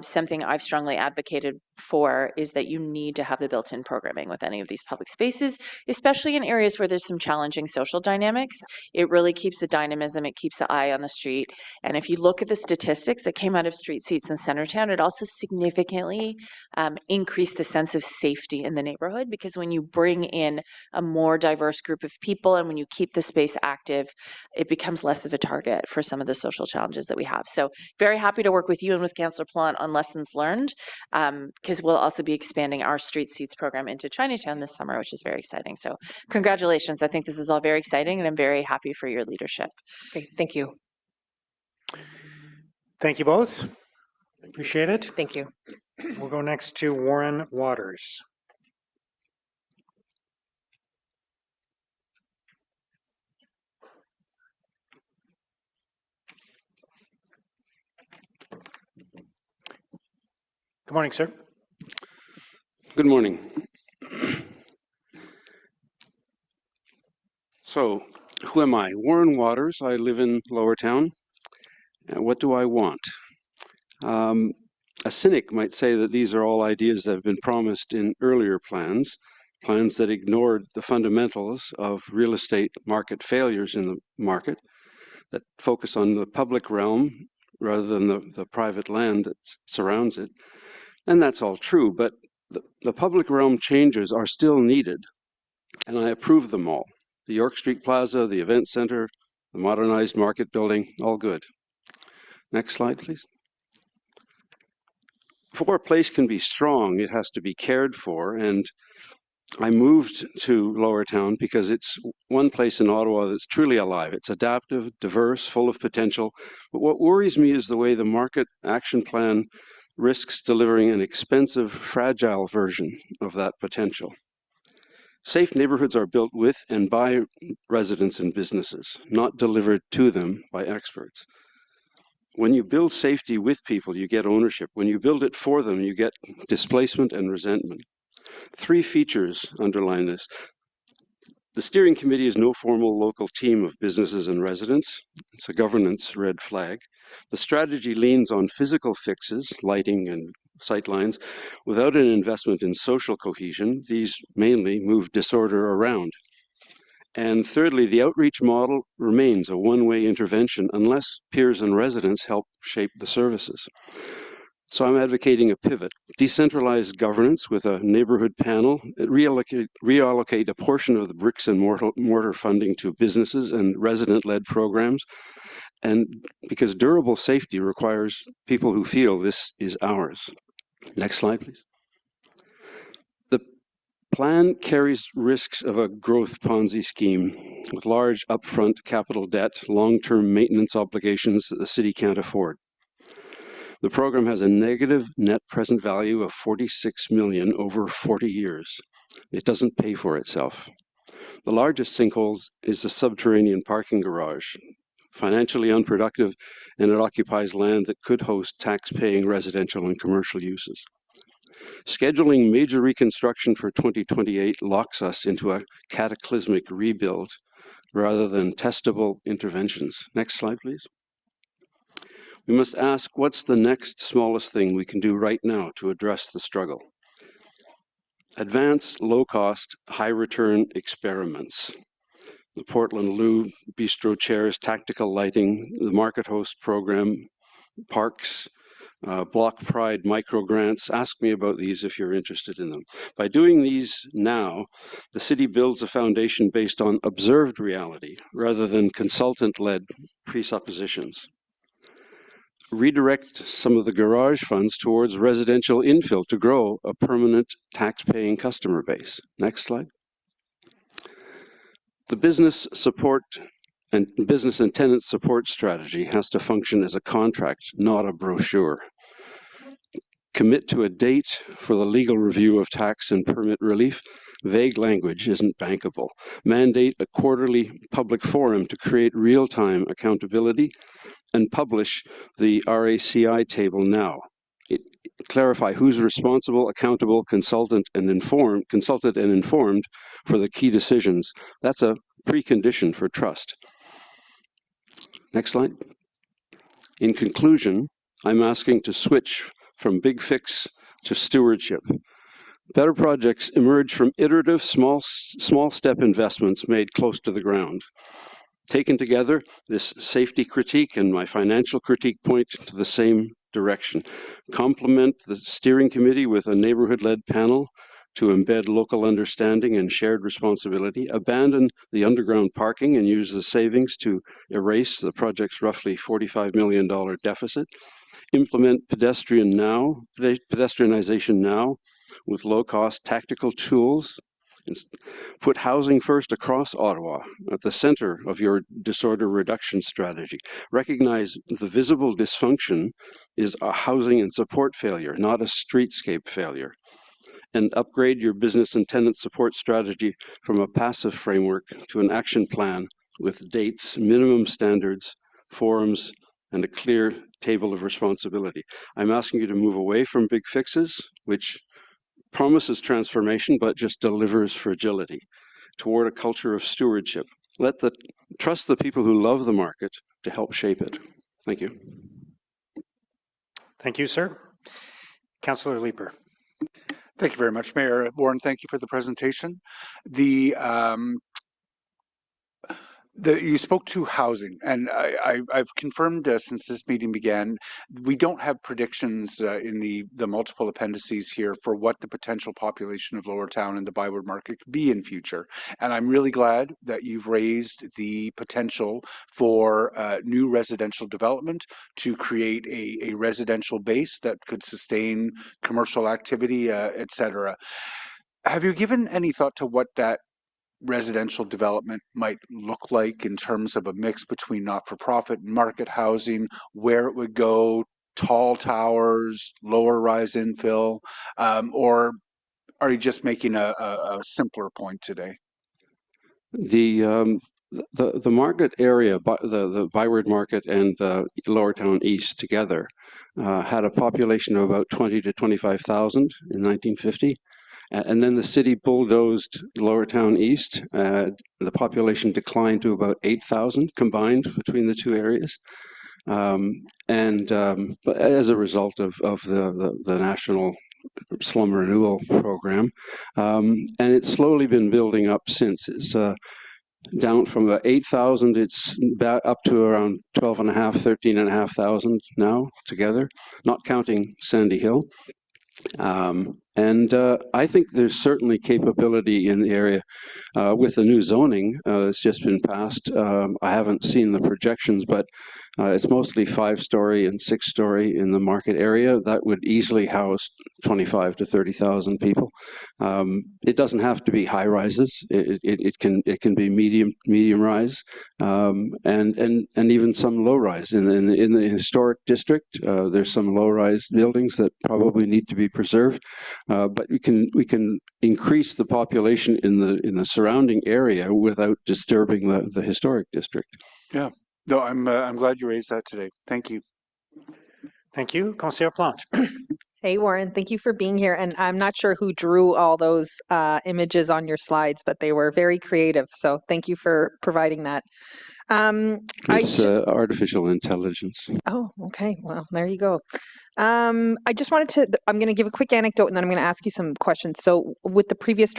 Speaker 12: Something I've strongly advocated for is that you need to have the built-in programming with any of these public spaces, especially in areas where there's some challenging social dynamics. It really keeps the dynamism, it keeps the eye on the street. And if you look at the statistics that came out of Street Seats in Centertown, it also significantly increased the sense of safety in the neighborhood, because when you bring in a more diverse group of people and when you keep the space active, it becomes less of a target for some of the social challenges that we have. So very happy to work with you and with Councillor Plant on lessons learned, because we'll also be expanding our Street Seats program into Chinatown this summer, which is very exciting. So congratulations. I think this is all very exciting and I'm very happy for your leadership.
Speaker 4: Okay, thank you.
Speaker 1: Thank you both. Appreciate it.
Speaker 4: Thank you.
Speaker 1: We'll go next to Warren Waters. Good morning, sir.
Speaker 5: Good morning. So, who am I? Warren Waters. I live in Lowertown. What do I want? A cynic might say that these are all ideas that have been promised in earlier plans that ignored the fundamentals of real estate market failures in the market, that focus on the public realm rather than the private land that surrounds it. And that's all true, but the public realm changes are still needed, and I approve them all. The York Street Plaza, the Event Center, the modernized market building, all good. Next slide, please. Before a place can be strong, it has to be cared for, and I moved to Lowertown because it's one place in Ottawa that's truly alive. It's adaptive, diverse, full of potential, but what worries me is the way the market action plan risks delivering an expensive, fragile version of that potential. Safe neighborhoods are built with and by residents and businesses, not delivered to them by experts. When you build safety with people, you get ownership. When you build it for them, you get displacement and resentment. 3 features underline this. The steering committee is no formal local team of businesses and residents. It's a governance red flag. The strategy leans on physical fixes, lighting and sightlines, without an investment in social cohesion. These mainly move disorder around. And thirdly, the outreach model remains a one-way intervention unless peers and residents help shape the services. So I'm advocating a pivot, decentralized governance with a neighborhood panel, reallocate a portion of the bricks and mortar funding to businesses and resident-led programs, and because durable safety requires people who feel this is ours. Next slide, please. The plan carries risks of a growth Ponzi scheme with large upfront capital debt, long-term maintenance obligations that the city can't afford. The program has a negative net present value of $46 million over 40 years. It doesn't pay for itself. The largest sinkholes is the subterranean parking garage, financially unproductive, and it occupies land that could host tax-paying residential and commercial uses. Scheduling major reconstruction for 2028 locks us into a cataclysmic rebuild rather than testable interventions. Next slide, please. We must ask, what's the next smallest thing we can do right now to address the struggle? Advance low-cost, high-return experiments. The Portland Lou Bistro chairs, tactical lighting, the Market Host program, parks, Block Pride micro grants. Ask me about these if you're interested in them. By doing these now, the city builds a foundation based on observed reality rather than consultant-led presuppositions. redirect some of the garage funds towards residential infill to grow a permanent tax-paying customer base. Next slide. The business and tenant support strategy has to function as a contract, not a brochure. Commit to a date for the legal review of tax and permit relief. Vague language isn't bankable. Mandate a quarterly public forum to create real-time accountability and publish the RACI table now. Clarify who's responsible, accountable, consulted and informed for the key decisions. That's a precondition for trust. Next slide. In conclusion, I'm asking to switch from big fix to stewardship. Better projects emerge from iterative small step investments made close to the ground. Taken together, this safety critique and my financial critique point to the same direction. Complement the steering committee with a neighborhood-led panel to embed local understanding and shared responsibility. Abandon the underground parking and use the savings to erase the project's roughly $45 million deficit. Implement pedestrianization now with low-cost tactical tools. Put housing first across Ottawa at the center of your disorder reduction strategy. Recognize the visible dysfunction is a housing and support failure, not a streetscape failure. And upgrade your business and tenant support strategy from a passive framework to an action plan with dates, minimum standards, forums, and a clear table of responsibility. I'm asking you to move away from big fixes, which promises transformation but just delivers fragility, toward a culture of stewardship. Trust the people who love the market to help shape it. Thank you.
Speaker 1: Thank you, sir. Councillor Leeper.
Speaker 6: Thank you very much, Mayor Warren. Thank you for the presentation. You spoke to housing, and I've confirmed since this meeting began, we don't have predictions in the multiple appendices here for what the potential population of Lower Town and the Byward Market could be in future. And I'm really glad that you've raised the potential for new residential development to create a residential base that could sustain commercial activity, et cetera. Have you given any thought to what that residential development might look like in terms of a mix between not-for-profit and market housing, where it would go, tall towers, lower rise infill, or are you just making a simpler point today?
Speaker 5: The market area, the Byward Market and Lower Town East together had a population of about 20 to 25,000 in 1950. And then the city bulldozed Lower Town East. The population declined to about 8,000 combined between the two areas. But as a result of the national slum renewal program. And it's slowly been building up since. It's down from about 8,000, it's back up to around 12,500, 13,500 now together, not counting Sandy Hill. I think there's certainly capability in the area with the new zoning that's just been passed. I haven't seen the projections, but it's mostly 5-story and 6-story in the market area. That would easily house 25 to 30,000 people. It doesn't have to be high rises. It can be medium rise, and even some low rise. In the historic district, there's some low rise buildings that probably need to be preserved. But we can increase the population in the surrounding area without disturbing the historic district.
Speaker 6: Yeah, no, I'm glad you raised that today. Thank you.
Speaker 1: Thank you, Councillor Plante.
Speaker 17: Hey, Warren, thank you for being here. And I'm not sure who drew all those images on your slides, but they were very creative. So thank you for providing that.
Speaker 5: It's artificial intelligence.
Speaker 17: Oh, okay. Well, there you go. I just wanted to, I'm going to give a quick anecdote and then I'm going to ask you some questions. So with the previous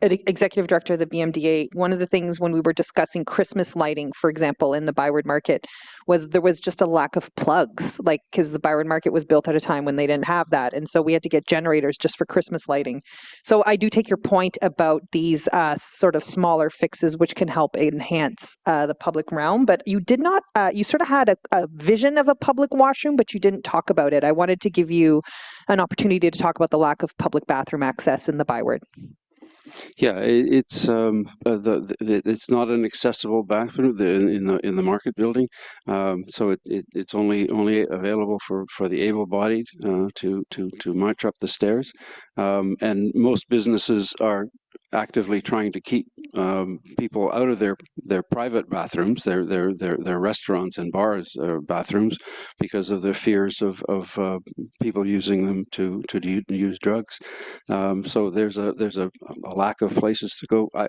Speaker 17: executive director of the BMDA, one of the things when we were discussing Christmas lighting, for example, in the Byward Market, was there was just a lack of plugs, like because the Byward Market was built at a time when they didn't have that. And so we had to get generators just for Christmas lighting. So I do take your point about these sort of smaller fixes, which can help enhance the public realm, but you did not, you sort of had a vision of a public washroom, but you didn't talk about it. I wanted to give you an opportunity to talk about the lack of public bathroom access in the Byward.
Speaker 5: Yeah, it's it's not an accessible bathroom in the market building, so it's only available for the able-bodied to march up the stairs, and most businesses are actively trying to keep people out of their private bathrooms, their restaurants and bars bathrooms, because of their fears of people using them to use drugs. So there's a lack of places to go. I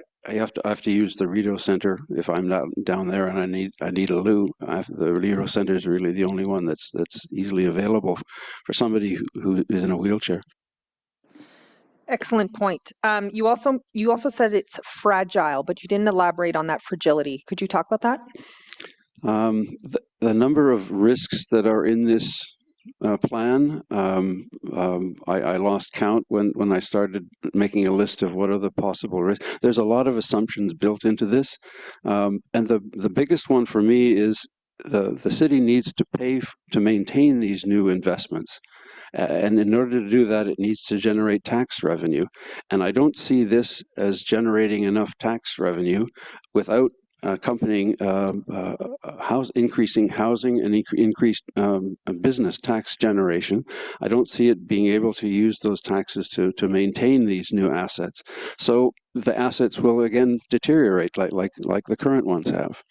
Speaker 5: have to use the Rideau Center if I'm not down there and I need a loo. The Rideau Center is really the only one that's easily available for somebody who is in a wheelchair.
Speaker 17: Excellent point. You also said it's fragile, but you didn't elaborate on that fragility. Could you talk about that?
Speaker 5: The number of risks that are in this plan, I lost count when I started making a list of what are the possible risks. There's a lot of assumptions built into this, and the biggest one for me is the city needs to pay to maintain these new investments. And in order to do that, it needs to generate tax revenue. And I don't see this as generating enough tax revenue without accompanying increasing housing and increased business tax generation. I don't see it being able to use those taxes to maintain these new assets. So the assets will again deteriorate like the current ones have.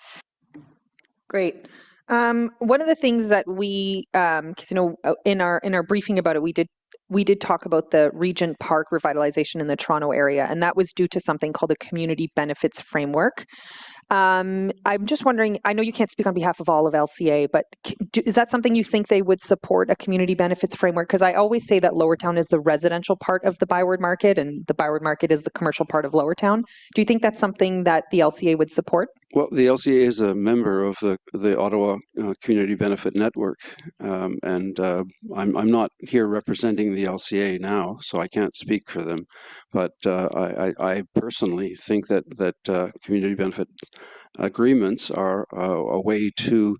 Speaker 17: Great. One of the things that we, because in our briefing about it, we did talk about the Regent Park revitalization in the Toronto area, and that was due to something called a community benefits framework. I'm just wondering, I know you can't speak on behalf of all of LCA, but is that something you think they would support, a community benefits framework? Because I always say that Lowertown is the residential part of the Byward Market and the Byward Market is the commercial part of Lowertown. Do you think that's something that the LCA would support?
Speaker 5: Well, the LCA is a member of the Ottawa Community Benefit Network, and I'm not here representing the LCA now, so I can't speak for them. But I personally think that community benefit agreements are a way to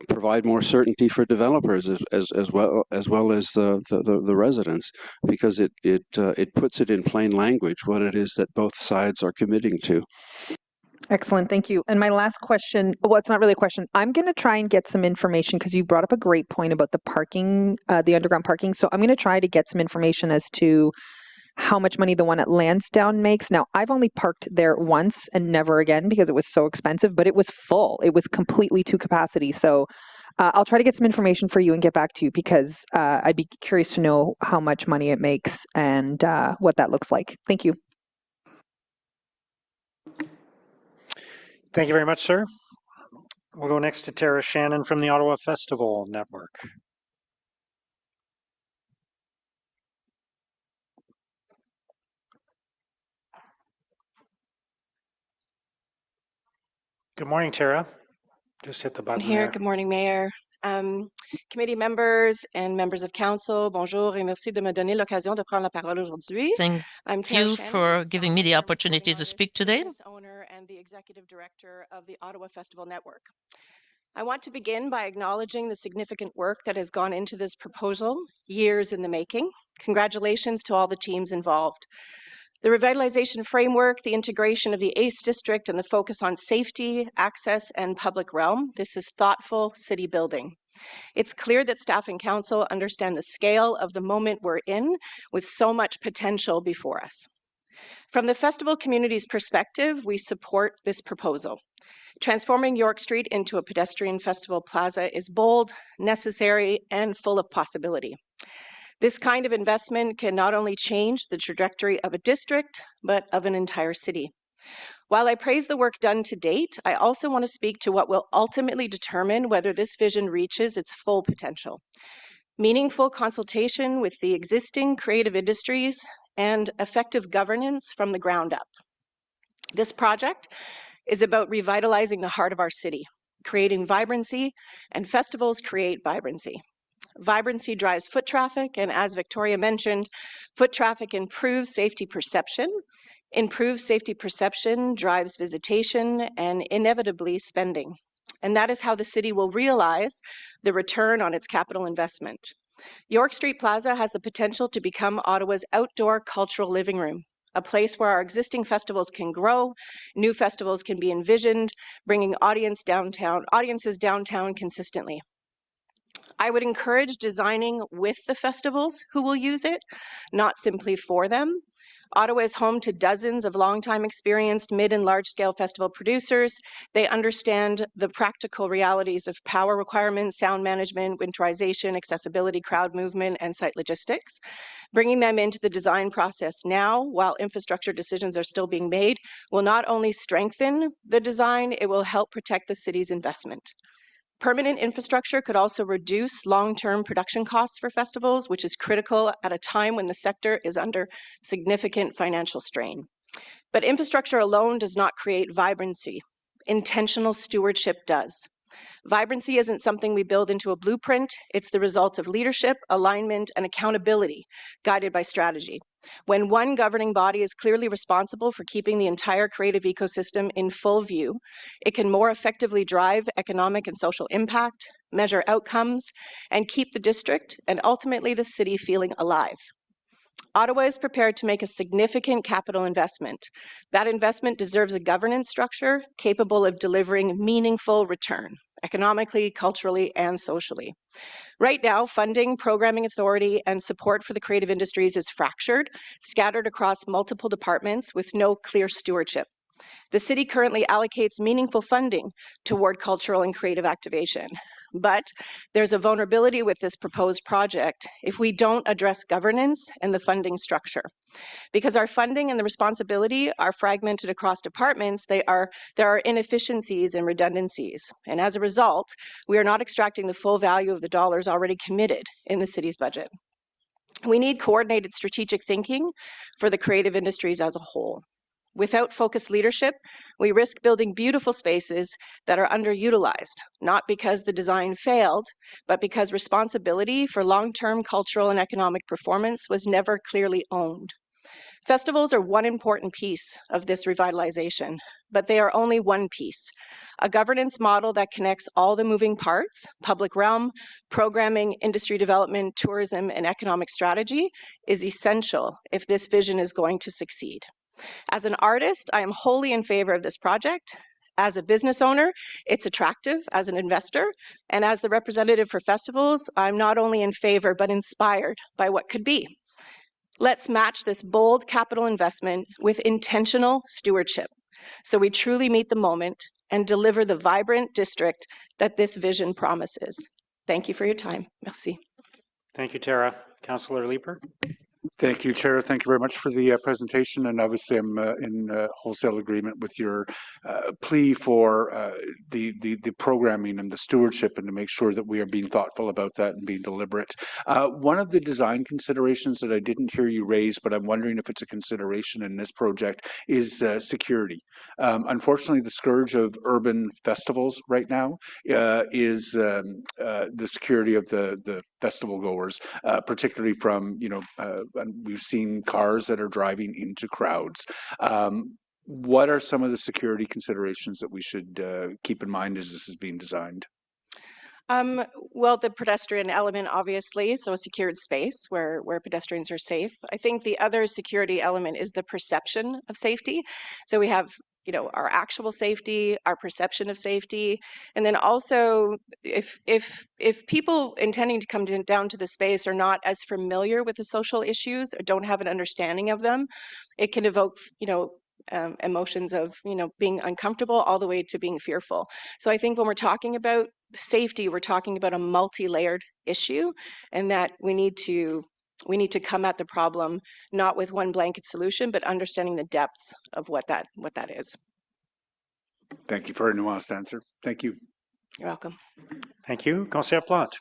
Speaker 5: provide more certainty for developers as well as the residents, because it puts it in plain language what it is that both sides are committing to.
Speaker 17: Excellent, thank you. And my last question, well, it's not really a question. I'm going to try and get some information because you brought up a great point about the parking, the underground parking. So I'm going to try to get some information as to how much money the one at Lansdowne makes. Now, I've only parked there once and never again because it was so expensive, but it was full. It was completely to capacity. So I'll try to get some information for you and get back to you because I'd be curious to know how much money it makes and what that looks like. Thank you.
Speaker 1: Thank you very much, sir. We'll go next to Tara Shannon from the Ottawa Festival Network. Good morning, Tara. Just hit the button
Speaker 13: Here.
Speaker 1: there.
Speaker 13: Good morning, Mayor. Committee members and members of council, bonjour et merci de me donner l'occasion de prendre la parole aujourd'hui.
Speaker 2: Thank
Speaker 13: I'm Tara
Speaker 2: you
Speaker 13: Shannon,
Speaker 2: for giving me the opportunity to speak today.
Speaker 13: business owner and the executive director of the Ottawa Festival Network. I want to begin by acknowledging the significant work that has gone into this proposal, years in the making. Congratulations to all the teams involved. The revitalization framework, the integration of the ACE district, and the focus on safety, access, and public realm, this is thoughtful city building. It's clear that staff and council understand the scale of the moment we're in with so much potential before us. From the festival community's perspective, we support this proposal. Transforming York Street into a pedestrian festival plaza is bold, necessary, and full of possibility. This kind of investment can not only change the trajectory of a district, but of an entire city. While I praise the work done to date, I also want to speak to what will ultimately determine whether this vision reaches its full potential. Meaningful consultation with the existing creative industries and effective governance from the ground up. This project is about revitalizing the heart of our city, creating vibrancy, and festivals create vibrancy. Vibrancy drives foot traffic, and as Victoria mentioned, foot traffic improves safety perception, Improved safety perception drives visitation and inevitably spending. And that is how the city will realize the return on its capital investment. York Street Plaza has the potential to become Ottawa's outdoor cultural living room, a place where our existing festivals can grow, new festivals can be envisioned, bringing audiences downtown consistently. I would encourage designing with the festivals who will use it, not simply for them. Ottawa is home to dozens of longtime experienced mid and large scale festival producers. They understand the practical realities of power requirements, sound management, winterization, accessibility, crowd movement, and site logistics. Bringing them into the design process now, while infrastructure decisions are still being made, will not only strengthen the design, it will help protect the city's investment. Permanent infrastructure could also reduce long-term production costs for festivals, which is critical at a time when the sector is under significant financial strain. But infrastructure alone does not create vibrancy. Intentional stewardship does. Vibrancy isn't something we build into a blueprint. It's the result of leadership, alignment, and accountability guided by strategy. When one governing body is clearly responsible for keeping the entire creative ecosystem in full view, it can more effectively drive economic and social impact, measure outcomes, and keep the district and ultimately the city feeling alive. Ottawa is prepared to make a significant capital investment. That investment deserves a governance structure capable of delivering meaningful return, economically, culturally, and socially. Right now, funding, programming authority, and support for the creative industries is fractured, scattered across multiple departments with no clear stewardship. The city currently allocates meaningful funding toward cultural and creative activation. But there's a vulnerability with this proposed project if we don't address governance and the funding structure. Because our funding and the responsibility are fragmented across departments, there are inefficiencies and redundancies. And as a result, we are not extracting the full value of the dollars already committed in the city's budget. We need coordinated strategic thinking for the creative industries as a whole. Without focused leadership, we risk building beautiful spaces that are underutilized, not because the design failed, but because responsibility for long-term cultural and economic performance was never clearly owned. Festivals are one important piece of this revitalization, but they are only one piece. A governance model that connects all the moving parts, public realm, programming, industry development, tourism, and economic strategy, is essential if this vision is going to succeed. As an artist, I am wholly in favor of this project. As a business owner, it's attractive as an investor. And as the representative for festivals, I'm not only in favor, but inspired by what could be. Let's match this bold capital investment with intentional stewardship, so we truly meet the moment and deliver the vibrant district that this vision promises. Thank you for your time. Merci.
Speaker 1: Thank you, Tara. Councillor Leeper.
Speaker 6: Thank you, Chair. Thank you very much for the presentation. And obviously, I'm in wholesale agreement with your plea for the programming and the stewardship, and to make sure that we are being thoughtful about that and being deliberate. One of the design considerations that I didn't hear you raise, but I'm wondering if it's a consideration in this project, is security. Unfortunately, the scourge of urban festivals right now is the security of the festival goers, particularly from, and we've seen cars that are driving into crowds. What are some of the security considerations that we should keep in mind as this is being designed?
Speaker 13: Well, the pedestrian element, obviously, so a secured space where pedestrians are safe. I think the other security element is the perception of safety. So we have our actual safety, our perception of safety, and then also if people intending to come down to the space are not as familiar with the social issues or don't have an understanding of them, it can evoke emotions of being uncomfortable all the way to being fearful. So I think when we're talking about safety, we're talking about a multi-layered issue, and that we need to come at the problem not with one blanket solution, but understanding the depths of what that is.
Speaker 6: Thank you for a nuanced answer. Thank you.
Speaker 13: You're welcome.
Speaker 1: Thank you. Councillor Plante.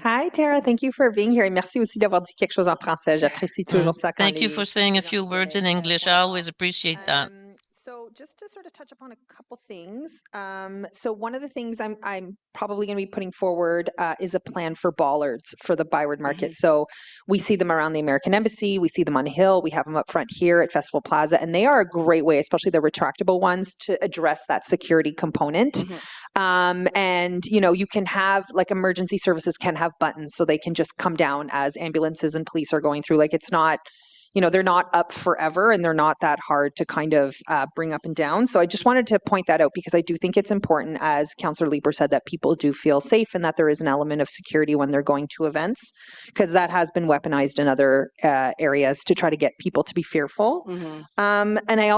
Speaker 17: Hi, Tara. Thank you for being here. Et merci aussi d'avoir dit quelque chose en français. J'apprécie toujours ça quand
Speaker 2: Thank you for saying a few words in English. I always appreciate that.
Speaker 17: So So just to sort of touch upon a couple things. So one of the things I'm probably going to be putting forward is a plan for bollards for the Byward Market. So we see them around the American Embassy, we see them on the Hill, we have them up front here at Festival Plaza, and they are a great way, especially the retractable ones, to address that security component. And you can have, like, emergency services can have buttons so they can just come down as ambulances and police are going through. Like, it's not, they're not up forever and they're not that hard to kind of bring up and down. So I just wanted to point that out because I do think it's important, as Councillor Leeper said, that people do feel safe and that there is an element of security when they're going to events, because that has been weaponized in other areas to try to get people to be fearful. And I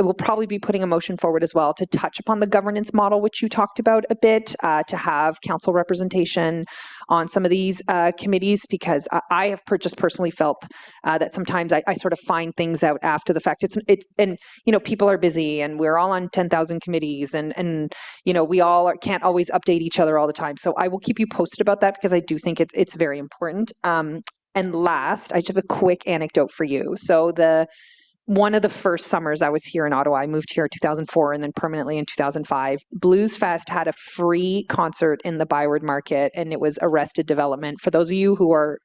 Speaker 17: will probably be putting a motion forward as well to touch upon the governance model, which you talked about a bit, to have council representation on some of these committees, because I have just personally felt that sometimes I sort of find things out after the fact. And people are busy and we're all on 10,000 committees and we all can't always update each other all the time. So I will keep you posted about that because I do think it's very important. And last, I just have a quick anecdote for you. So one of the first summers I was here in Ottawa, I moved here in 2004 and then permanently in 2005, Blues Fest had a free concert in the Byward Market, and it was Arrested Development. For those of you who are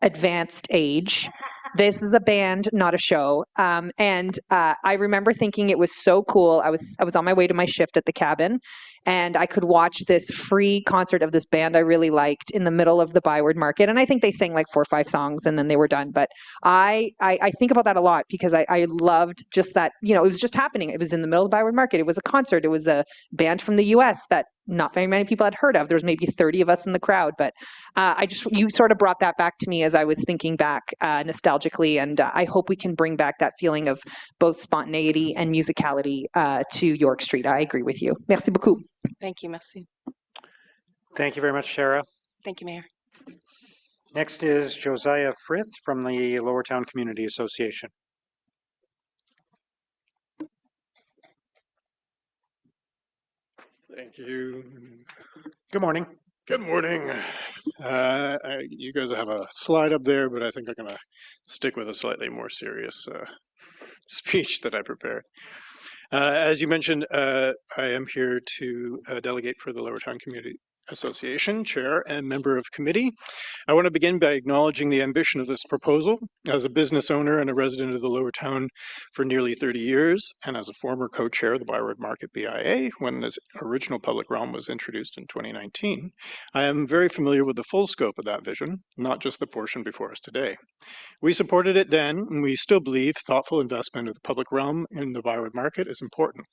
Speaker 17: advanced age, this is a band, not a show. And I remember thinking it was so cool. I was on my way to my shift at the cabin, and I could watch this free concert of this band I really liked in the middle of the Byward Market. And I think they sang like 4 or 5 songs and then they were done. But I think about that a lot because I loved just that, it was just happening. It was in the middle of the Byward Market. It was a concert. It was a band from the US that not very many people had heard of. There was maybe 30 of us in the crowd, but you sort of brought that back to me as I was thinking back nostalgically, and I hope we can bring back that feeling of both spontaneity and musicality to York Street. I agree with you. Merci beaucoup.
Speaker 13: Thank you, merci.
Speaker 1: Thank you very much, Sarah.
Speaker 13: Thank you, Mayor.
Speaker 1: Next is Josiah Frith from the Lower Town Community Association.
Speaker 8: Thank you.
Speaker 1: Good morning.
Speaker 8: Good morning. You guys have a slide up there, but I think I'm going to stick with a slightly more serious speech that I prepared. As you mentioned, I am here to delegate for the Lower Town Community Association, Chair and Member of Committee. I want to begin by acknowledging the ambition of this proposal. As a business owner and a resident of the Lower Town for nearly 30 years, and as a former co-chair of the Byward Market BIA when this original public realm was introduced in 2019, I am very familiar with the full scope of that vision, not just the portion before us today. We supported it then, and we still believe thoughtful investment of the public realm in the Byward Market is important.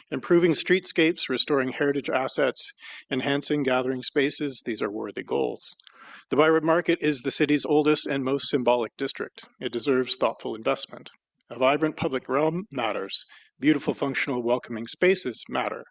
Speaker 8: Improving streetscapes, restoring heritage assets, enhancing gathering spaces, these are worthy goals. The Byward Market is the city's oldest and most symbolic district. It deserves thoughtful investment. A vibrant public realm matters. Beautiful, functional, welcoming spaces matter.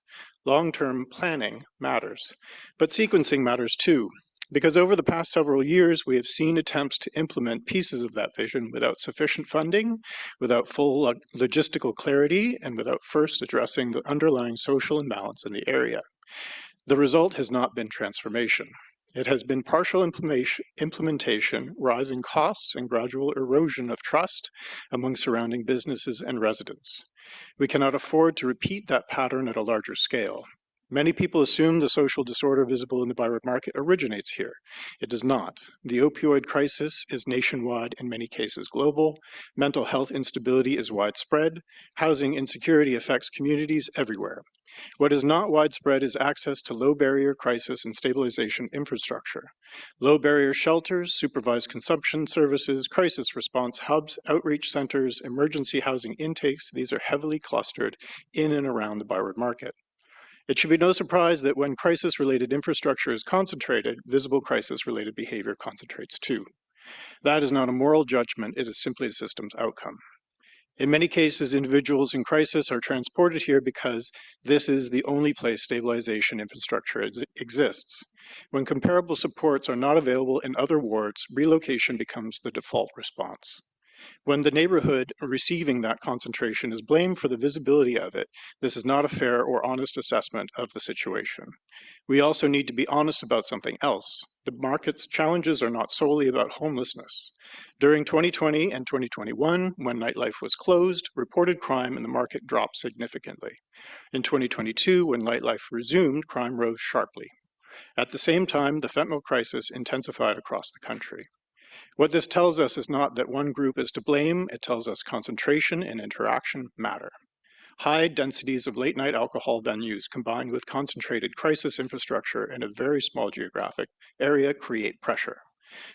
Speaker 8: Long-term planning matters. But sequencing matters too, because over the past several years, we have seen attempts to implement pieces of that vision without sufficient funding, without full logistical clarity, and without first addressing the underlying social imbalance in the area. The result has not been transformation. It has been partial implementation, rising costs, and gradual erosion of trust among surrounding businesses and residents. We cannot afford to repeat that pattern at a larger scale. Many people assume the social disorder visible in the Byward Market originates here. It does not. The opioid crisis is nationwide, in many cases global. Mental health instability is widespread. Housing insecurity affects communities everywhere. What is not widespread is access to low-barrier crisis and stabilization infrastructure. Low-barrier shelters, supervised consumption services, crisis response hubs, outreach centers, emergency housing intakes, these are heavily clustered in and around the Byward Market. It should be no surprise that when crisis-related infrastructure is concentrated, visible crisis-related behavior concentrates too. That is not a moral judgment, it is simply a systems outcome. In many cases, individuals in crisis are transported here because this is the only place stabilization infrastructure exists. When comparable supports are not available in other wards, relocation becomes the default response. When the neighborhood receiving that concentration is blamed for the visibility of it, this is not a fair or honest assessment of the situation. We also need to be honest about something else. The market's challenges are not solely about homelessness. During 2020 and 2021, when nightlife was closed, reported crime in the market dropped significantly. In 2022, when nightlife resumed, crime rose sharply. At the same time, the fentanyl crisis intensified across the country. What this tells us is not that one group is to blame, it tells us concentration and interaction matter. High densities of late-night alcohol venues combined with concentrated crisis infrastructure in a very small geographic area create pressure.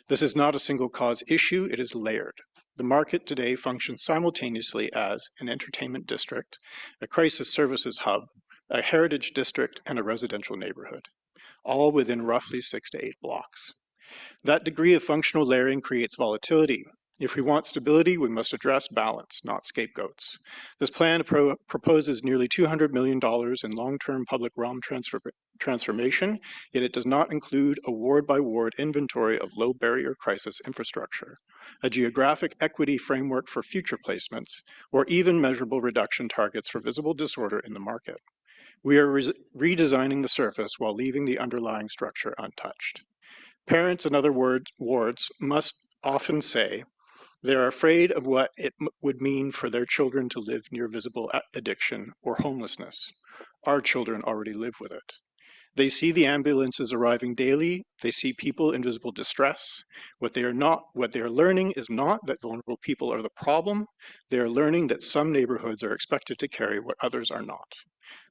Speaker 8: This is not a single cause issue, it is layered. The market today functions simultaneously as an entertainment district, a crisis services hub, a heritage district, and a residential neighborhood, all within roughly 6 to 8 blocks. That degree of functional layering creates volatility. If we want stability, we must address balance, not scapegoats. This plan proposes nearly $200 million in long-term public realm transformation, yet it does not include a ward-by-ward inventory of low-barrier crisis infrastructure, a geographic equity framework for future placements, or even measurable reduction targets for visible disorder in the market. We are redesigning the surface while leaving the underlying structure untouched. Parents in other wards must often say they're afraid of what it would mean for their children to live near visible addiction or homelessness. Our children already live with it. They see the ambulances arriving daily. They see people in visible distress. What they are learning is not that vulnerable people are the problem. They are learning that some neighborhoods are expected to carry what others are not.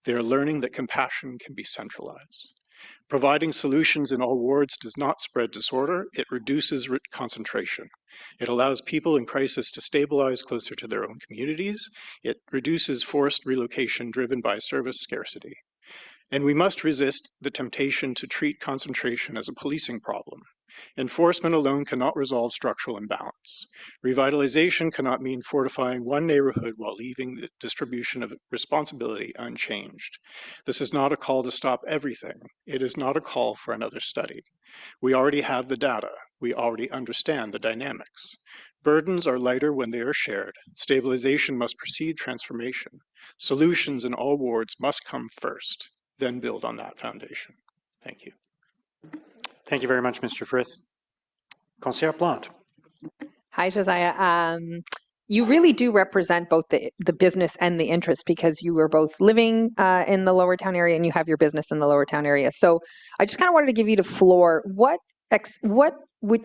Speaker 8: They are learning that compassion can be centralized. Providing solutions in all wards does not spread disorder, it reduces concentration. It allows people in crisis to stabilize closer to their own communities. It reduces forced relocation driven by service scarcity. And we must resist the temptation to treat concentration as a policing problem. Enforcement alone cannot resolve structural imbalance. Revitalization cannot mean fortifying one neighborhood while leaving the distribution of responsibility unchanged. This is not a call to stop everything. It is not a call for another study. We already have the data. We already understand the dynamics. Burdens are lighter when they are shared. Stabilization must precede transformation. Solutions in all wards must come first, then build on that foundation. Thank you.
Speaker 1: Thank you very much, Mr. Frith. Conseillère Plante.
Speaker 17: Hi, Josiah. You really do represent both the business and the interest because you were both living in the Lower Town area and you have your business in the Lower Town area. So I just kind of wanted to give you the floor. What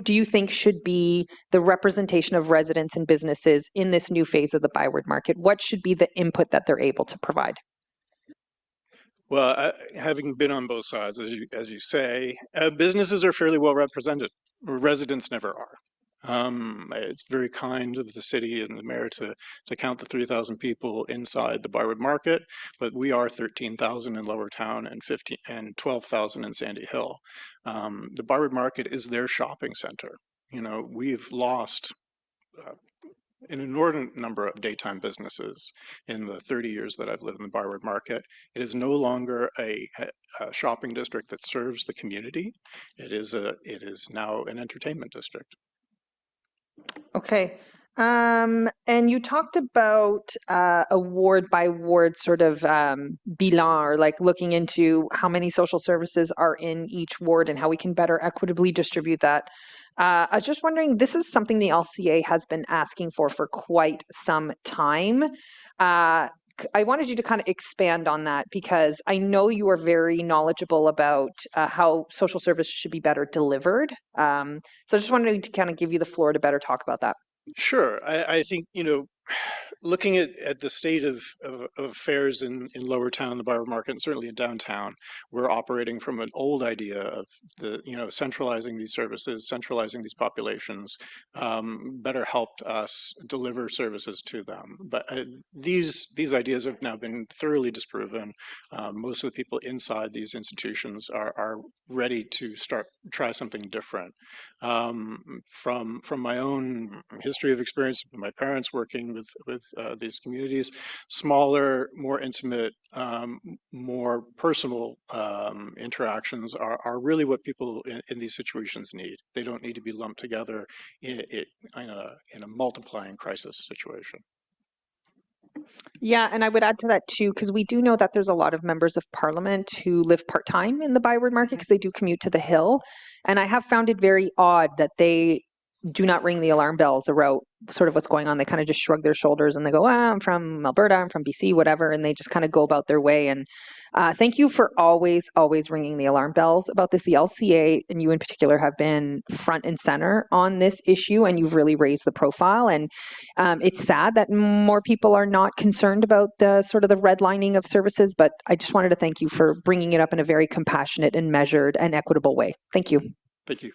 Speaker 17: do you think should be the representation of residents and businesses in this new phase of the Byward market? What should be the input that they're able to provide?
Speaker 8: Well, having been on both sides, as you say, businesses are fairly well represented. Residents never are. It's very kind of the city and the mayor to count the 3,000 people inside the Byward Market, but we are 13,000 in Lower Town and 12,000 in Sandy Hill. The Byward Market is their shopping center. You know, we've lost an inordinate number of daytime businesses in the 30 years that I've lived in the Byward Market. It is no longer a shopping district that serves the community. It is now an entertainment district.
Speaker 17: Okay. And you talked about a ward by ward sort of bilan, or like looking into how many social services are in each ward and how we can better equitably distribute that. I was just wondering, this is something the LCA has been asking for quite some time. I wanted you to kind of expand on that because I know you are very knowledgeable about how social service should be better delivered. So I just wanted to kind of give you the floor to better talk about that.
Speaker 8: Sure. I think, you know, looking at the state of affairs in Lower Town, the Byward Market, and certainly in downtown, we're operating from an old idea of centralizing these services, centralizing these populations, better helped us deliver services to them. But these ideas have now been thoroughly disproven. Most of the people inside these institutions are ready to try something different. From my own history of experience, my parents working with these communities. Smaller, more intimate, more personal interactions are really what people in these situations need. They don't need to be lumped together in a multiplying crisis situation.
Speaker 17: Yeah, and I would add to that too, because we do know that there's a lot of members of parliament who live part-time in the Byward Market because they do commute to the Hill. And I have found it very odd that they do not ring the alarm bells about sort of what's going on. They kind of just shrug their shoulders and they go, I'm from Alberta, I'm from BC, whatever. And they just kind of go about their way. And thank you for always ringing the alarm bells about this. The LCA and you in particular have been front and center on this issue, and you've really raised the profile. And it's sad that more people are not concerned about the sort of the redlining of services, but I just wanted to thank you for bringing it up in a very compassionate and measured and equitable way. Thank you.
Speaker 8: Thank you.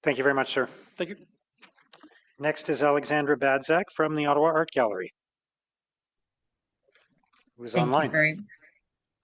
Speaker 1: Thank you very much, sir.
Speaker 8: Thank you.
Speaker 1: Next is Alexandra Badzak from the Ottawa Art Gallery, who's online.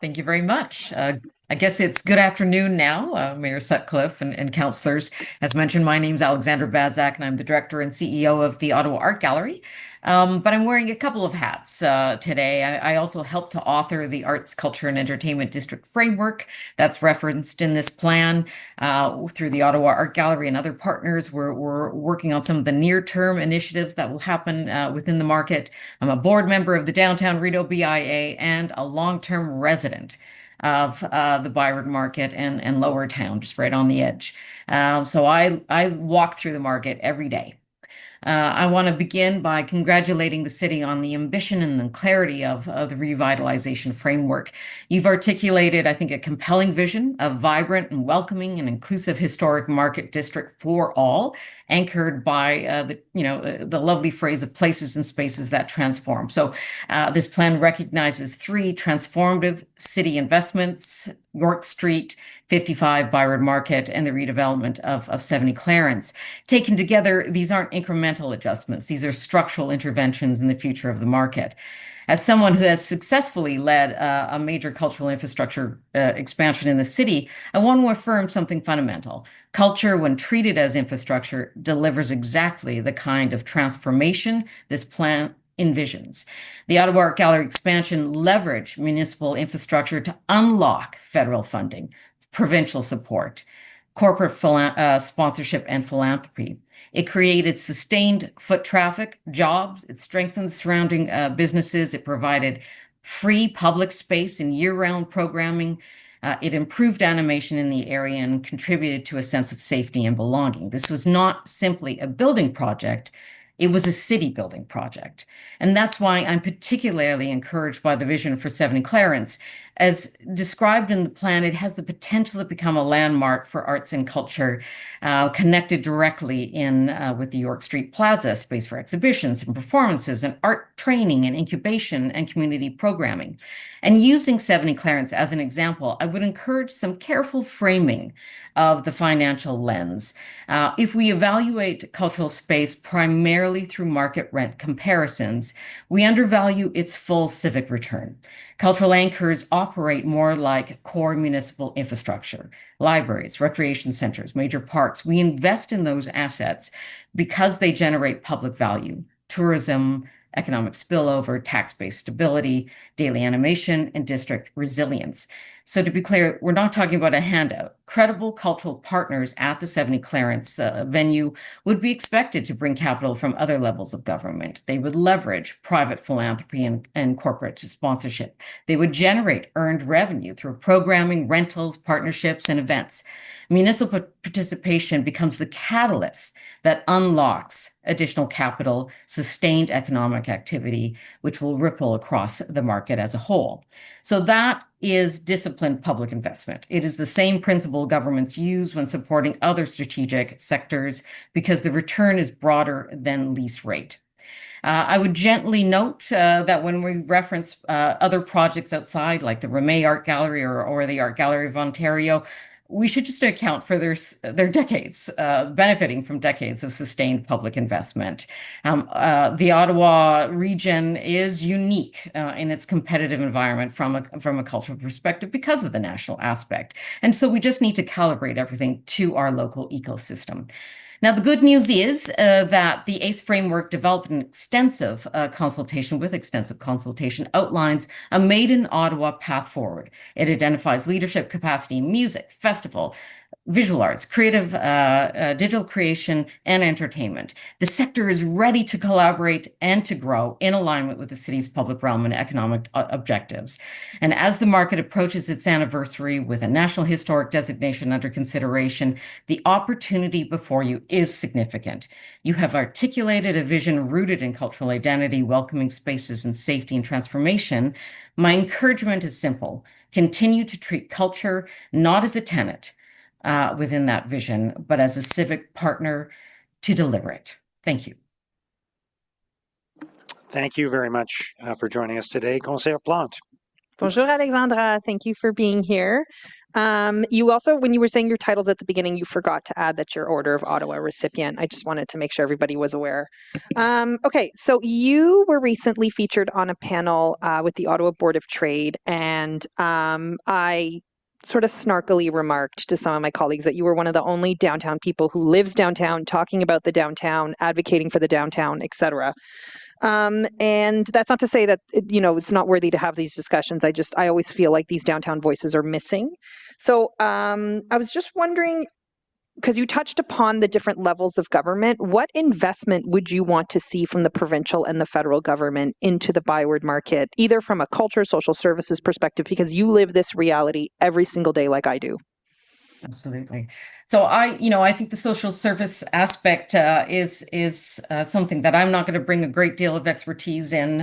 Speaker 14: Thank you very much. I guess it's good afternoon now, Mayor Sutcliffe and councillors. As mentioned, my name's Alexandra Badzak, and I'm the director and CEO of the Ottawa Art Gallery. But I'm wearing a couple of hats today. I also helped to author the Arts, Culture and Entertainment District Framework that's referenced in this plan. Through the Ottawa Art Gallery and other partners, we're working on some of the near-term initiatives that will happen within the market. I'm a board member of the Downtown Rideau BIA and a long-term resident of the Byward Market and Lowertown, just right on the edge. So I walk through the market every day. I want to begin by congratulating the city on the ambition and the clarity of the revitalization framework. You've articulated, I think, a compelling vision of vibrant and welcoming and inclusive historic market district for all, anchored by the lovely phrase of places and spaces that transform. So this plan recognizes 3 transformative city investments: York Street, 55 Byward Market, and the redevelopment of 70 Clarence. Taken together, these aren't incremental adjustments. These are structural interventions in the future of the market. As someone who has successfully led a major cultural infrastructure expansion in the city, I want to affirm something fundamental. Culture, when treated as infrastructure, delivers exactly the kind of transformation this plan envisions. The Ottawa Art Gallery expansion leveraged municipal infrastructure to unlock federal funding, provincial support, corporate sponsorship, and philanthropy. It created sustained foot traffic, jobs. It strengthened surrounding businesses. It provided free public space and year-round programming. It improved animation in the area and contributed to a sense of safety and belonging. This was not simply a building project. It was a city building project. And that's why I'm particularly encouraged by the vision for 70 Clarence. As described in the plan, it has the potential to become a landmark for arts and culture, connected directly with the York Street Plaza, space for exhibitions and performances and art training and incubation and community programming. And using 70 Clarence as an example, I would encourage some careful framing of the financial lens. If we evaluate cultural space primarily through market rent comparisons, we undervalue its full civic return. Cultural anchors operate more like core municipal infrastructure, libraries, recreation centers, major parks. We invest in those assets because they generate public value, tourism, economic spillover, tax-based stability, daily animation, and district resilience. So to be clear, we're not talking about a handout. Credible cultural partners at the 70 Clarence venue would be expected to bring capital from other levels of government. They would leverage private philanthropy and corporate sponsorship. They would generate earned revenue through programming, rentals, partnerships, and events. Municipal participation becomes the catalyst that unlocks additional capital, sustained economic activity, which will ripple across the market as a whole. So that is disciplined public investment. It is the same principle governments use when supporting other strategic sectors because the return is broader than lease rate. I would gently note that when we reference other projects outside, like the Ramey Art Gallery or the Art Gallery of Ontario, we should just account for their decades, benefiting from decades of sustained public investment. The Ottawa region is unique in its competitive environment from a cultural perspective because of the national aspect. And so we just need to calibrate everything to our local ecosystem. Now, the good news is that the ACE framework developed an extensive consultation outlines a Made in Ottawa path forward. It identifies leadership capacity in music, festival, visual arts, creative, digital creation, and entertainment. The sector is ready to collaborate and to grow in alignment with the city's public realm and economic objectives. And as the market approaches its anniversary with a National Historic Designation under consideration, the opportunity before you is significant. You have articulated a vision rooted in cultural identity, welcoming spaces, and safety and transformation. My encouragement is simple. Continue to treat culture not as a tenet, within that vision, but as a civic partner to deliver it. Thank you.
Speaker 1: Thank you very much for joining us today. Conseillère Plante.
Speaker 17: Bonjour, Alexandra. Thank you for being here. You also, when you were saying your titles at the beginning, you forgot to add that you're Order of Ottawa recipient. I just wanted to make sure everybody was aware. Okay, so you were recently featured on a panel with the Ottawa Board of Trade, and I sort of snarkily remarked to some of my colleagues that you were one of the only downtown people who lives downtown, talking about the downtown, advocating for the downtown, etc. And that's not to say that, it's not worthy to have these discussions. I always feel like these downtown voices are missing. So I was just wondering, because you touched upon the different levels of government, what investment would you want to see from the provincial and the federal government into the Byward market, either from a culture, social services perspective, because you live this reality every single day like I do?
Speaker 14: Absolutely. So I think the social service aspect is something that I'm not going to bring a great deal of expertise in,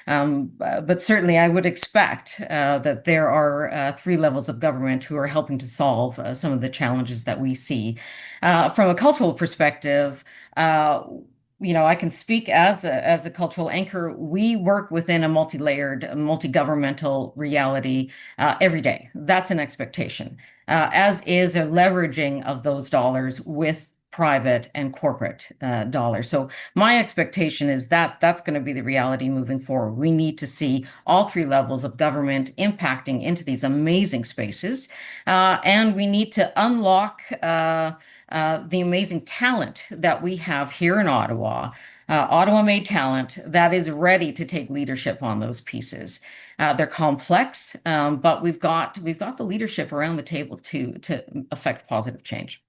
Speaker 14: but certainly I would expect that there are 3 levels of government who are helping to solve some of the challenges that we see. From a cultural perspective, I can speak as a cultural anchor. We work within a multi-layered, multi-governmental reality every day. That's an expectation, as is a leveraging of those dollars with private and corporate dollars. So my expectation is that that's going to be the reality moving forward. We need to see all 3 levels of government impacting into these amazing spaces, and we need to unlock the amazing talent that we have here in Ottawa, Ottawa-made talent that is ready to take leadership on those pieces. They're complex, but we've got the leadership around the table to affect positive change.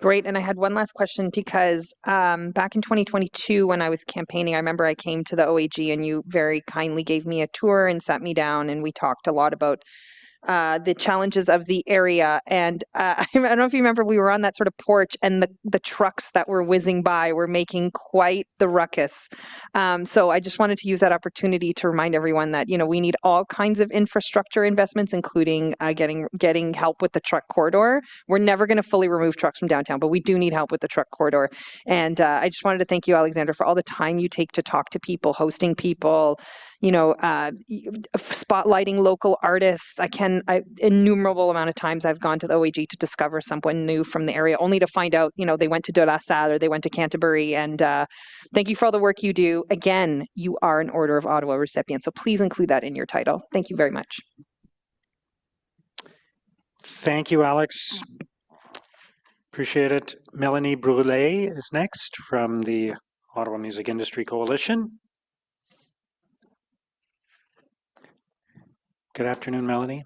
Speaker 17: Great. And I had one last question because back in 2022, when I was campaigning, I remember I came to the OAG and you very kindly gave me a tour and sat me down and we talked a lot about the challenges of the area. And I don't know if you remember, we were on that sort of porch and the trucks that were whizzing by were making quite the ruckus. So I just wanted to use that opportunity to remind everyone that, we need all kinds of infrastructure investments, including getting help with the truck corridor. We're never going to fully remove trucks from downtown, but we do need help with the truck corridor. And I just wanted to thank you, Alexandra, for all the time you take to talk to people, hosting people, spotlighting local artists. Innumerable amount of times I've gone to the OAG to discover someone new from the area, only to find out, they went to De La Salle or they went to Canterbury. And thank you for all the work you do. Again, you are an Order of Ottawa recipient, so please include that in your title. Thank you very much.
Speaker 1: Thank you, Alex. Appreciate it. Melanie Brulé is next from the Ottawa Music Industry Coalition. Good afternoon, Melanie.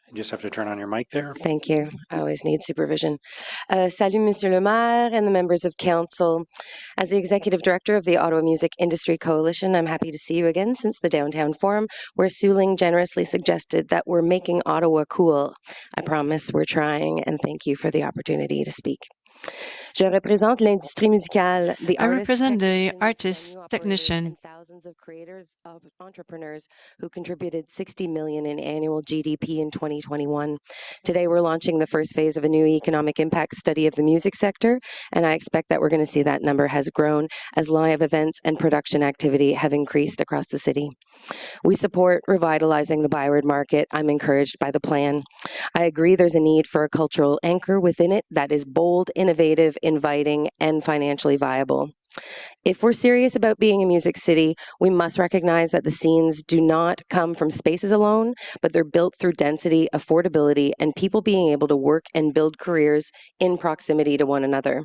Speaker 1: You just have to turn on your mic there.
Speaker 3: Thank you. I always need supervision. Salut, Monsieur le Maire and the members of council. As the Executive Director of the Ottawa Music Industry Coalition, I'm happy to see you again since the Downtown Forum, where Suling generously suggested that we're making Ottawa cool. I promise we're trying, and thank you for the opportunity to speak. I represent the artists, technicians, and thousands of creative entrepreneurs who contributed $60 million in annual GDP in 2021. Today, we're launching the first phase of a new economic impact study of the music sector, and I expect that we're going to see that number has grown as live events and production activity have increased across the city. We support revitalizing the Byward market. I'm encouraged by the plan. I agree there's a need for a cultural anchor within it that is bold, innovative, inviting, and financially viable. If we're serious about being a music city, we must recognize that the scenes do not come from spaces alone, but they're built through density, affordability, and people being able to work and build careers in proximity to one another.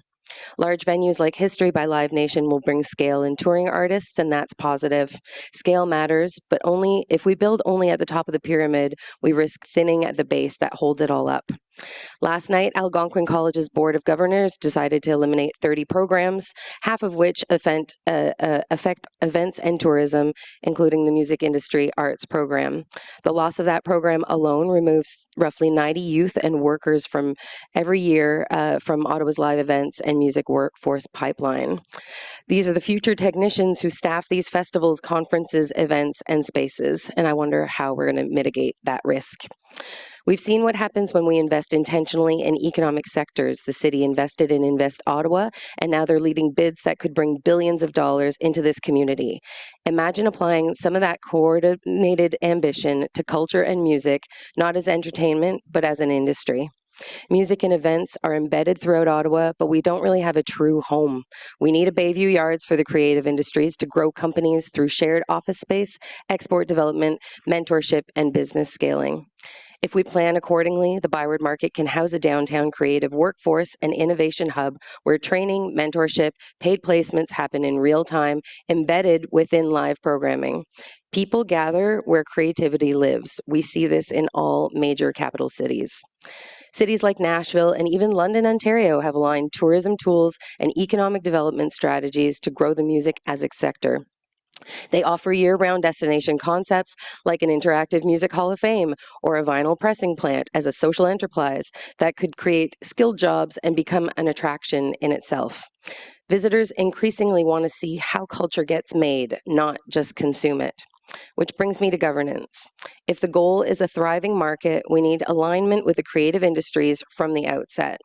Speaker 3: Large venues like History by Live Nation will bring scale in touring artists, and that's positive. Scale matters, but only if we build only at the top of the pyramid, we risk thinning at the base that holds it all up. Last night, Algonquin College's Board of Governors decided to eliminate 30 programs, half of which affect events and tourism, including the music industry arts program. The loss of that program alone removes roughly 90 youth and workers from every year from Ottawa's live events and music workforce pipeline. These are the future technicians who staff these festivals, conferences, events, and spaces, and I wonder how we're going to mitigate that risk. We've seen what happens when we invest intentionally in economic sectors. The city invested in Invest Ottawa, and now they're leading bids that could bring billions of dollars into this community. Imagine applying some of that coordinated ambition to culture and music, not as entertainment, but as an industry. Music and events are embedded throughout Ottawa, but we don't really have a true home. We need a Bayview Yards for the creative industries to grow companies through shared office space, export development, mentorship, and business scaling. If we plan accordingly, the Byward Market can house a downtown creative workforce and innovation hub where training, mentorship, paid placements happen in real time, embedded within live programming. People gather where creativity lives. We see this in all major capital cities. Cities like Nashville and even London, Ontario have aligned tourism tools and economic development strategies to grow the music as a sector. They offer year-round destination concepts like an interactive music hall of fame or a vinyl pressing plant as a social enterprise that could create skilled jobs and become an attraction in itself. Visitors increasingly want to see how culture gets made, not just consume it. Which brings me to governance. If the goal is a thriving market, we need alignment with the creative industries from the outset.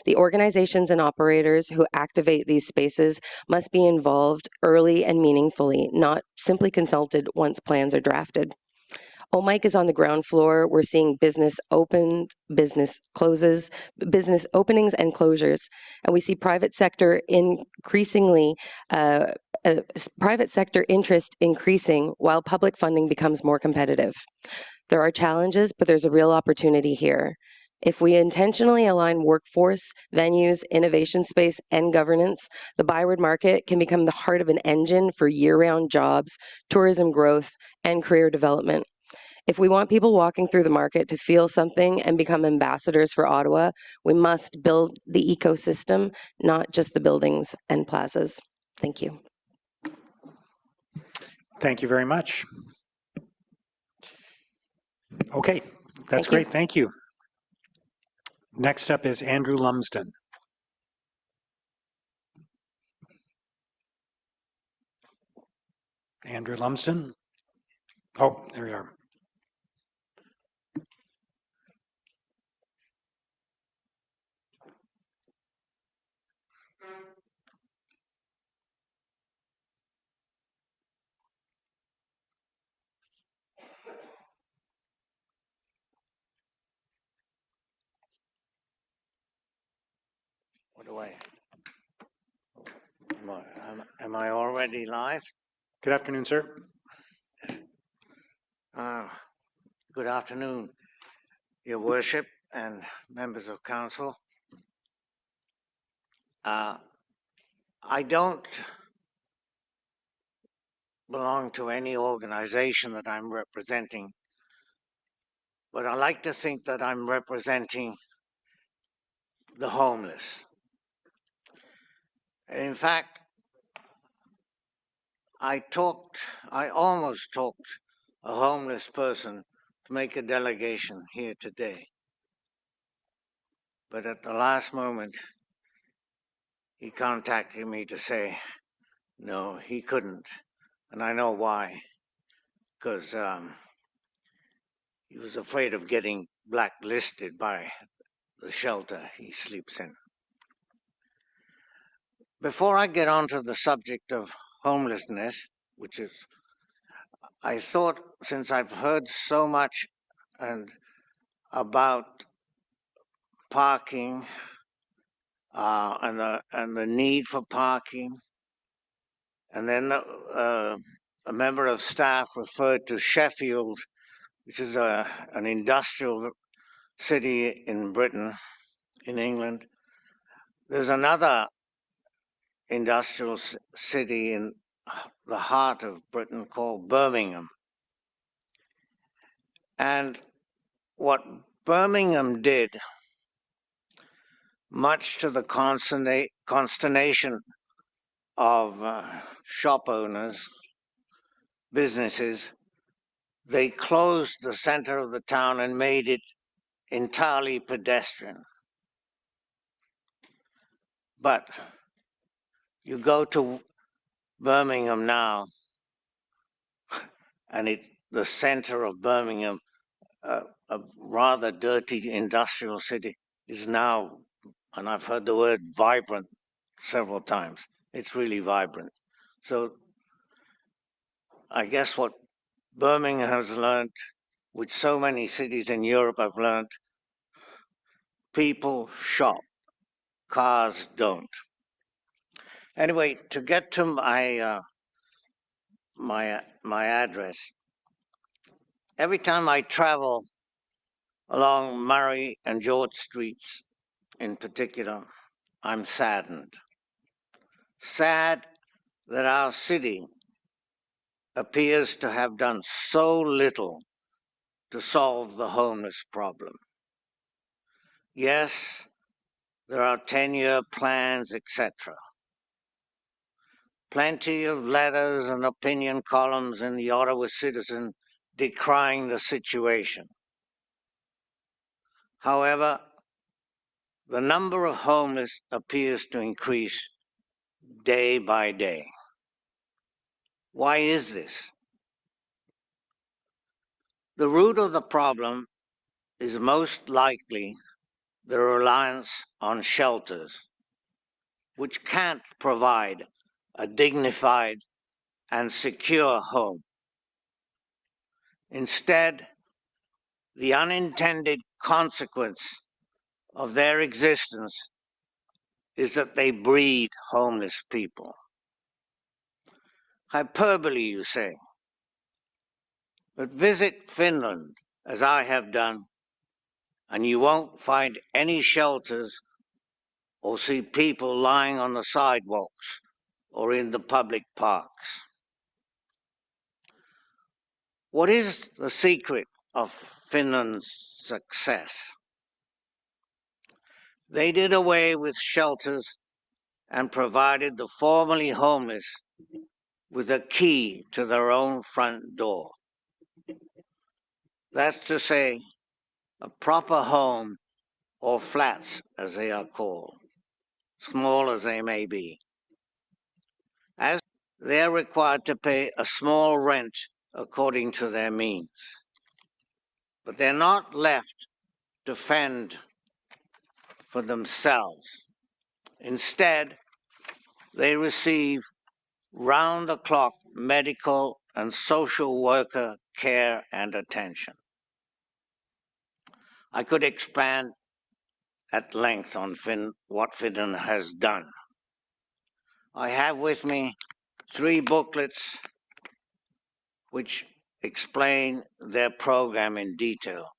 Speaker 3: The organizations and operators who activate these spaces must be involved early and meaningfully, not simply consulted once plans are drafted. OMIC is on the ground floor. We're seeing business opened, business closes, business openings and closures, and we see private sector private sector interest increasing while public funding becomes more competitive. There are challenges, but there's a real opportunity here. If we intentionally align workforce, venues, innovation space, and governance, the Byward Market can become the heart of an engine for year-round jobs, tourism growth, and career development. If we want people walking through the market to feel something and become ambassadors for Ottawa, we must build the ecosystem, not just the buildings and plazas. Thank you.
Speaker 1: Thank you very much. Okay, that's great. Thank you. Next up is Andrew Lumsden. Andrew Lumsden. Oh, there we are.
Speaker 9: What do I? Am I already live?
Speaker 1: Good afternoon, sir.
Speaker 9: Good afternoon, Your Worship and members of council. I don't belong to any organization that I'm representing, but I like to think that I'm representing the homeless. In fact, I almost talked a homeless person to make a delegation here today. But at the last moment, he contacted me to say, no, he couldn't. And I know why. Because he was afraid of getting blacklisted by the shelter he sleeps in. Before I get on to the subject of homelessness, which is, I thought, since I've heard so much about parking, and the need for parking. And then a member of staff referred to Sheffield, which is an industrial city in Britain, in England. There's another industrial city in the heart of Britain called Birmingham. And what Birmingham did, much to the consternation of shop owners, businesses, they closed the center of the town and made it entirely pedestrian. But you go to Birmingham now, and the center of Birmingham, a rather dirty industrial city, is now, and I've heard the word vibrant several times. It's really vibrant. So I guess what Birmingham has learned, which so many cities in Europe have learned, people shop, cars don't. Anyway, to get to my address, every time I travel along Murray and George Streets in particular, I'm saddened. Sad that our city appears to have done so little to solve the homeless problem. Yes, there are 10-year plans, etc. Plenty of letters and opinion columns in the Ottawa Citizen decrying the situation. However, the number of homeless appears to increase day by day. Why is this? The root of the problem is most likely the reliance on shelters, which can't provide a dignified and secure home. Instead, the unintended consequence of their existence is that they breed homeless people. Hyperbole, you say. But visit Finland, as I have done, and you won't find any shelters or see people lying on the sidewalks or in the public parks. What is the secret of Finland's success? They did away with shelters and provided the formerly homeless with a key to their own front door. That's to say, a proper home, or flats as they are called, small as they may be. As they are required to pay a small rent according to their means. But they're not left to fend for themselves. Instead, they receive round-the-clock medical and social worker care and attention. I could expand at length on what Finland has done. I have with me 3 booklets which explain their program in detail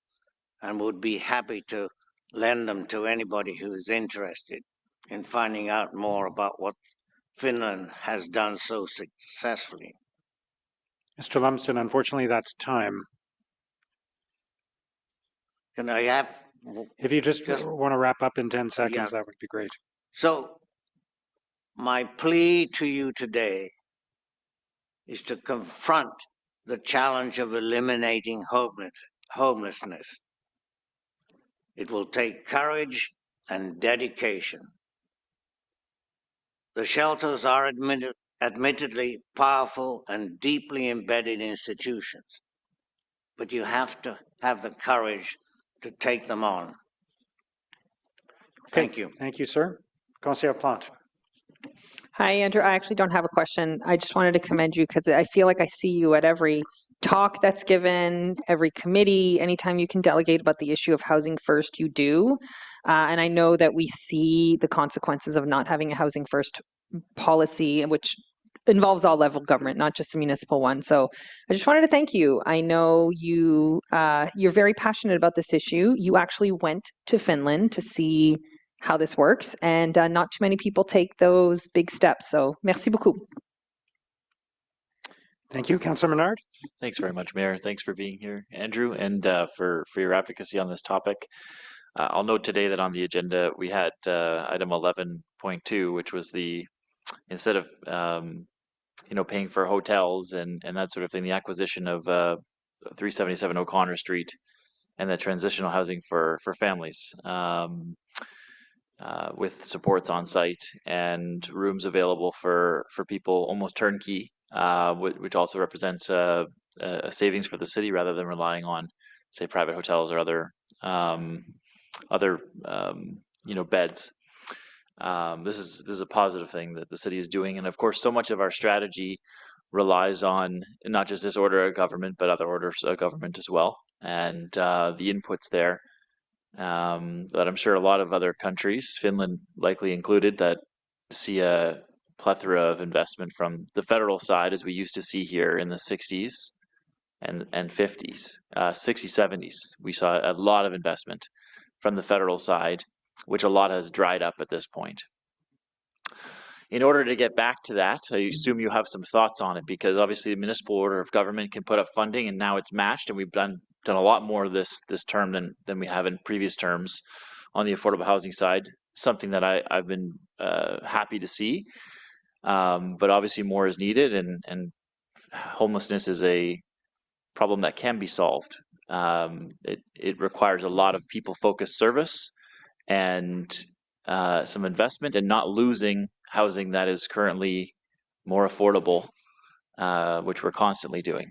Speaker 9: and would be happy to lend them to anybody who is interested in finding out more about what Finland has done so successfully.
Speaker 1: Mr. Lumsden, unfortunately, that's time.
Speaker 9: Can I have...
Speaker 1: If you just want to wrap up in 10 seconds,
Speaker 9: yeah.
Speaker 1: that would be great.
Speaker 9: So, my plea to you today is to confront the challenge of eliminating homelessness. It will take courage and dedication. The shelters are admittedly powerful and deeply embedded institutions, but you have to have the courage to take them on.
Speaker 1: Okay.
Speaker 9: Thank you.
Speaker 1: Thank you, sir. Councillor Plante.
Speaker 17: Hi, Andrew. I actually don't have a question. I just wanted to commend you because I feel like I see you at every talk that's given, every committee, anytime you can delegate about the issue of housing first, you do. And I know that we see the consequences of not having a housing first policy, which involves all level government, not just the municipal one. So I just wanted to thank you. I know you're very passionate about this issue. You actually went to Finland to see how this works, and not too many people take those big steps. So merci beaucoup.
Speaker 1: Thank you, Councillor Menard.
Speaker 7: Thanks very much, Mayor. Thanks for being here, Andrew, and for your advocacy on this topic. I'll note today that on the agenda we had item 11.2, which was the, instead of paying for hotels and that sort of thing, the acquisition of 377 O'Connor Street and the transitional housing for families with supports on site and rooms available for people, almost turnkey, which also represents a savings for the city rather than relying on, say, private hotels or other beds. This is a positive thing that the city is doing, and of course, so much of our strategy relies on not just this order of government, but other orders of government as well, and the inputs there. That I'm sure a lot of other countries, Finland likely included, that see a plethora of investment from the federal side, as we used to see here in the 60s and 50s, 60s, 70s. We saw a lot of investment from the federal side, which a lot has dried up at this point. In order to get back to that, I assume you have some thoughts on it, because obviously the municipal order of government can put up funding, and now it's matched, and we've done a lot more this term than we have in previous terms on the affordable housing side. Something that I've been happy to see, but obviously more is needed, and homelessness is a problem that can be solved. It requires a lot of people-focused service and some investment, and not losing housing that is currently more affordable, which we're constantly doing.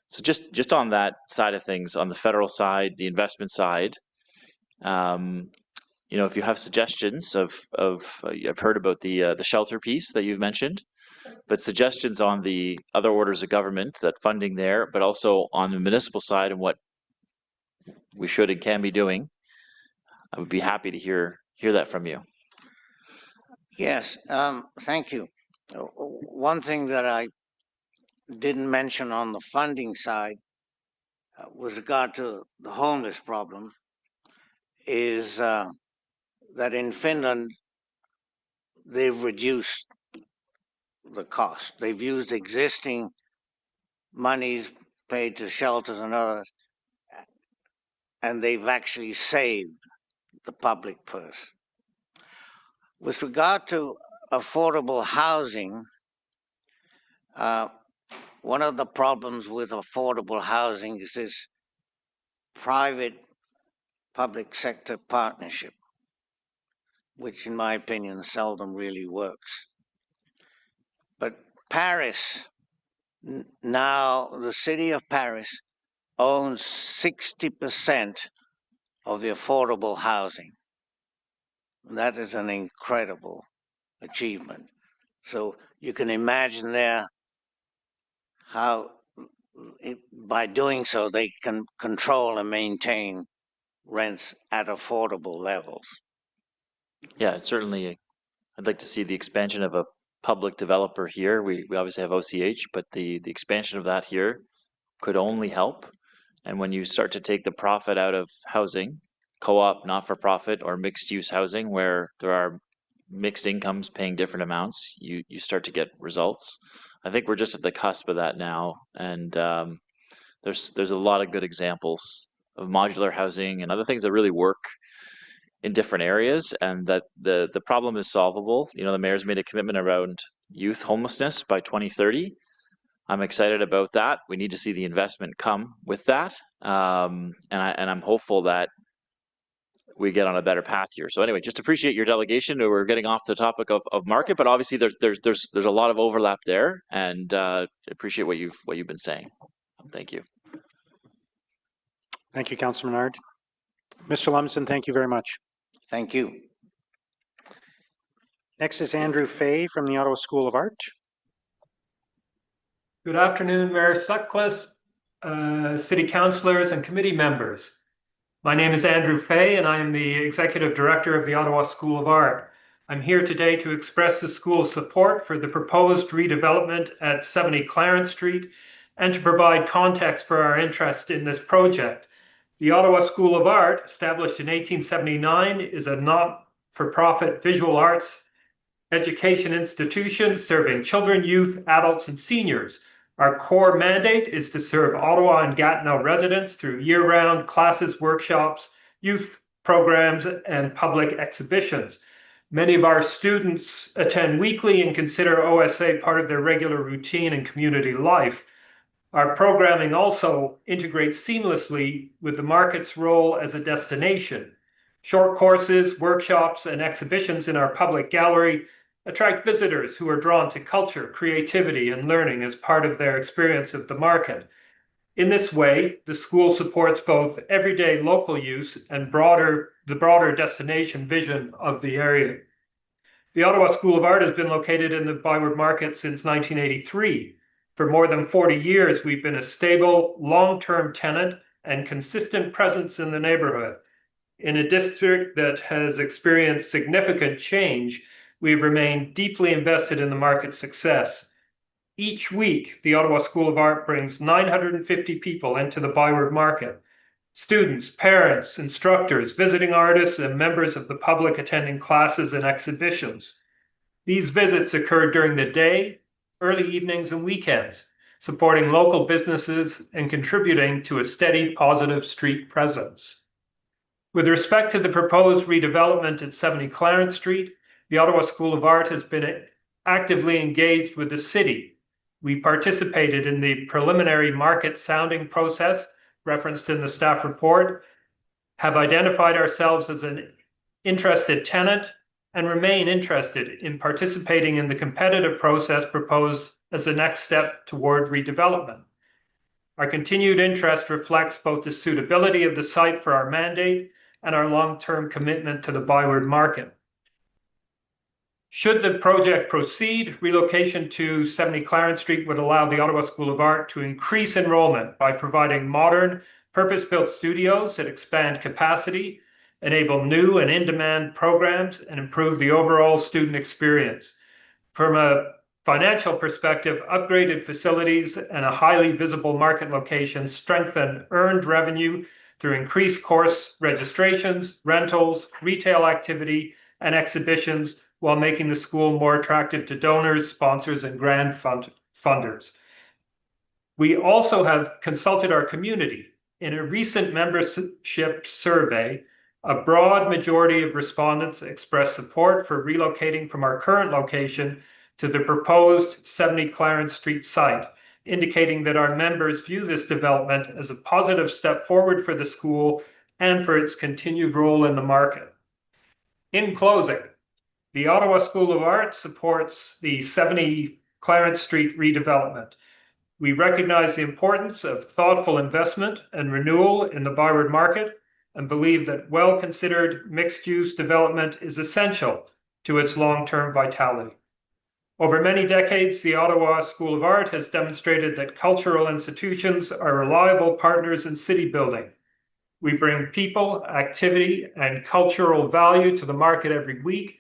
Speaker 7: So just on that side of things, on the federal side, the investment side, if you have suggestions I've heard about the shelter piece that you've mentioned, but suggestions on the other orders of government, that funding there, but also on the municipal side and what we should and can be doing, I would be happy to hear that from you.
Speaker 9: Yes, thank you. One thing that I didn't mention on the funding side with regard to the homeless problem is that in Finland, they've reduced the cost. They've used existing monies paid to shelters and others, and they've actually saved the public purse. With regard to affordable housing, one of the problems with affordable housing is this private-public sector partnership, which in my opinion seldom really works. But Paris, now the city of Paris owns 60% of the affordable housing. That is an incredible achievement. So you can imagine there how by doing so they can control and maintain rents at affordable levels.
Speaker 7: Yeah, certainly. I'd like to see the expansion of a public developer here. We obviously have OCH, but the expansion of that here could only help. And when you start to take the profit out of housing, co-op, not-for-profit, or mixed-use housing, where there are mixed incomes paying different amounts, you start to get results. I think we're just at the cusp of that now, and there's a lot of good examples of modular housing and other things that really work in different areas, and that the problem is solvable. The mayor's made a commitment around youth homelessness by 2030. I'm excited about that. We need to see the investment come with that, and I'm hopeful that we get on a better path here. So anyway, just appreciate your delegation. We're getting off the topic of market, but obviously there's a lot of overlap there, and appreciate what you've been saying. Thank you.
Speaker 1: Thank you, Councillor Menard. Mr. Lumsden, thank you very much.
Speaker 9: Thank you.
Speaker 1: Next is Andrew Fay from the Ottawa School of Art.
Speaker 15: Good afternoon, Mayor Sutcliffe, city councillors, and committee members. My name is Andrew Fay, and I am the Executive Director of the Ottawa School of Art. I'm here today to express the school's support for the proposed redevelopment at 70 Clarence Street and to provide context for our interest in this project. The Ottawa School of Art, established in 1879, is a not-for-profit visual arts education institution serving children, youth, adults, and seniors. Our core mandate is to serve Ottawa and Gatineau residents through year-round classes, workshops, youth programs, and public exhibitions. Many of our students attend weekly and consider OSA part of their regular routine and community life. Our programming also integrates seamlessly with the market's role as a destination. Short courses, workshops, and exhibitions in our public gallery attract visitors who are drawn to culture, creativity, and learning as part of their experience of the market. In this way, the school supports both everyday local use and the broader destination vision of the area. The Ottawa School of Art has been located in the Byward Market since 1983. For more than 40 years, we've been a stable, long-term tenant and consistent presence in the neighborhood. In a district that has experienced significant change, we've remained deeply invested in the market's success. Each week, the Ottawa School of Art brings 950 people into the Byward Market. Students, parents, instructors, visiting artists, and members of the public attending classes and exhibitions. These visits occur during the day, early evenings, and weekends, supporting local businesses and contributing to a steady, positive street presence. With respect to the proposed redevelopment at 70 Clarence Street, the Ottawa School of Art has been actively engaged with the city. We participated in the preliminary market sounding process referenced in the staff report, have identified ourselves as an interested tenant, and remain interested in participating in the competitive process proposed as the next step toward redevelopment. Our continued interest reflects both the suitability of the site for our mandate and our long-term commitment to the Byward Market. Should the project proceed, relocation to 70 Clarence Street would allow the Ottawa School of Art to increase enrollment by providing modern, purpose-built studios that expand capacity, enable new and in-demand programs, and improve the overall student experience. From a financial perspective, upgraded facilities and a highly visible market location strengthen earned revenue through increased course registrations, rentals, retail activity, and exhibitions, while making the school more attractive to donors, sponsors, and grant funders. We also have consulted our community. In a recent membership survey, a broad majority of respondents expressed support for relocating from our current location to the proposed 70 Clarence Street site, indicating that our members view this development as a positive step forward for the school and for its continued role in the market. In closing, the Ottawa School of Art supports the 70 Clarence Street redevelopment. We recognize the importance of thoughtful investment and renewal in the Byward Market and believe that well-considered mixed-use development is essential to its long-term vitality. Over many decades, the Ottawa School of Art has demonstrated that cultural institutions are reliable partners in city building. We bring people, activity, and cultural value to the market every week,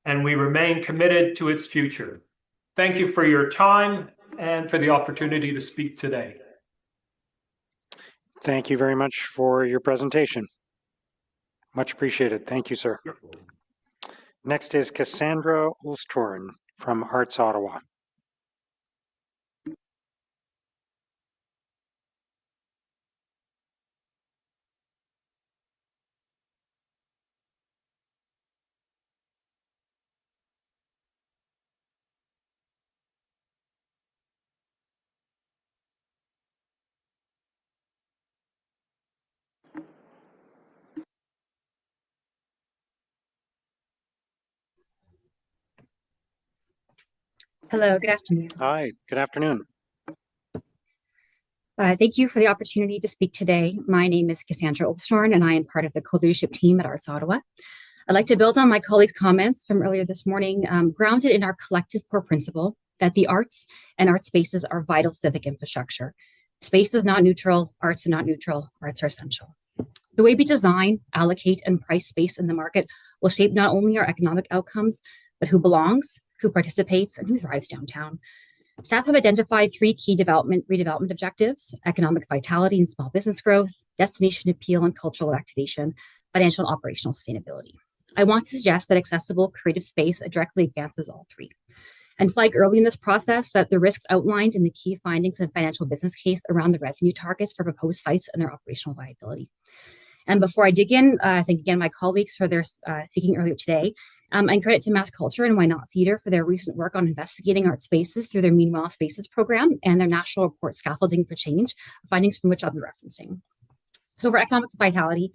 Speaker 15: and we remain committed to its future. Thank you for your time and for the opportunity to speak today.
Speaker 1: Thank you very much for your presentation. Much appreciated. Thank you, sir. Next is Cassandra Ulstorn from Arts Ottawa.
Speaker 22: Hello, good afternoon.
Speaker 1: Hi, good afternoon.
Speaker 22: Thank you for the opportunity to speak today. My name is Cassandra Ulstorn, and I am part of the co-leadership team at Arts Ottawa. I'd like to build on my colleagues' comments from earlier this morning, grounded in our collective core principle that the arts and art spaces are vital civic infrastructure. Space is not neutral, arts are not neutral, arts are essential. The way we design, allocate, and price space in the market will shape not only our economic outcomes, but who belongs, who participates, and who thrives downtown. Staff have identified 3 key redevelopment objectives: economic vitality and small business growth, destination appeal and cultural activation, financial and operational sustainability. I want to suggest that accessible creative space directly advances all 3. And flag early in this process that the risks outlined in the key findings and financial business case around the revenue targets for proposed sites and their operational viability. And before I dig in, thank again my colleagues for their speaking earlier today. And credit to Mass Culture and Why Not Theatre for their recent work on investigating art spaces through their Meanwhile Spaces program and their national report Scaffolding for Change, findings from which I'll be referencing. So for economic vitality,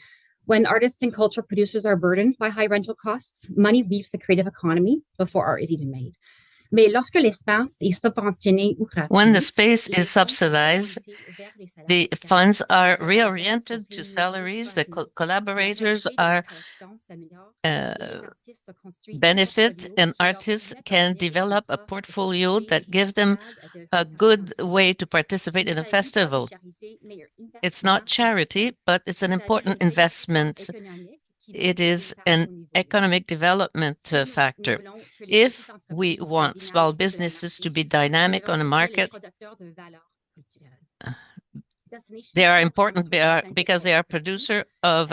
Speaker 22: when artists and cultural producers are burdened by high rental costs, money leaves the creative economy before art is even made. When
Speaker 2: the space is subsidized, the funds are reoriented to salaries. The collaborators are benefit, and artists can develop a portfolio that gives them a good way to participate in a festival. It's not charity, but it's an important investment. It is an economic development factor. If we want small businesses to be dynamic on the market, they are important because they are producer of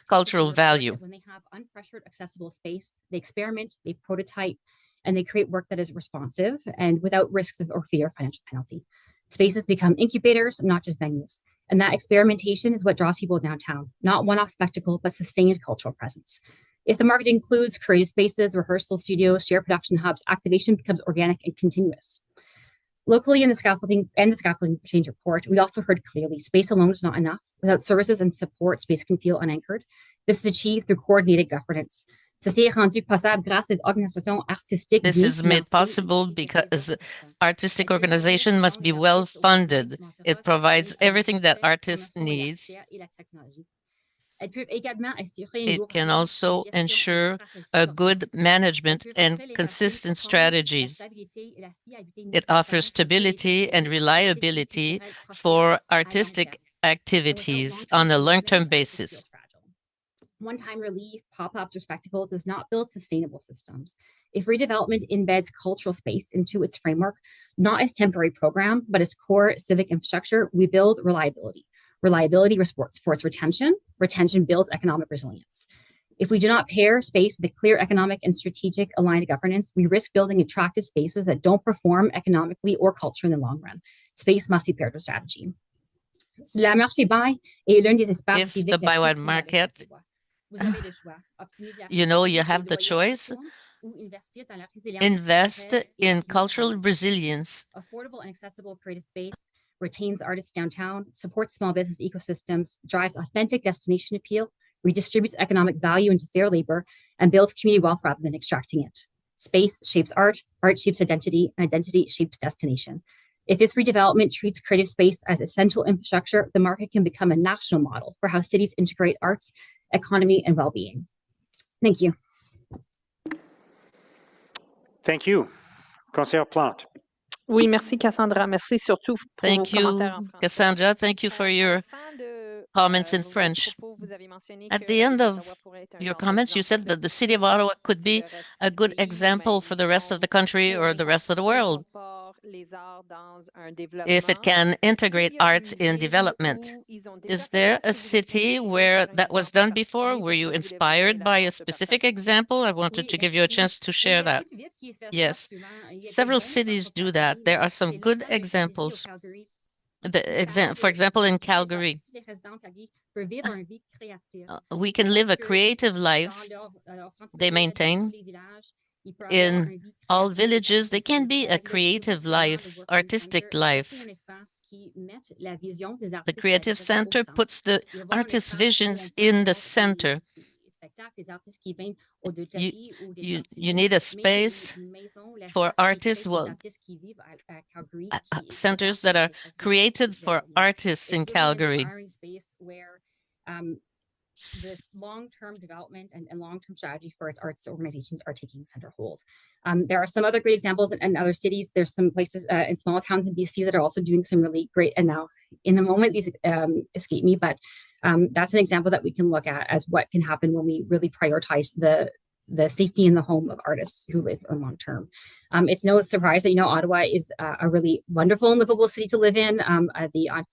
Speaker 2: cultural value.
Speaker 22: When they have unpressured, accessible space, they experiment, they prototype, and they create work that is responsive and without risks or fear of financial penalty. Spaces become incubators, not just venues. And that experimentation is what draws people downtown, not one-off spectacle, but sustained cultural presence. If the market includes creative spaces, rehearsal studios, shared production hubs, activation becomes organic and continuous. Locally in the Scaffolding for Change report, we also heard clearly space alone is not enough. Without services and support, space can feel unanchored. This is achieved through coordinated governance. This
Speaker 2: is made possible because artistic organization must be well funded. It provides everything that artists needs. It can also ensure a good management and consistent strategies. It offers stability and reliability for artistic activities on a long-term basis.
Speaker 22: One-time relief, pop-ups, or spectacle does not build sustainable systems. If redevelopment embeds cultural space into its framework, not as temporary program, but as core civic infrastructure, we build reliability. Reliability supports retention. Retention builds economic resilience. If we do not pair space with a clear economic and strategic aligned governance, we risk building attractive spaces that don't perform economically or culturally in the long run. Space must be paired with strategy.
Speaker 2: If the buy-wide market, you have the choice. Invest in cultural resilience.
Speaker 22: Affordable and accessible creative space retains artists downtown, supports small business ecosystems, drives authentic destination appeal, redistributes economic value into fair labor, and builds community wealth rather than extracting it. Space shapes art, art shapes identity, and identity shapes destination. If this redevelopment treats creative space as essential infrastructure, the market can become a national model for how cities integrate arts, economy, and well-being. Thank you.
Speaker 1: Thank you. Conseillère Plante.
Speaker 17: Oui, merci Cassandra. Merci surtout pour vos commentaires en français.
Speaker 2: Cassandra. Thank you for your comments in French. At the end of your comments, you said that the city of Ottawa could be a good example for the rest of the country or the rest of the world if it can integrate arts in development. Is there a city where that was done before? Were you inspired by a specific example? I wanted to give you a chance to share that. Yes, several cities do that. There are some good examples. For example, in Calgary, we can live a creative life. They maintain in all villages, they can be a creative life, artistic life. The Creative Center puts the artist's visions in the center. You need a space for artists, centers that are created for artists in Calgary.
Speaker 22: the long-term development and long-term strategy for its arts organizations are taking center hold. There are some other great examples in other cities. There's some places in small towns in BC that are also doing some really great, and now in the moment these escape me, but that's an example that we can look at as what can happen when we really prioritize the safety and the home of artists who live in long term. It's no surprise that, you know, Ottawa is a really wonderful and livable city to live in. The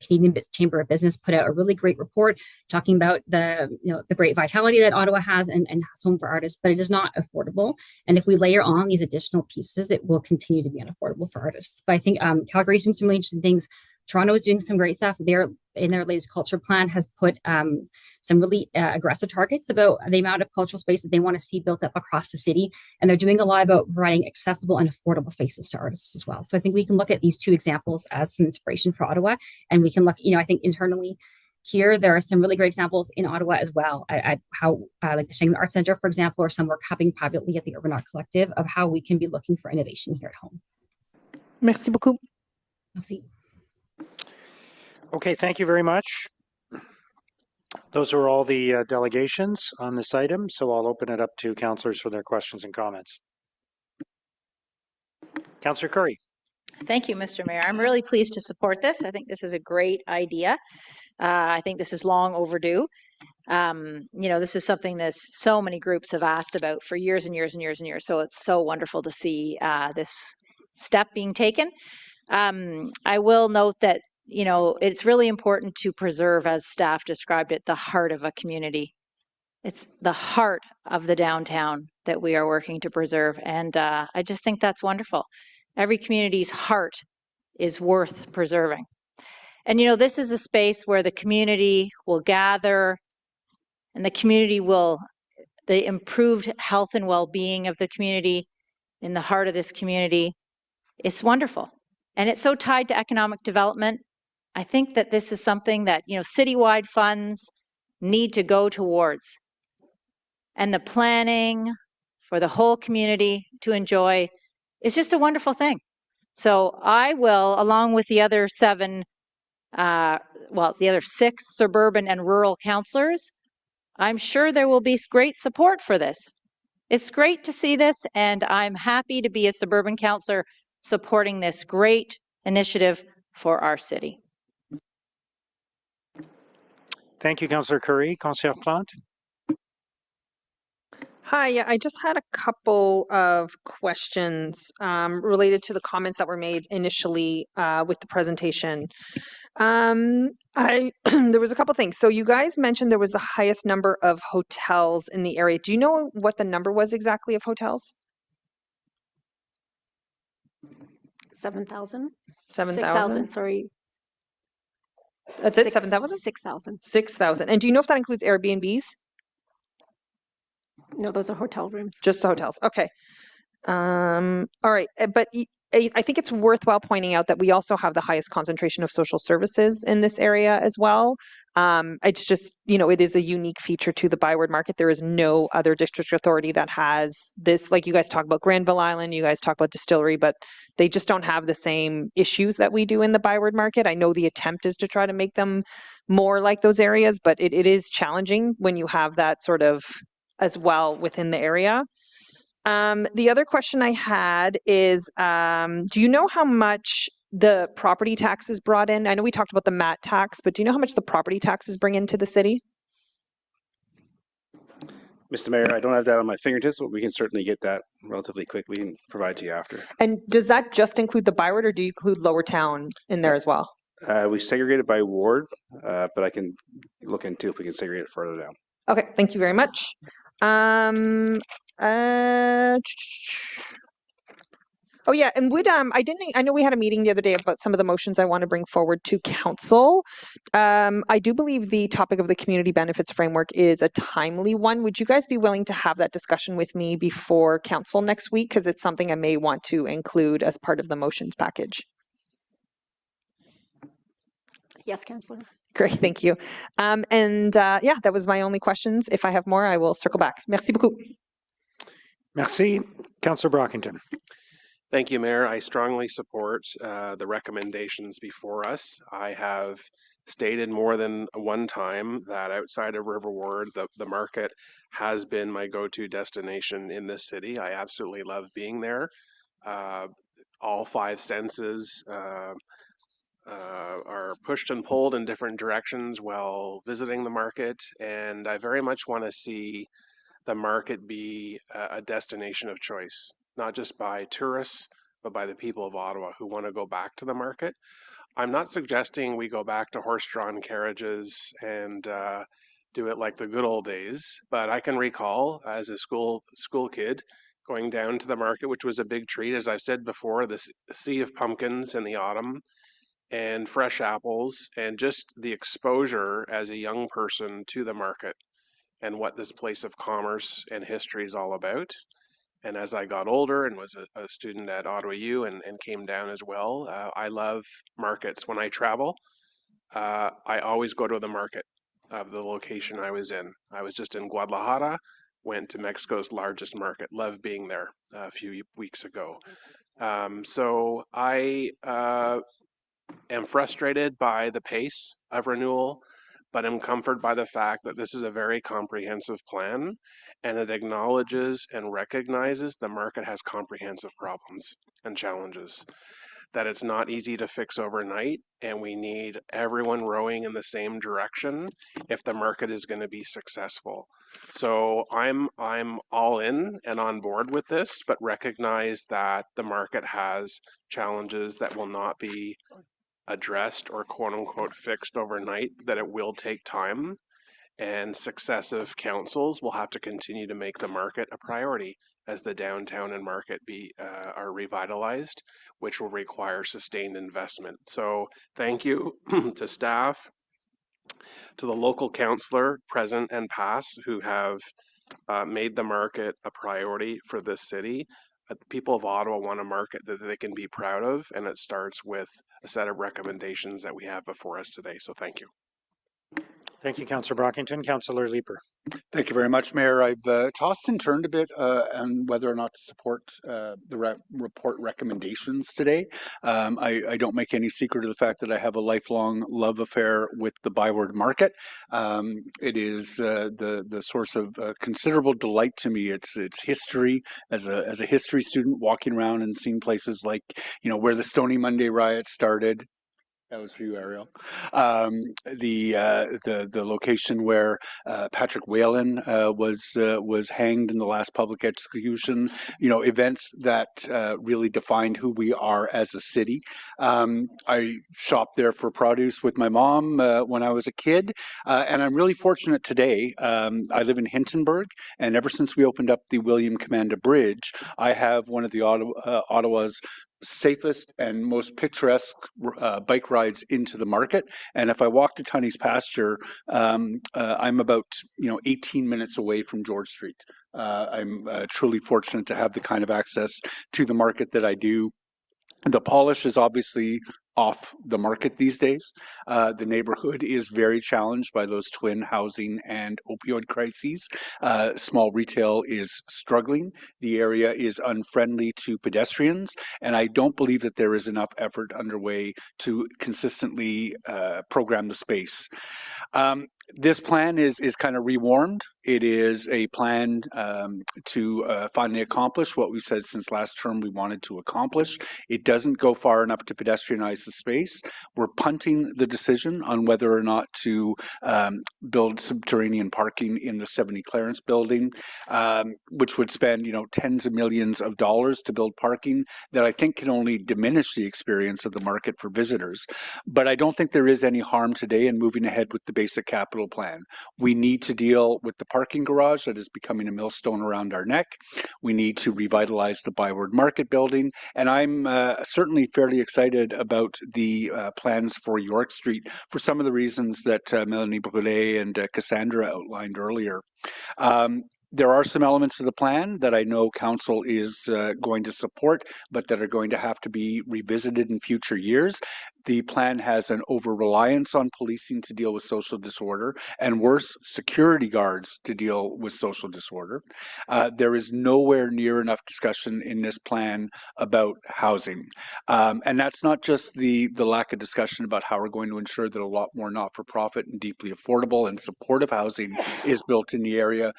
Speaker 22: Canadian Chamber of Business put out a really great report talking about the great vitality that Ottawa has and has home for artists, but it is not affordable. And if we layer on these additional pieces, it will continue to be unaffordable for artists. But I think Calgary's doing some really interesting things. Toronto is doing some great stuff. They're in their latest culture plan has put some really aggressive targets about the amount of cultural space that they want to see built up across the city. And they're doing a lot about providing accessible and affordable spaces to artists as well. So I think we can look at these two examples as some inspiration for Ottawa. And we can look, you know, I think internally here, there are some really great examples in Ottawa as well at how, like the Shanghai Arts Center, for example, or some work happening privately at the Urban Art Collective of how we can be looking for innovation here at home.
Speaker 17: Merci beaucoup.
Speaker 22: Merci.
Speaker 1: Okay, thank you very much. Those are all the delegations on this item, so I'll open it up to councillors for their questions and comments. Councillor Curry.
Speaker 16: Thank you, Mr. Mayor. I'm really pleased to support this. I think this is a great idea. I think this is long overdue. You know, this is something that so many groups have asked about for years and years and years and years. So it's so wonderful to see this step being taken. I will note that, you know, it's really important to preserve, as staff described it, the heart of a community. It's the heart of the downtown that we are working to preserve. And I just think that's wonderful. Every community's heart is worth preserving. And, you know, this is a space where the community will gather and the improved health and well-being of the community in the heart of this community. It's wonderful. And it's so tied to economic development. I think that this is something that, you know, citywide funds need to go towards. And the planning for the whole community to enjoy is just a wonderful thing. So I will, along with the other the other 6 suburban and rural councillors, I'm sure there will be great support for this. It's great to see this, and I'm happy to be a suburban councillor supporting this great initiative for our city.
Speaker 1: Thank you, Councillor Curry. Councillor Plante.
Speaker 17: Hi, yeah, I just had a couple of questions related to the comments that were made initially with the presentation. There was a couple things. So you guys mentioned there was the highest number of hotels in the area. Do you know what the number was exactly of hotels?
Speaker 13: 7,000.
Speaker 17: 7,000?
Speaker 13: Sorry.
Speaker 17: That's it, 7,000?
Speaker 13: 6,000.
Speaker 17: 6,000. And do you know if that includes Airbnbs?
Speaker 13: No, those are hotel rooms.
Speaker 17: Just the hotels. Okay. All right. But I think it's worthwhile pointing out that we also have the highest concentration of social services in this area as well. It's just, you know, it is a unique feature to the Byward Market. There is no other district authority that has this, like you guys talk about Granville Island, you guys talk about Distillery, but they just don't have the same issues that we do in the Byward Market. I know the attempt is to try to make them more like those areas, but it is challenging when you have that sort of as well within the area. The other question I had is, do you know how much the property taxes brought in? I know we talked about the MAT tax, but do you know how much the property taxes bring into the city?
Speaker 18: Mr. Mayor, I don't have that on my fingertips, but we can certainly get that relatively quickly and provide to you after.
Speaker 17: And does that just include the Byward, or do you include Lower Town in there as well?
Speaker 18: We segregate it by ward, but I can look into if we can segregate it further down.
Speaker 17: Okay, thank you very much. Oh yeah, and I know we had a meeting the other day about some of the motions I want to bring forward to council. I do believe the topic of the community benefits framework is a timely one. Would you guys be willing to have that discussion with me before council next week? Because it's something I may want to include as part of the motions package.
Speaker 13: Yes, Councillor.
Speaker 17: Great, thank you. Yeah, that was my only questions. If I have more, I will circle back. Merci beaucoup.
Speaker 1: Merci. Councillor Brockington.
Speaker 11: Thank you, Mayor. I strongly support the recommendations before us. I have stated more than one time that outside of River Ward, the market has been my go-to destination in this city. I absolutely love being there. All five senses are pushed and pulled in different directions while visiting the market, and I very much want to see the market be a destination of choice, not just by tourists, but by the people of Ottawa who want to go back to the market. I'm not suggesting we go back to horse-drawn carriages and do it like the good old days, but I can recall as a school kid going down to the market, which was a big treat. As I've said before, the sea of pumpkins in the autumn and fresh apples, and just the exposure as a young person to the market and what this place of commerce and history is all about. And as I got older and was a student at Ottawa U and came down as well, I love markets. When I travel, I always go to the market of the location I was in. I was just in Guadalajara, went to Mexico's largest market, loved being there a few weeks ago. So I am frustrated by the pace of renewal, but am comforted by the fact that this is a very comprehensive plan and it acknowledges and recognizes the market has comprehensive problems and challenges, that it's not easy to fix overnight, and we need everyone rowing in the same direction if the market is going to be successful. So I'm all in and on board with this, but recognize that the market has challenges that will not be addressed or quote unquote fixed overnight, that it will take time, and successive councils will have to continue to make the market a priority as the downtown and market are revitalized, which will require sustained investment. So thank you to staff, to the local councillor present and past who have made the market a priority for this city. The people of Ottawa want a market that they can be proud of, and it starts with a set of recommendations that we have before us today. So thank you.
Speaker 1: Thank you, Councillor Brockington. Councillor Leeper.
Speaker 6: Thank you very much, Mayor. I've tossed and turned a bit on whether or not to support the report recommendations today. I don't make any secret of the fact that I have a lifelong love affair with the Byward Market. It is the source of considerable delight to me. It's history. As a history student, walking around and seeing places like, you know, where the Stony Monday riot started. That was for you, Ariel. The location where Patrick Whalen was hanged in the last public execution. You know, events that really defined who we are as a city. I shopped there for produce with my mom when I was a kid, and I'm really fortunate today. I live in Hintonburg, and ever since we opened up the William Commanda Bridge, I have one of the Ottawa's safest and most picturesque bike rides into the market. And if I walk to Tunney's Pasture, I'm about 18 minutes away from George Street. I'm truly fortunate to have the kind of access to the market that I do. The polish is obviously off the market these days. The neighborhood is very challenged by those twin housing and opioid crises. Small retail is struggling. The area is unfriendly to pedestrians, and I don't believe that there is enough effort underway to consistently program the space. This plan is kind of rewarmed. It is a plan to finally accomplish what we said since last term we wanted to accomplish. It doesn't go far enough to pedestrianize the space. We're punting the decision on whether or not to build subterranean parking in the 70 Clarence building, which would spend tens of millions of dollars to build parking that I think can only diminish the experience of the market for visitors. But I don't think there is any harm today in moving ahead with the basic capital plan. We need to deal with the parking garage that is becoming a millstone around our neck. We need to revitalize the Byward Market building, and I'm certainly fairly excited about the plans for York Street for some of the reasons that Melanie Brûlé and Cassandra outlined earlier. There are some elements of the plan that I know council is going to support, but that are going to have to be revisited in future years. The plan has an over-reliance on policing to deal with social disorder, and worse, security guards to deal with social disorder. There is nowhere near enough discussion in this plan about housing. And that's not just the lack of discussion about how we're going to ensure that a lot more not-for-profit and deeply affordable and supportive housing is built in the area,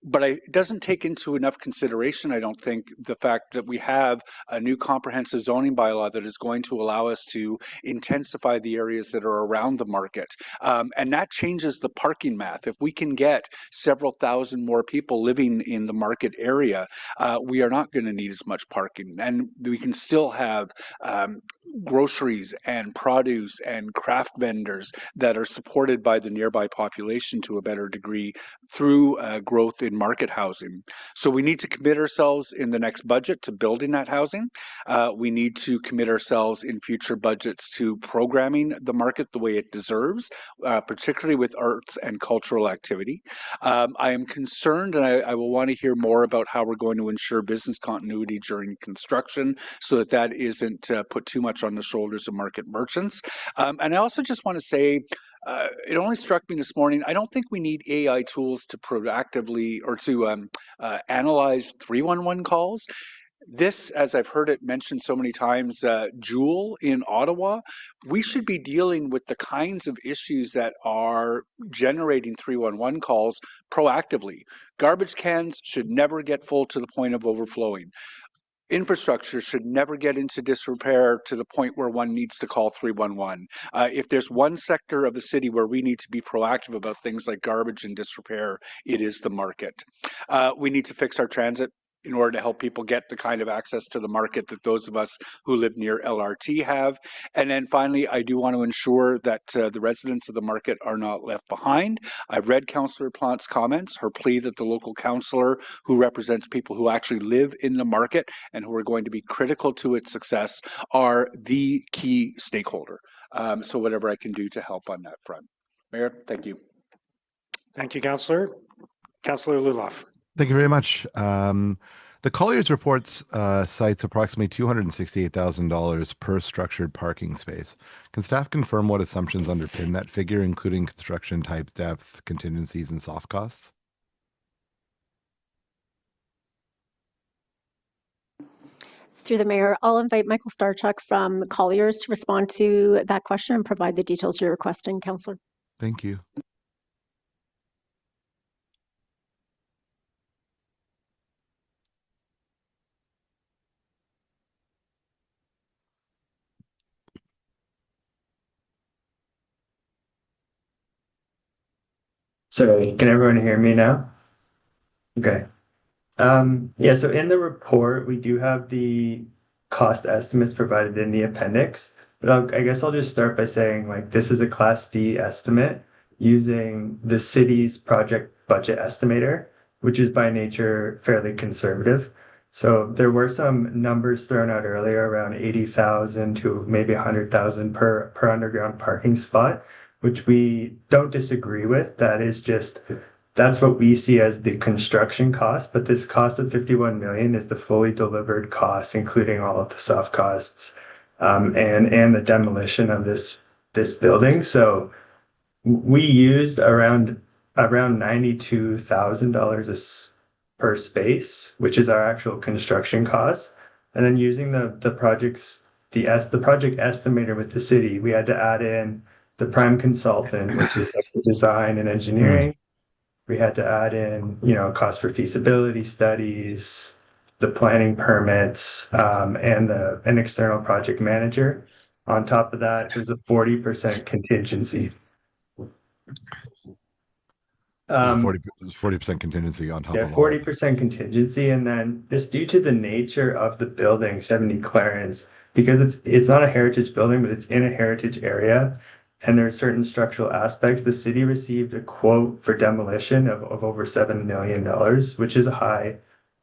Speaker 6: but it doesn't take into enough consideration, I don't think, the fact that we have a new comprehensive zoning bylaw that is going to allow us to intensify the areas that are around the market. And that changes the parking math. If we can get several thousand more people living in the market area, we are not going to need as much parking. And we can still have groceries and produce and craft vendors that are supported by the nearby population to a better degree through growth in market housing. So we need to commit ourselves in the next budget to building that housing. We need to commit ourselves in future budgets to programming the market the way it deserves, particularly with arts and cultural activity. I am concerned, and I will want to hear more about how we're going to ensure business continuity during construction so that that isn't put too much on the shoulders of market merchants. And I also just want to say, it only struck me this morning, I don't think we need AI tools to proactively or to analyze 311 calls. This, as I've heard it mentioned so many times, Jewel in Ottawa, we should be dealing with the kinds of issues that are generating 311 calls proactively. Garbage cans should never get full to the point of overflowing. Infrastructure should never get into disrepair to the point where one needs to call 311. If there's one sector of the city where we need to be proactive about things like garbage and disrepair, it is the market. We need to fix our transit in order to help people get the kind of access to the market that those of us who live near LRT have. And then finally, I do want to ensure that the residents of the market are not left behind. I've read Councillor Plante's comments, her plea that the local councillor who represents people who actually live in the market and who are going to be critical to its success are the key stakeholder. So whatever I can do to help on that front. Mayor, thank you.
Speaker 1: Thank you, Councillor. Councillor Luloff.
Speaker 10: Thank you very much. The Collier's reports cites approximately $268,000 per structured parking space. Can staff confirm what assumptions underpin that figure, including construction type, depth, contingencies, and soft costs?
Speaker 19: Through the mayor, I'll invite Michael Starchuk from Colliers to respond to that question and provide the details you're requesting, Councillor.
Speaker 10: Thank you.
Speaker 23: Sorry, can everyone hear me now? Okay. Yeah, so in the report, we do have the cost estimates provided in the appendix, but I guess I'll just start by saying, like, this is a Class D estimate using the city's project budget estimator, which is by nature fairly conservative. So there were some numbers thrown out earlier around 80,000 to maybe 100,000 per underground parking spot, which we don't disagree with. That's what we see as the construction cost, but this cost of 51 million is the fully delivered cost, including all of the soft costs, and the demolition of this building. So we used around $92,000 per space, which is our actual construction cost. And then using the project estimator with the city, we had to add in the prime consultant, which is like the design and engineering. We had to add in, cost for feasibility studies, the planning permits, and an external project manager. On top of that, there's a 40% contingency.
Speaker 10: 40% contingency on top of
Speaker 23: 40% contingency, and then just due to the nature of the building, 70 Clarence, because it's not a heritage building, but it's in a heritage area, and there are certain structural aspects. The city received a quote for demolition of over $7 million, which is a high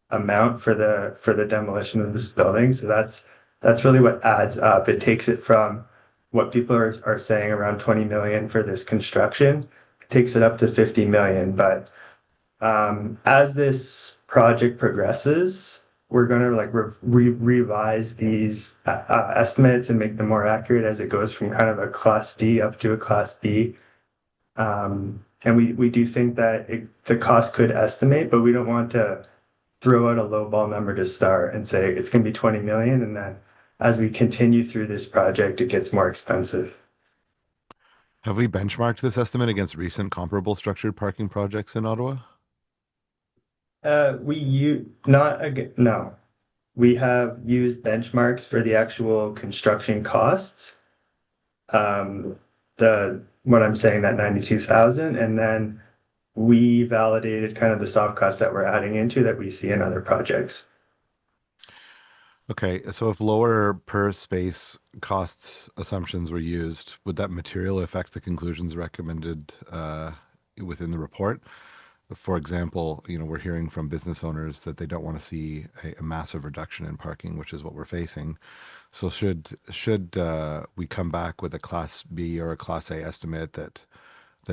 Speaker 23: amount for the demolition of this building. So that's really what adds up. It takes it from what people are saying around 20 million for this construction, it takes it up to 50 million. But As this project progresses, we're going to like revise these estimates and make them more accurate as it goes from kind of a class D up to a class B. And we do think that the cost could estimate, but we don't want to throw out a lowball number to start and say it's going to be 20 million. And then as we continue through this project, it gets more expensive.
Speaker 10: Have we benchmarked this estimate against recent comparable structured parking projects in Ottawa?
Speaker 23: No. We have used benchmarks for the actual construction costs. What I'm saying, that 92,000, and then we validated kind of the soft costs that we're adding into that we see in other projects.
Speaker 10: Okay, so if lower per space costs assumptions were used, would that materially affect the conclusions recommended within the report? For example, we're hearing from business owners that they don't want to see a massive reduction in parking, which is what we're facing. So should we come back with a Class B or a Class A estimate that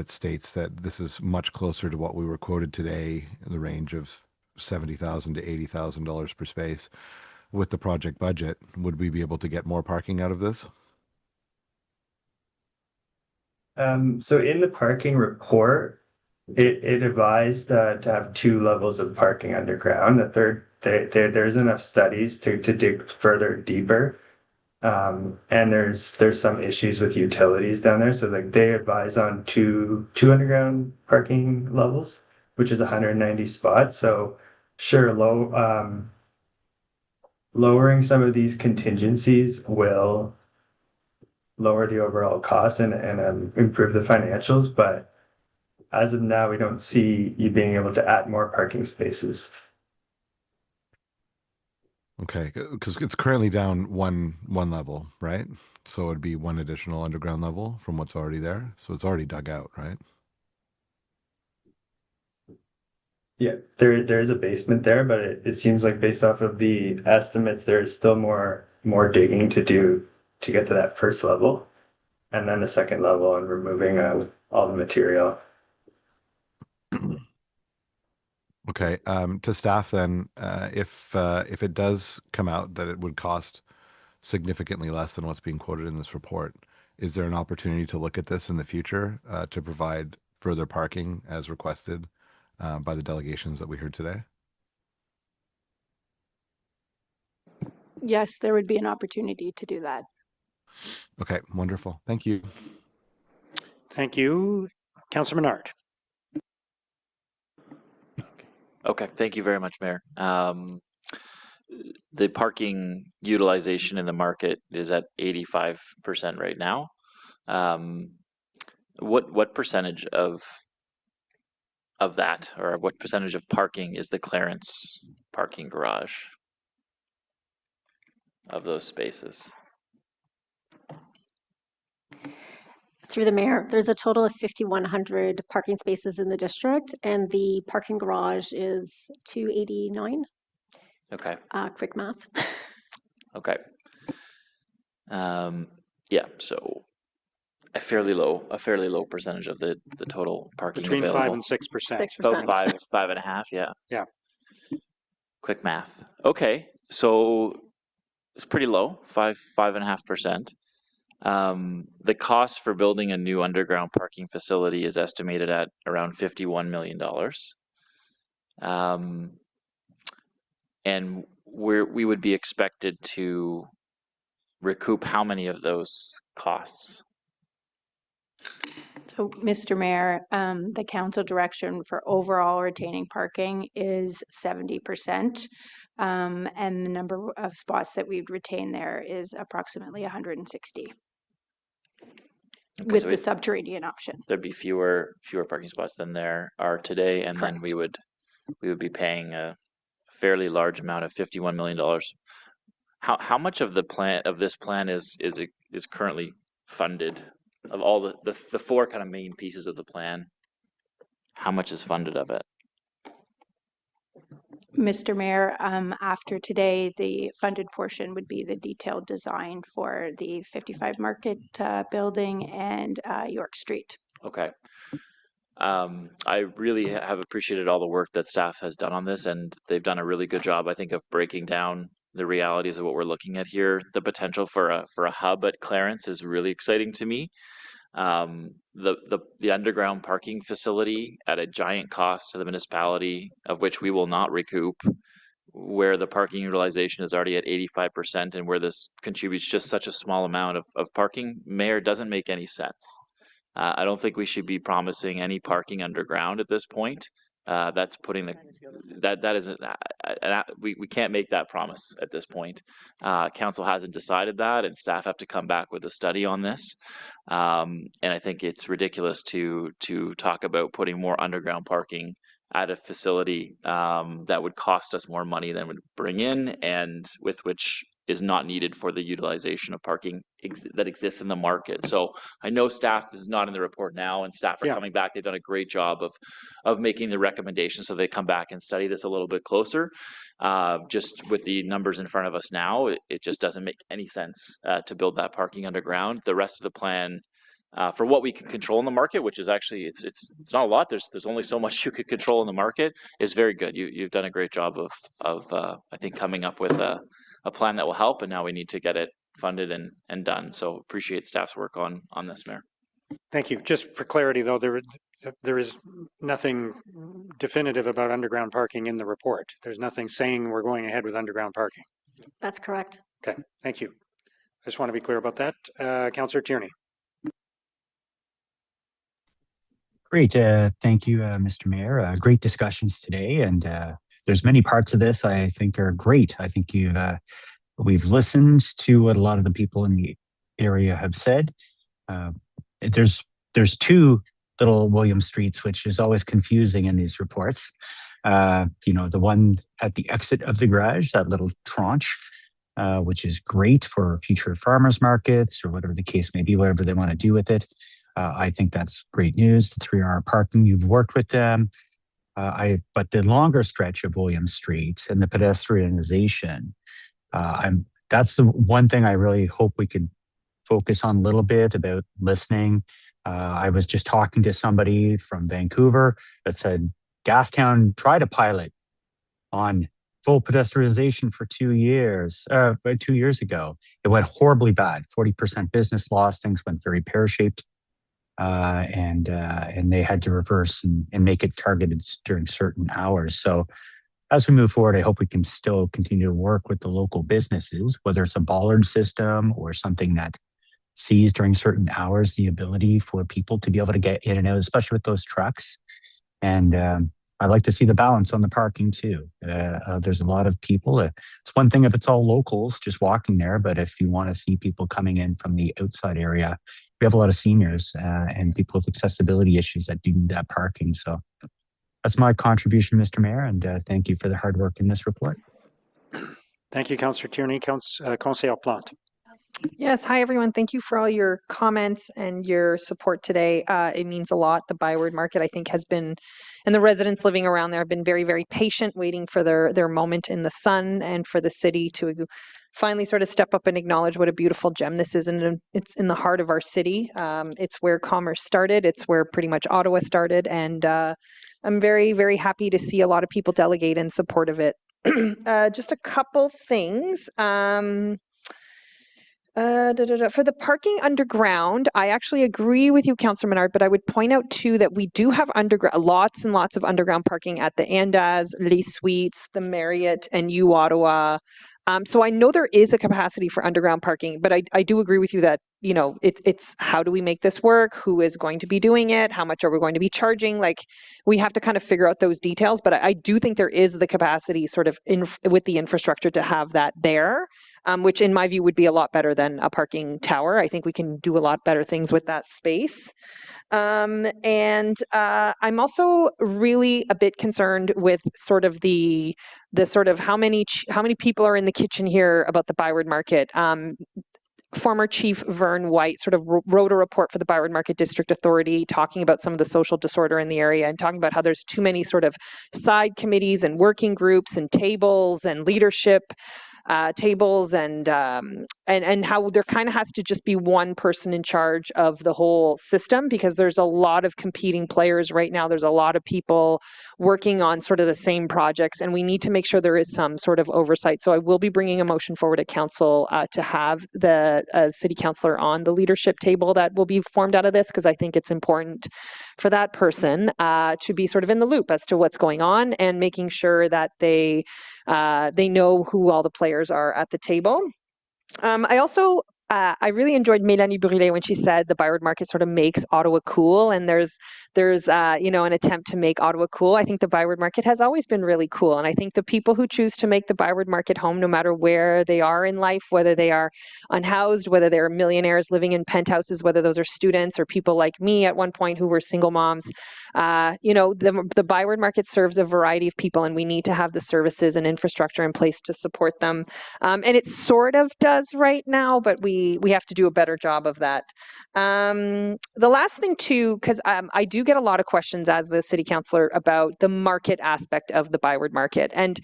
Speaker 10: states that this is much closer to what we were quoted today in the range of $70,000 to $80,000 per space with the project budget, would we be able to get more parking out of this?
Speaker 23: So in the parking report, it advised to have 2 levels of parking underground. There's enough studies to dig further deeper. And there's some issues with utilities down there. So like they advise on two underground parking levels, which is 190 spots. So sure, lowering some of these contingencies will lower the overall cost and improve the financials. But as of now, we don't see you being able to add more parking spaces.
Speaker 10: Okay, because it's currently down one level, right? So it'd be one additional underground level from what's already there. So it's already dug out, right?
Speaker 23: Yeah, there is a basement there, but it seems like based off of the estimates, there's still more digging to do to get to that first level, and then the second level and removing all the material.
Speaker 10: Okay, to staff then, if it does come out that it would cost significantly less than what's being quoted in this report, is there an opportunity to look at this in the future to provide further parking as requested by the delegations that we heard today?
Speaker 19: Yes, there would be an opportunity to do that.
Speaker 10: Okay, wonderful. Thank you.
Speaker 1: Thank you. Councillor Menard.
Speaker 7: Okay, thank you very much, Mayor. The parking utilization in the market is at 85% right now. What percentage of that, or what percentage of parking is the Clarence parking garage of those spaces?
Speaker 19: Through the mayor, there's a total of 5,100 parking spaces in the district, and the parking garage is 289.
Speaker 7: Okay.
Speaker 19: Quick math.
Speaker 7: Okay. Yeah, so a fairly low percentage of the total parking
Speaker 1: Between
Speaker 7: available.
Speaker 1: 5 and 6%.
Speaker 19: 6%.
Speaker 7: About 5.5, yeah.
Speaker 1: Yeah.
Speaker 7: Quick math. Okay, so it's pretty low, 5.5%. The cost for building a new underground parking facility is estimated at around $51 million. And we would be expected to recoup how many of those costs?
Speaker 16: So, Mr. Mayor, the council direction for overall retaining parking is 70%. And the number of spots that we'd retain there is approximately 160.
Speaker 7: Okay,
Speaker 16: with
Speaker 7: so
Speaker 16: the subterranean option.
Speaker 7: There'd be fewer parking spots than there are today, and
Speaker 16: Correct.
Speaker 7: then we would be paying a fairly large amount of $51 million. How much of this plan is currently funded? Of all the 4 kind of main pieces of the plan, how much is funded of it?
Speaker 16: Mr. Mayor, after today, the funded portion would be the detailed design for the 55 Market building and York Street.
Speaker 7: Okay. I really have appreciated all the work that staff has done on this, and they've done a really good job, I think, of breaking down the realities of what we're looking at here. The potential for a hub at Clarence is really exciting to me. The underground parking facility at a giant cost to the municipality, of which we will not recoup, where the parking utilization is already at 85%, and where this contributes just such a small amount of parking, Mayor, doesn't make any sense. I don't think we should be promising any parking underground at this point. That's putting that isn't we can't make that promise at this point. Council hasn't decided that, and staff have to come back with a study on this. And I think it's ridiculous to talk about putting more underground parking at a facility that would cost us more money than would bring in, and with which is not needed for the utilization of parking that exists in the market. So I know staff, this is not in the report now, and staff are coming back. They've done a great job of making the recommendations, so they come back and study this a little bit closer. Just with the numbers in front of us now, it just doesn't make any sense to build that parking underground. The rest of the plan, for what we can control in the market, which is actually it's not a lot. There's only so much you could control in the market, is very good. You've done a great job of I think coming up with a plan that will help, and now we need to get it funded and done. So appreciate staff's work on this, Mayor.
Speaker 1: Thank you. Just for clarity, though, there is nothing definitive about underground parking in the report. There's nothing saying we're going ahead with underground parking.
Speaker 19: That's correct.
Speaker 1: Okay, thank you. I just want to be clear about that. Councillor Tierney.
Speaker 12: Great. Thank you, Mr. Mayor. Great discussions today, and there's many parts of this I think are great. I think we've listened to what a lot of the people in the area have said. There's two little William Streets, which is always confusing in these reports. The one at the exit of the garage, that little tranche, which is great for future farmers markets or whatever the case may be, whatever they want to do with it. I think that's great news. The 3-hour parking, you've worked with them. But the longer stretch of William Street and the pedestrianization, that's the one thing I really hope we could focus on a little bit about listening. I was just talking to somebody from Vancouver that said Gastown tried a pilot on full pedestrianization for 2 years, 2 years ago. It went horribly bad, 40% business loss, things went very pear-shaped. And they had to reverse and make it targeted during certain hours. So as we move forward, I hope we can still continue to work with the local businesses, whether it's a bollard system or something that sees during certain hours the ability for people to be able to get in and out, especially with those trucks. And I'd like to see the balance on the parking too. There's a lot of people. It's one thing if it's all locals just walking there, but if you want to see people coming in from the outside area, we have a lot of seniors and people with accessibility issues that do need that parking. So that's my contribution, Mr. Mayor, and thank you for the hard work in this report.
Speaker 1: Thank you, Councillor Tierney. Councillor Plante.
Speaker 17: Yes, hi everyone. Thank you for all your comments and your support today. It means a lot. The Byward Market, I think, has been, and the residents living around there have been very, very patient, waiting for their moment in the sun and for the city to finally sort of step up and acknowledge what a beautiful gem this is. And it's in the heart of our city. It's where commerce started. It's where pretty much Ottawa started. And I'm very, very happy to see a lot of people delegate in support of it. Just a couple things. For the parking underground, I actually agree with you, Councillor Menard, but I would point out too that we do have lots and lots of underground parking at the Andaz, Les Suites, the Marriott, and U Ottawa. So I know there is a capacity for underground parking, but I do agree with you that, it's how do we make this work? Who is going to be doing it? How much are we going to be charging? Like, we have to kind of figure out those details, but I do think there is the capacity sort of with the infrastructure to have that there. Which in my view would be a lot better than a parking tower. I think we can do a lot better things with that space. And I'm also really a bit concerned with sort of the sort of how many people are in the kitchen here about the Byward Market. Former Chief Vern White sort of wrote a report for the Byward Market District Authority talking about some of the social disorder in the area and talking about how there's too many sort of side committees and working groups and tables and leadership tables and how there kind of has to just be one person in charge of the whole system, because there's a lot of competing players right now. There's a lot of people working on sort of the same projects, and we need to make sure there is some sort of oversight. So I will be bringing a motion forward at council to have the city councillor on the leadership table that will be formed out of this, because I think it's important for that person to be sort of in the loop as to what's going on and making sure that they know who all the players are at the table. I also I really enjoyed Mélanie Brûlé when she said the Byward Market sort of makes Ottawa cool, and there's an attempt to make Ottawa cool. I think the Byward Market has always been really cool, and I think the people who choose to make the Byward Market home, no matter where they are in life, whether they are unhoused, whether they're millionaires living in penthouses, whether those are students or people like me at one point who were single moms, the Byward Market serves a variety of people, and we need to have the services and infrastructure in place to support them. And it sort of does right now, but we have to do a better job of that. The last thing too, because I do get a lot of questions as the city councillor about the market aspect of the Byward Market. And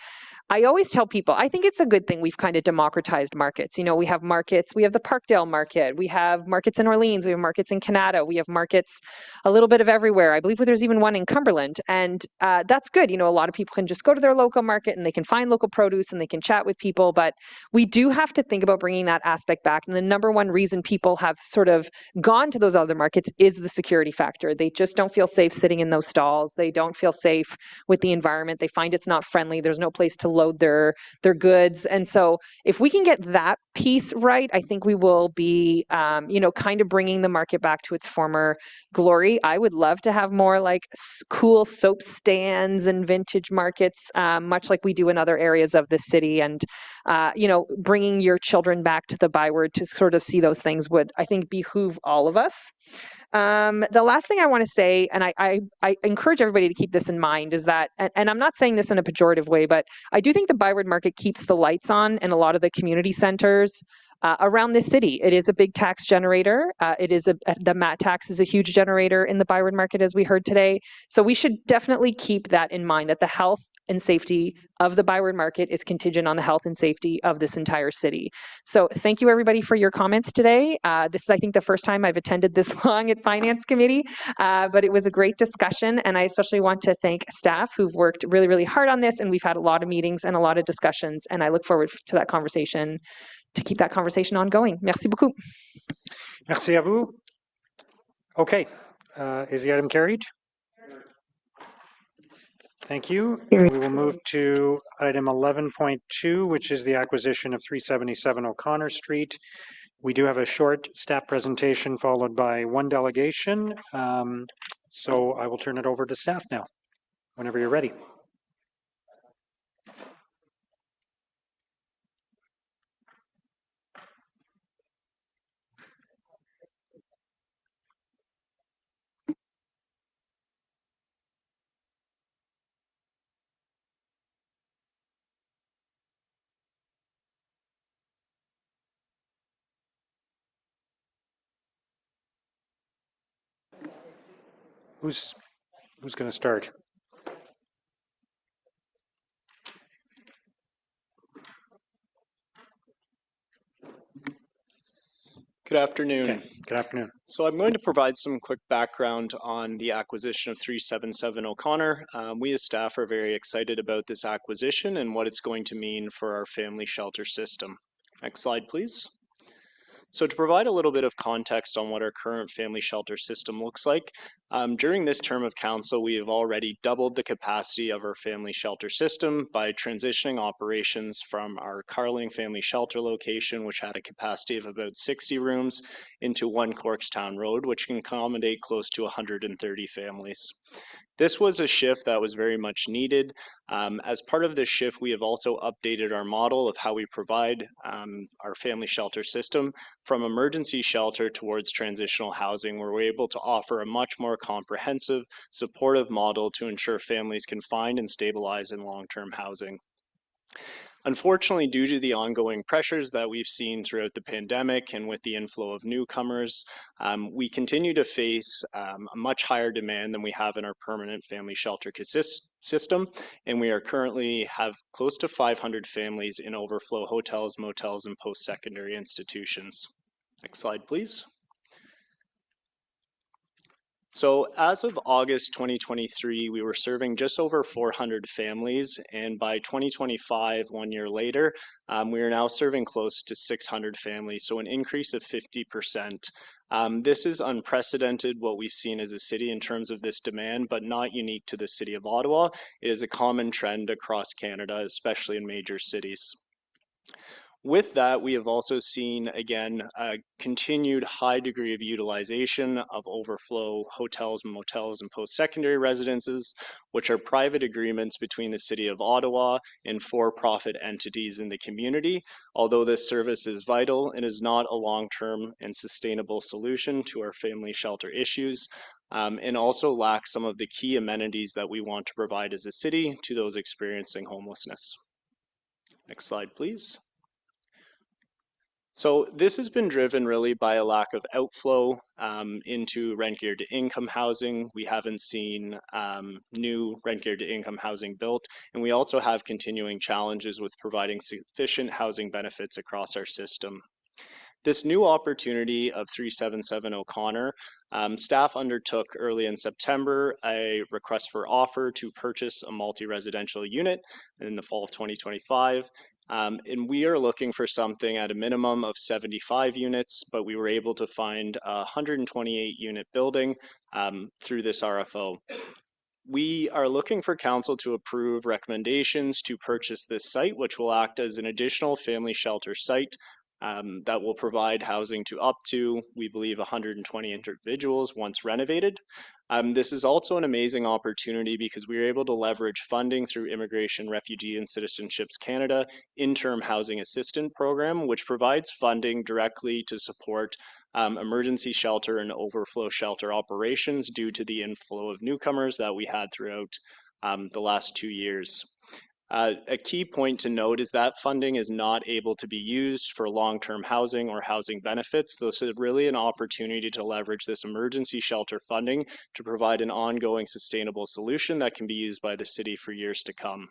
Speaker 17: I always tell people, I think it's a good thing we've kind of democratized markets. We have markets, we have the Parkdale market, we have markets in Orleans, we have markets in Canada, we have markets a little bit of everywhere. I believe there's even one in Cumberland, and that's good. A lot of people can just go to their local market and they can find local produce and they can chat with people, but we do have to think about bringing that aspect back. And the number one reason people have sort of gone to those other markets is the security factor. They just don't feel safe sitting in those stalls. They don't feel safe with the environment. They find it's not friendly. There's no place to load their goods. And so if we can get that piece right, I think we will be, kind of bringing the market back to its former glory. I would love to have more like cool soap stands and vintage markets, much like we do in other areas of the city. And, bringing your children back to the Byward to sort of see those things would, I think, behoove all of us. The last thing I want to say, and I encourage everybody to keep this in mind, is that, and I'm not saying this in a pejorative way, but I do think the Byward Market keeps the lights on in a lot of the community centers around this city. It is a big tax generator. The MAT tax is a huge generator in the Byward Market, as we heard today. So we should definitely keep that in mind, that the health and safety of the Byward Market is contingent on the health and safety of this entire city. So thank you, everybody, for your comments today. This is, I think, the first time I've attended this long at Finance Committee, but it was a great discussion, and I especially want to thank staff who've worked really, really hard on this, and we've had a lot of meetings and a lot of discussions, and I look forward to that conversation, to keep that conversation ongoing. Merci beaucoup.
Speaker 1: Merci à vous. Okay, is the item carried? Thank you. We will move to item 11.2, which is the acquisition of 377 O'Connor Street. We do have a short staff presentation followed by one delegation. So I will turn it over to staff now, whenever you're ready. Who's going to start?
Speaker 4: Good afternoon.
Speaker 1: Okay. Good afternoon.
Speaker 4: So I'm going to provide some quick background on the acquisition of 377 O'Connor. We as staff are very excited about this acquisition and what it's going to mean for our family shelter system. Next slide, please. So to provide a little bit of context on what our current family shelter system looks like, during this term of council, we have already doubled the capacity of our family shelter system by transitioning operations from our Carling Family Shelter location, which had a capacity of about 60 rooms, into One Corkstown Road, which can accommodate close to 130 families. This was a shift that was very much needed. As part of this shift, we have also updated our model of how we provide our family shelter system from emergency shelter towards transitional housing, where we're able to offer a much more comprehensive, supportive model to ensure families can find and stabilize in long-term housing. Unfortunately, due to the ongoing pressures that we've seen throughout the pandemic and with the inflow of newcomers, we continue to face a much higher demand than we have in our permanent family shelter system, and we are currently have close to 500 families in overflow hotels, motels, and post-secondary institutions. Next slide, please. So as of August 2023, we were serving just over 400 families, and by 2025, 1 year later, we are now serving close to 600 families, so an increase of 50%. This is unprecedented what we've seen as a city in terms of this demand, but not unique to the city of Ottawa. It is a common trend across Canada, especially in major cities. With that, we have also seen, again, a continued high degree of utilization of overflow hotels, motels, and post-secondary residences, which are private agreements between the City of Ottawa and for-profit entities in the community. Although this service is vital, it is not a long-term and sustainable solution to our family shelter issues, and also lacks some of the key amenities that we want to provide as a city to those experiencing homelessness. Next slide, please. So this has been driven really by a lack of outflow into rent geared to income housing. We haven't seen new rent geared to income housing built, and we also have continuing challenges with providing sufficient housing benefits across our system. This new opportunity of 377 O'Connor, staff undertook early in September a request for offer to purchase a multi-residential unit in the fall of 2025. And we are looking for something at a minimum of 75 units, but we were able to find a 128 unit building through this RFO. We are looking for council to approve recommendations to purchase this site, which will act as an additional family shelter site that will provide housing to up to, we believe, 120 individuals once renovated. This is also an amazing opportunity because we are able to leverage funding through Immigration, Refugee and Citizenships Canada Interim Housing Assistance Program, which provides funding directly to support emergency shelter and overflow shelter operations due to the inflow of newcomers that we had throughout the last 2 years. A key point to note is that funding is not able to be used for long-term housing or housing benefits. This is really an opportunity to leverage this emergency shelter funding to provide an ongoing sustainable solution that can be used by the city for years to come.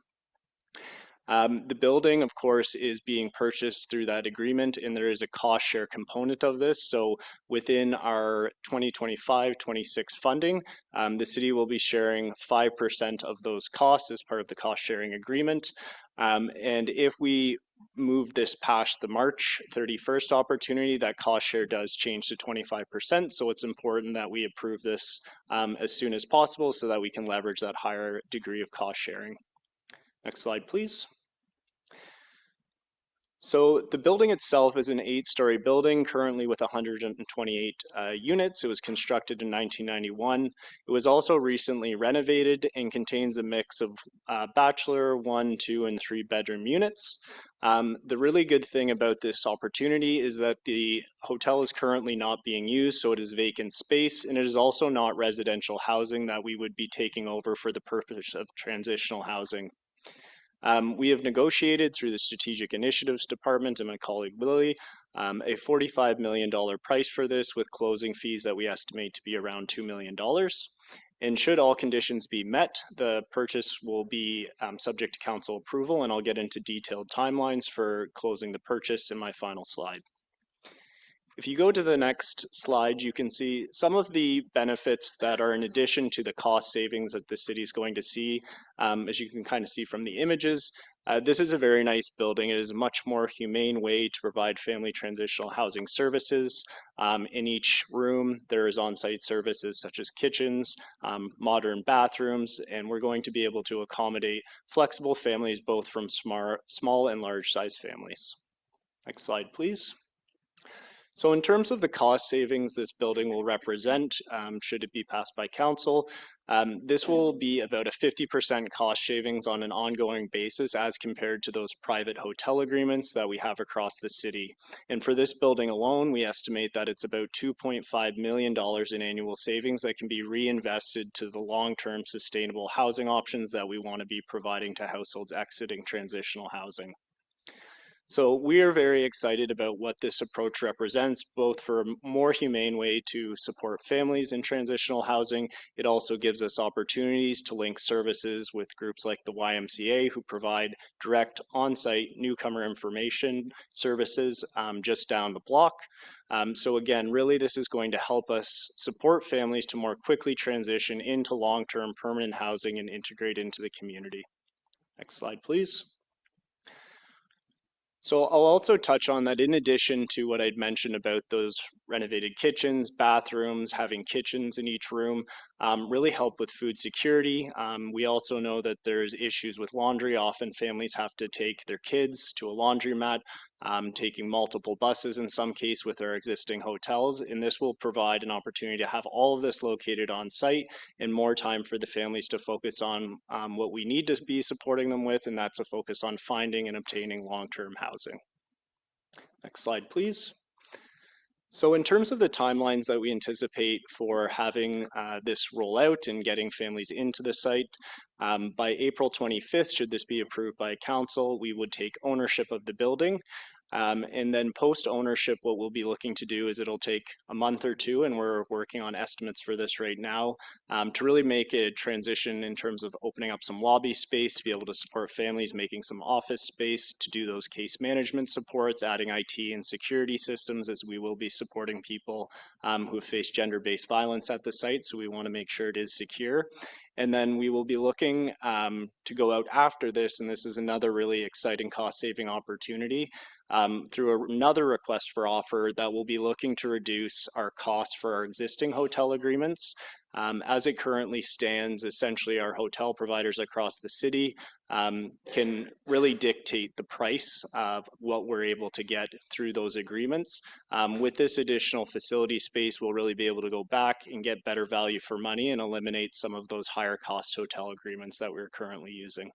Speaker 4: The building, of course, is being purchased through that agreement, and there is a cost share component of this. So within our 2025-26 funding, the city will be sharing 5% of those costs as part of the cost sharing agreement. And if we move this past the March 31st opportunity, that cost share does change to 25%. So it's important that we approve this as soon as possible so that we can leverage that higher degree of cost sharing. Next slide, please. So the building itself is an 8-story building, currently with 128 units. It was constructed in 1991. It was also recently renovated and contains a mix of bachelor, 1, 2, and 3 bedroom units. The really good thing about this opportunity is that the hotel is currently not being used, so it is vacant space, and it is also not residential housing that we would be taking over for the purpose of transitional housing. We have negotiated through the Strategic Initiatives Department and my colleague Lily a $45 million price for this, with closing fees that we estimate to be around $2 million. And should all conditions be met, the purchase will be subject to council approval, and I'll get into detailed timelines for closing the purchase in my final slide. If you go to the next slide, you can see some of the benefits that are in addition to the cost savings that the city is going to see. As you can kind of see from the images, this is a very nice building. It is a much more humane way to provide family transitional housing services. In each room, there is on-site services such as kitchens, modern bathrooms, and we're going to be able to accommodate flexible families, both from small and large size families. Next slide, please. So in terms of the cost savings this building will represent, should it be passed by council, this will be about a 50% cost savings on an ongoing basis as compared to those private hotel agreements that we have across the city. And for this building alone, we estimate that it's about $2.5 million in annual savings that can be reinvested to the long-term sustainable housing options that we want to be providing to households exiting transitional housing. So we are very excited about what this approach represents, both for a more humane way to support families in transitional housing. It also gives us opportunities to link services with groups like the YMCA, who provide direct on-site newcomer information services just down the block. So again, really this is going to help us support families to more quickly transition into long-term permanent housing and integrate into the community. Next slide, please. So I'll also touch on that in addition to what I'd mentioned about those renovated kitchens, bathrooms, having kitchens in each room, really help with food security. We also know that there's issues with laundry. Often families have to take their kids to a laundromat, taking multiple buses in some case with our existing hotels. And this will provide an opportunity to have all of this located on site and more time for the families to focus on what we need to be supporting them with, and that's a focus on finding and obtaining long-term housing. Next slide, please. So in terms of the timelines that we anticipate for having this roll out and getting families into the site, by April 25th, should this be approved by council, we would take ownership of the building. And then post ownership, what we'll be looking to do is it'll take a month or two, and we're working on estimates for this right now, to really make a transition in terms of opening up some lobby space to be able to support families, making some office space to do those case management supports, adding IT and security systems, as we will be supporting people who have faced gender-based violence at the site. So we want to make sure it is secure. And then we will be looking to go out after this, and this is another really exciting cost-saving opportunity, through another request for offer that will be looking to reduce our costs for our existing hotel agreements. As it currently stands, essentially our hotel providers across the city can really dictate the price of what we're able to get through those agreements. With this additional facility space, we'll really be able to go back and get better value for money and eliminate some of those higher cost hotel agreements that we're currently using.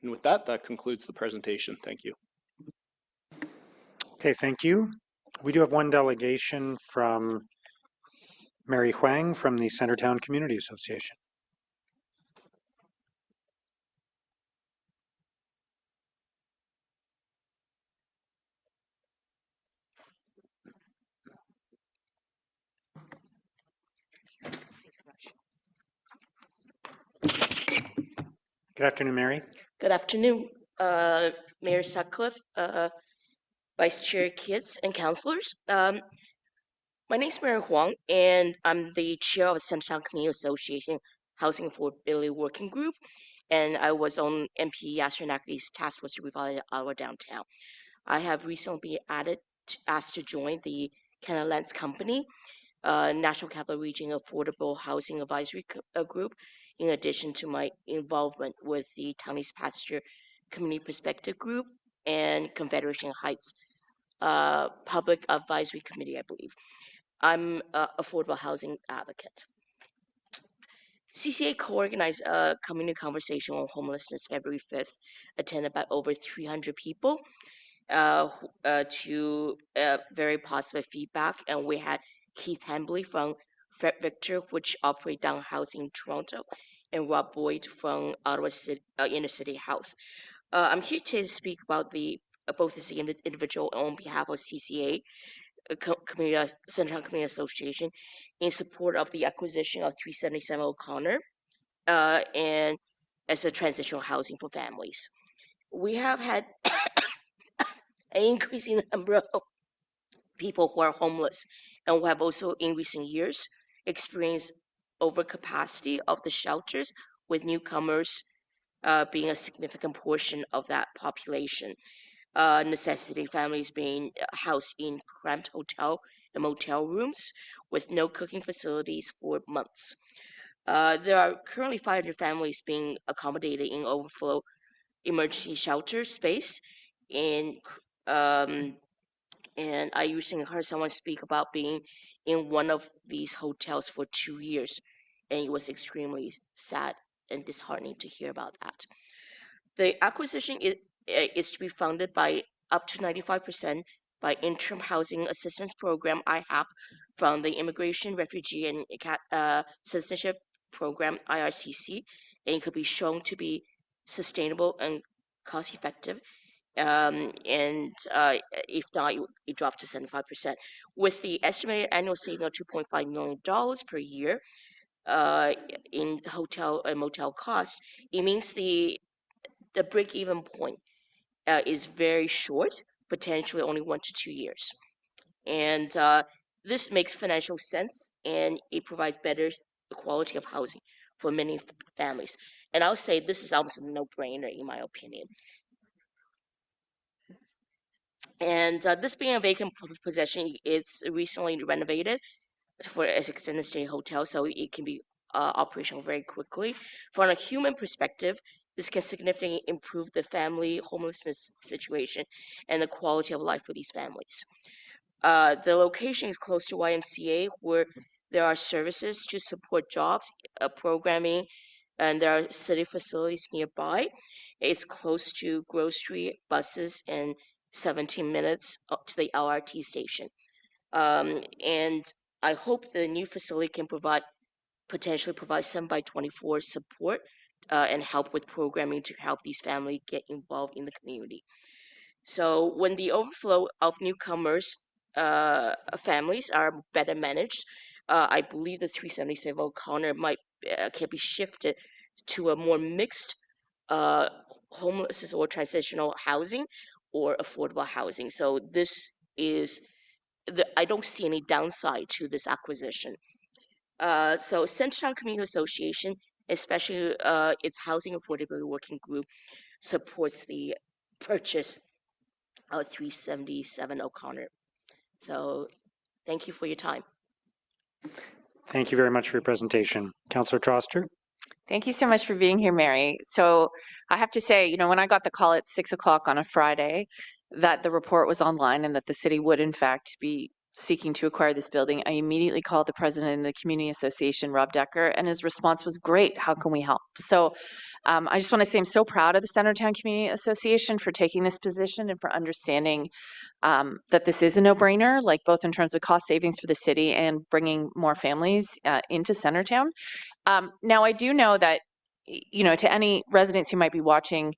Speaker 4: And with that, that concludes the presentation. Thank you.
Speaker 1: Okay, thank you. We do have one delegation from Mary Huang from the Centertown Community Association. Good afternoon, Mary.
Speaker 5: Good afternoon, Mayor Sutcliffe, Vice Chair Kids and councilors. My name is Mary Huang, and I'm the chair of the Centertown Community Association Housing Affordability Working Group, and I was on MP Yasser Nakri's task force to revitalize Ottawa downtown. I have recently been asked to join the Canada Lands Company, National Capital Region Affordable Housing Advisory Group, in addition to my involvement with the Townie's Pasture Community Perspective Group and Confederation Heights Public Advisory Committee, I believe. I'm an affordable housing advocate. CCA co-organized a community conversation on homelessness February 5th, attended by over 300 people, to very positive feedback. And we had Keith Hembley from Fred Victor, which operate down housing in Toronto, and Rob Boyd from Ottawa City, Inner City Health. I'm here to speak about both as an individual and on behalf of CCA, Central Community Association, in support of the acquisition of 377 O'Connor, and as a transitional housing for families. We have had an increasing number of people who are homeless, and we have also in recent years experienced overcapacity of the shelters, with newcomers being a significant portion of that population, necessitating families being housed in cramped hotel and motel rooms with no cooking facilities for months. There are currently 500 families being accommodated in overflow emergency shelter space, and I recently heard someone speak about being in one of these hotels for 2 years, and it was extremely sad and disheartening to hear about that. The acquisition is to be funded by up to 95% by Interim Housing Assistance Program, IHAP, from the Immigration, Refugee, and Citizenship Program, IRCC, and it could be shown to be sustainable and cost-effective. and if not, it dropped to 75%. With the estimated annual saving of $2.5 million per year in hotel and motel costs, it means the break-even point is very short, potentially only 1 to 2 years. And this makes financial sense, and it provides better quality of housing for many families. And I'll say this is almost a no-brainer in my opinion. And this being a vacant possession, it's recently renovated for as extended stay hotel, so it can be operational very quickly. From a human perspective, this can significantly improve the family homelessness situation and the quality of life for these families. The location is close to YMCA, where there are services to support jobs, programming, and there are city facilities nearby. It's close to grocery, buses, and 17 minutes up to the LRT station. And I hope the new facility can potentially provide 7x24 support and help with programming to help these families get involved in the community. So when the overflow of newcomers families are better managed, I believe the 377 O'Connor can be shifted to a more mixed homeless or transitional housing or affordable housing. So this is I don't see any downside to this acquisition. So Centertown Community Association, especially its housing affordability working group, supports the purchase of 377 O'Connor. So thank you for your time.
Speaker 1: Thank you very much for your presentation. Councillor Troster?
Speaker 8: Thank you so much for being here, Mary. So I have to say, you know, when I got the call at 6 o'clock on a Friday that the report was online and that the city would in fact be seeking to acquire this building, I immediately called the president of the community association, Rob Decker, and his response was, great, how can we help? So I just want to say I'm so proud of the Centertown Community Association for taking this position and for understanding that this is a no-brainer, like both in terms of cost savings for the city and bringing more families into Centertown. Now, I do know that, you know, to any residents who might be watching,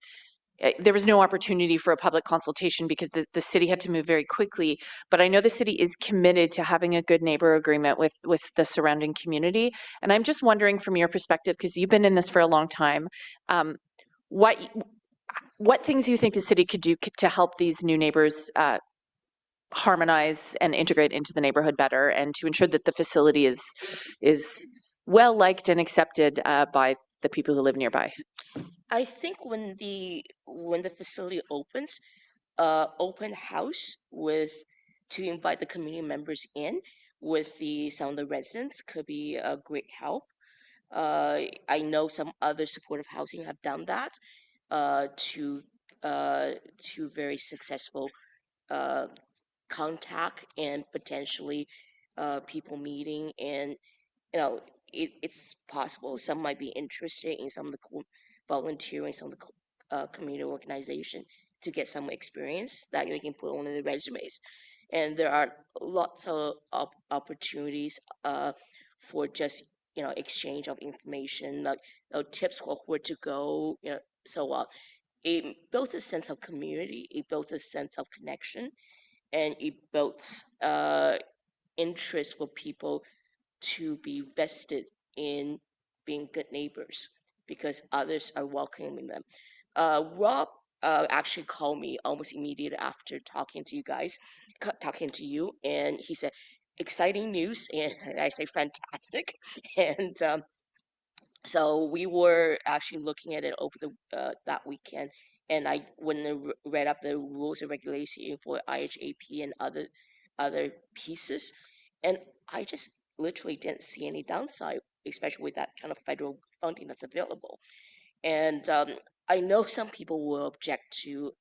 Speaker 8: there was no opportunity for a public consultation because the city had to move very quickly. But I know the city is committed to having a good neighbor agreement with the surrounding community. And I'm just wondering from your perspective, because you've been in this for a long time, what things do you think the city could do to help these new neighbors harmonize and integrate into the neighborhood better, and to ensure that the facility is well liked and accepted by the people who live nearby?
Speaker 5: I think when the facility opens, open house to invite the community members in with some of the residents could be a great help. I know some other supportive housing have done that to very successful contact and potentially people meeting, and you know it's possible some might be interested in some of the volunteering, some of the community organization to get some experience that they can put on the resumes. And there are lots of opportunities for just exchange of information, like tips for where to go, so it builds a sense of community, it builds a sense of connection, and it builds interest for people to be vested in being good neighbors because others are welcoming them. Rob actually called me almost immediately after talking to you guys, talking to you, and he said, exciting news, and I say fantastic. And so we were actually looking at it over that weekend, and I went and read up the rules and regulations for IHAP and other pieces, and I just literally didn't see any downside, especially with that kind of federal funding that's available. And I know some people will object to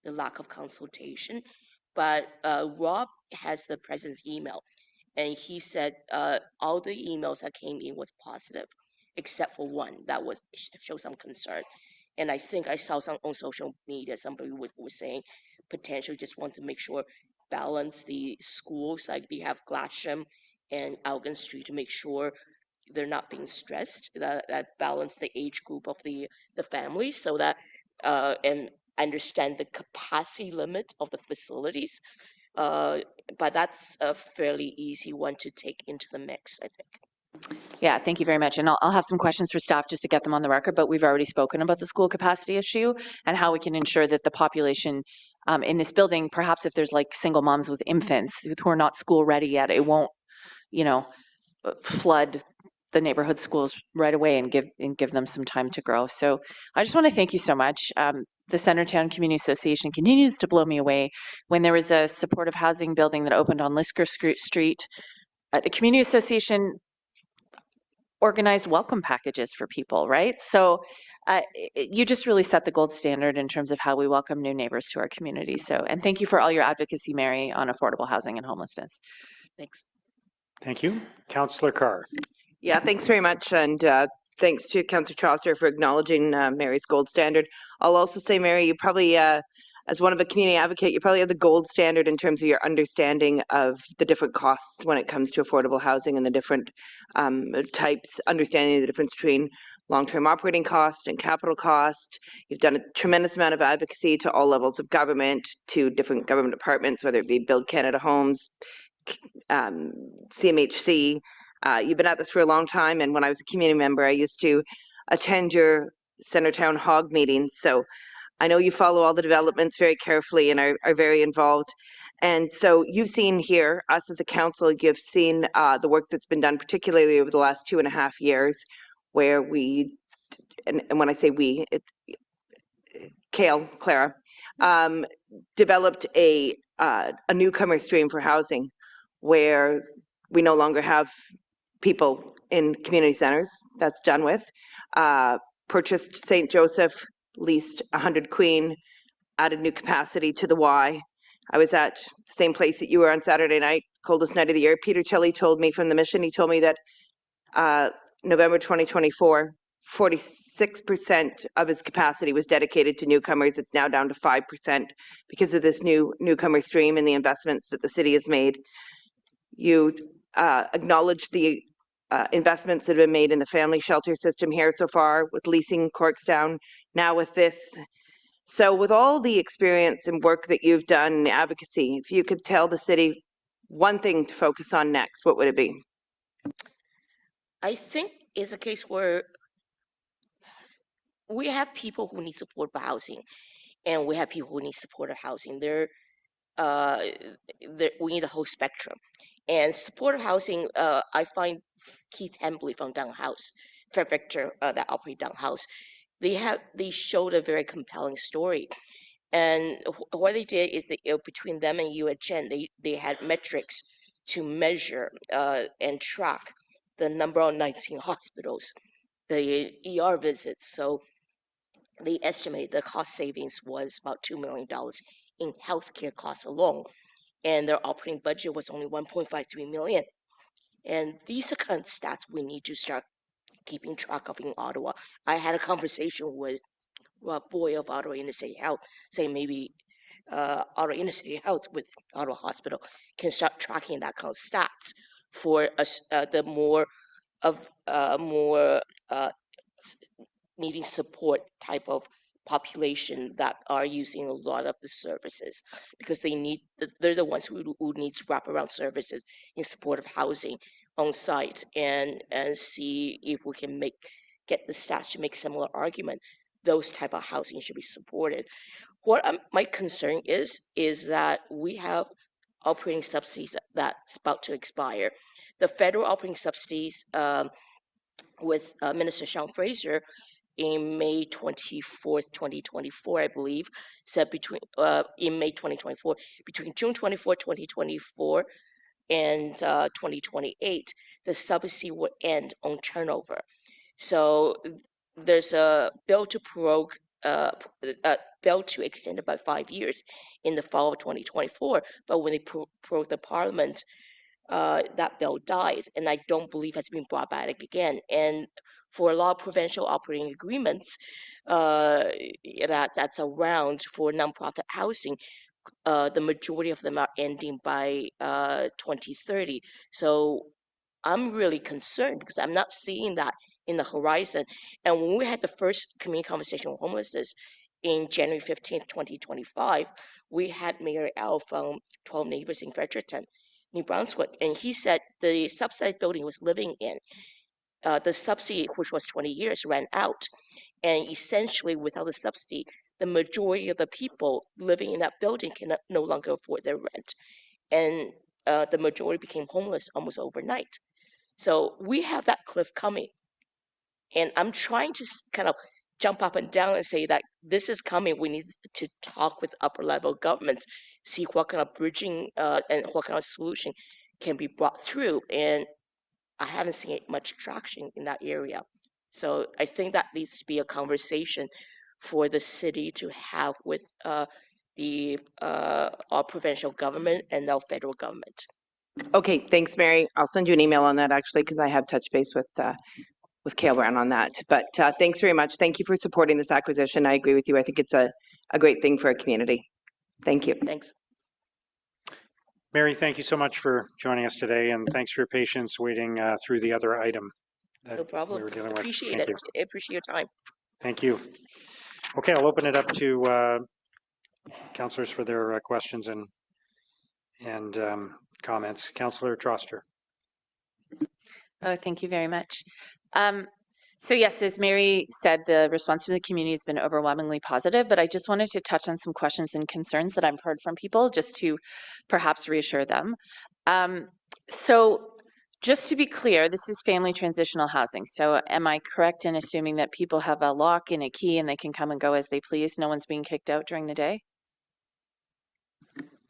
Speaker 5: the lack of consultation, but Rob has the president's email, and he said all the emails that came in was positive, except for one that was show some concern. And I think I saw some on social media, somebody was saying potentially just want to make sure balance the schools, like we have Glasham and Algon Street, to make sure they're not being stressed, that balance the age group of the family, so that and understand the capacity limit of the facilities. But that's a fairly easy one to take into the mix, I think.
Speaker 8: Yeah, thank you very much. And I'll have some questions for staff just to get them on the record, but we've already spoken about the school capacity issue and how we can ensure that the population in this building, perhaps if there's like single moms with infants who are not school ready yet, it won't, flood the neighborhood schools right away and give them some time to grow. So I just want to thank you so much. The Centertown Community Association continues to blow me away. When there was a supportive housing building that opened on Lisker Street, the Community Association organized welcome packages for people, right? So you just really set the gold standard in terms of how we welcome new neighbors to our community. So, and thank you for all your advocacy, Mary, on affordable housing and homelessness. Thanks.
Speaker 1: Thank you. Councillor Carr.
Speaker 17: Yeah, thanks very much. And thanks to Councillor Troster for acknowledging Mary's gold standard. I'll also say, Mary, you probably, as one of a community advocate, you probably have the gold standard in terms of your understanding of the different costs when it comes to affordable housing and the different types, understanding the difference between long-term operating cost and capital cost. You've done a tremendous amount of advocacy to all levels of government, to different government departments, whether it be Build Canada Homes, CMHC. You've been at this for a long time, and when I was a community member, I used to attend your Centertown Hog meetings. So I know you follow all the developments very carefully and are very involved. And so you've seen here, us as a council, you've seen the work that's been done, particularly over the last 2.5 years, where we, and when I say we, it's Clara, developed a newcomer stream for housing, where we no longer have people in community centers. That's done with. Purchased St. Joseph, leased 100 Queen, added new capacity to the Y. I was at the same place that you were on Saturday night, coldest night of the year. Peter Chili told me from the mission, he told me that November 2024, 46% of his capacity was dedicated to newcomers. It's now down to 5% because of this newcomer stream and the investments that the city has made. You acknowledged the investments that have been made in the family shelter system here so far, with leasing Corkstown, now with this. So with all the experience and work that you've done in advocacy, if you could tell the city one thing to focus on next, what would it be?
Speaker 5: I think it's a case where we have people who need supportive housing, and we have people who need supportive housing. We need a whole spectrum. And supportive housing, I find Keith Hembley from Down House, Fred Victor, that operate Down House, they showed a very compelling story. And what they did is between them and you and Jen, they had metrics to measure and track the number of nights in hospitals, the ER visits. So they estimated the cost savings was about $2 million in healthcare costs alone, and their operating budget was only $1.53 million. And these are kind of stats we need to start keeping track of in Ottawa. I had a conversation with Rob Boy of Ottawa Inner City Health, saying maybe Ottawa Inner City Health with Ottawa Hospital can start tracking that kind of stats for us, the more needing support type of population that are using a lot of the services, because they're the ones who needs wraparound services in supportive housing on site, and see if we can get the stats to make similar argument. Those type of housing should be supported. What my concern is that we have operating subsidies that's about to expire. The federal operating subsidies with Minister Sean Fraser in May 24th, 2024, I believe, said in May 2024, between June 24, 2024 and 2028, the subsidy would end on turnover. So there's a bill to extend it by 5 years in the fall of 2024, but when they prorogued the parliament, that bill died, and I don't believe has been brought back again. And for a lot of provincial operating agreements that's around for nonprofit housing, the majority of them are ending by 2030. So I'm really concerned because I'm not seeing that in the horizon. And when we had the first community conversation on homelessness in January 15th, 2025, we had Mayor Al from 12 Neighbors in Fredericton, New Brunswick, and he said the subsidized building he was living in, the subsidy, which was 20 years, ran out. And essentially, without the subsidy, the majority of the people living in that building can no longer afford their rent. And the majority became homeless almost overnight. So we have that cliff coming. And I'm trying to kind of jump up and down and say that this is coming. We need to talk with upper level governments, see what kind of bridging and what kind of solution can be brought through. And I haven't seen much traction in that area. So I think that needs to be a conversation for the city to have with our provincial government and our federal government.
Speaker 17: Okay, thanks, Mary. I'll send you an email on that actually, because I have touched base with Kale Brown on that. But thanks very much. Thank you for supporting this acquisition. I agree with you. I think it's a great thing for our community. Thank you.
Speaker 5: Thanks.
Speaker 1: Mary, thank you so much for joining us today, and thanks for your patience waiting through the other item that
Speaker 5: No problem.
Speaker 1: we were dealing with.
Speaker 5: Appreciate
Speaker 1: Thank
Speaker 5: it.
Speaker 1: you.
Speaker 5: I appreciate your time.
Speaker 1: Thank you. Okay, I'll open it up to councillors for their questions and comments. Councillor Troster.
Speaker 8: Oh, thank you very much. So yes, as Mary said, the response from the community has been overwhelmingly positive, but I just wanted to touch on some questions and concerns that I've heard from people just to perhaps reassure them. So just to be clear, this is family transitional housing. So am I correct in assuming that people have a lock and a key and they can come and go as they please? No one's being kicked out during the day?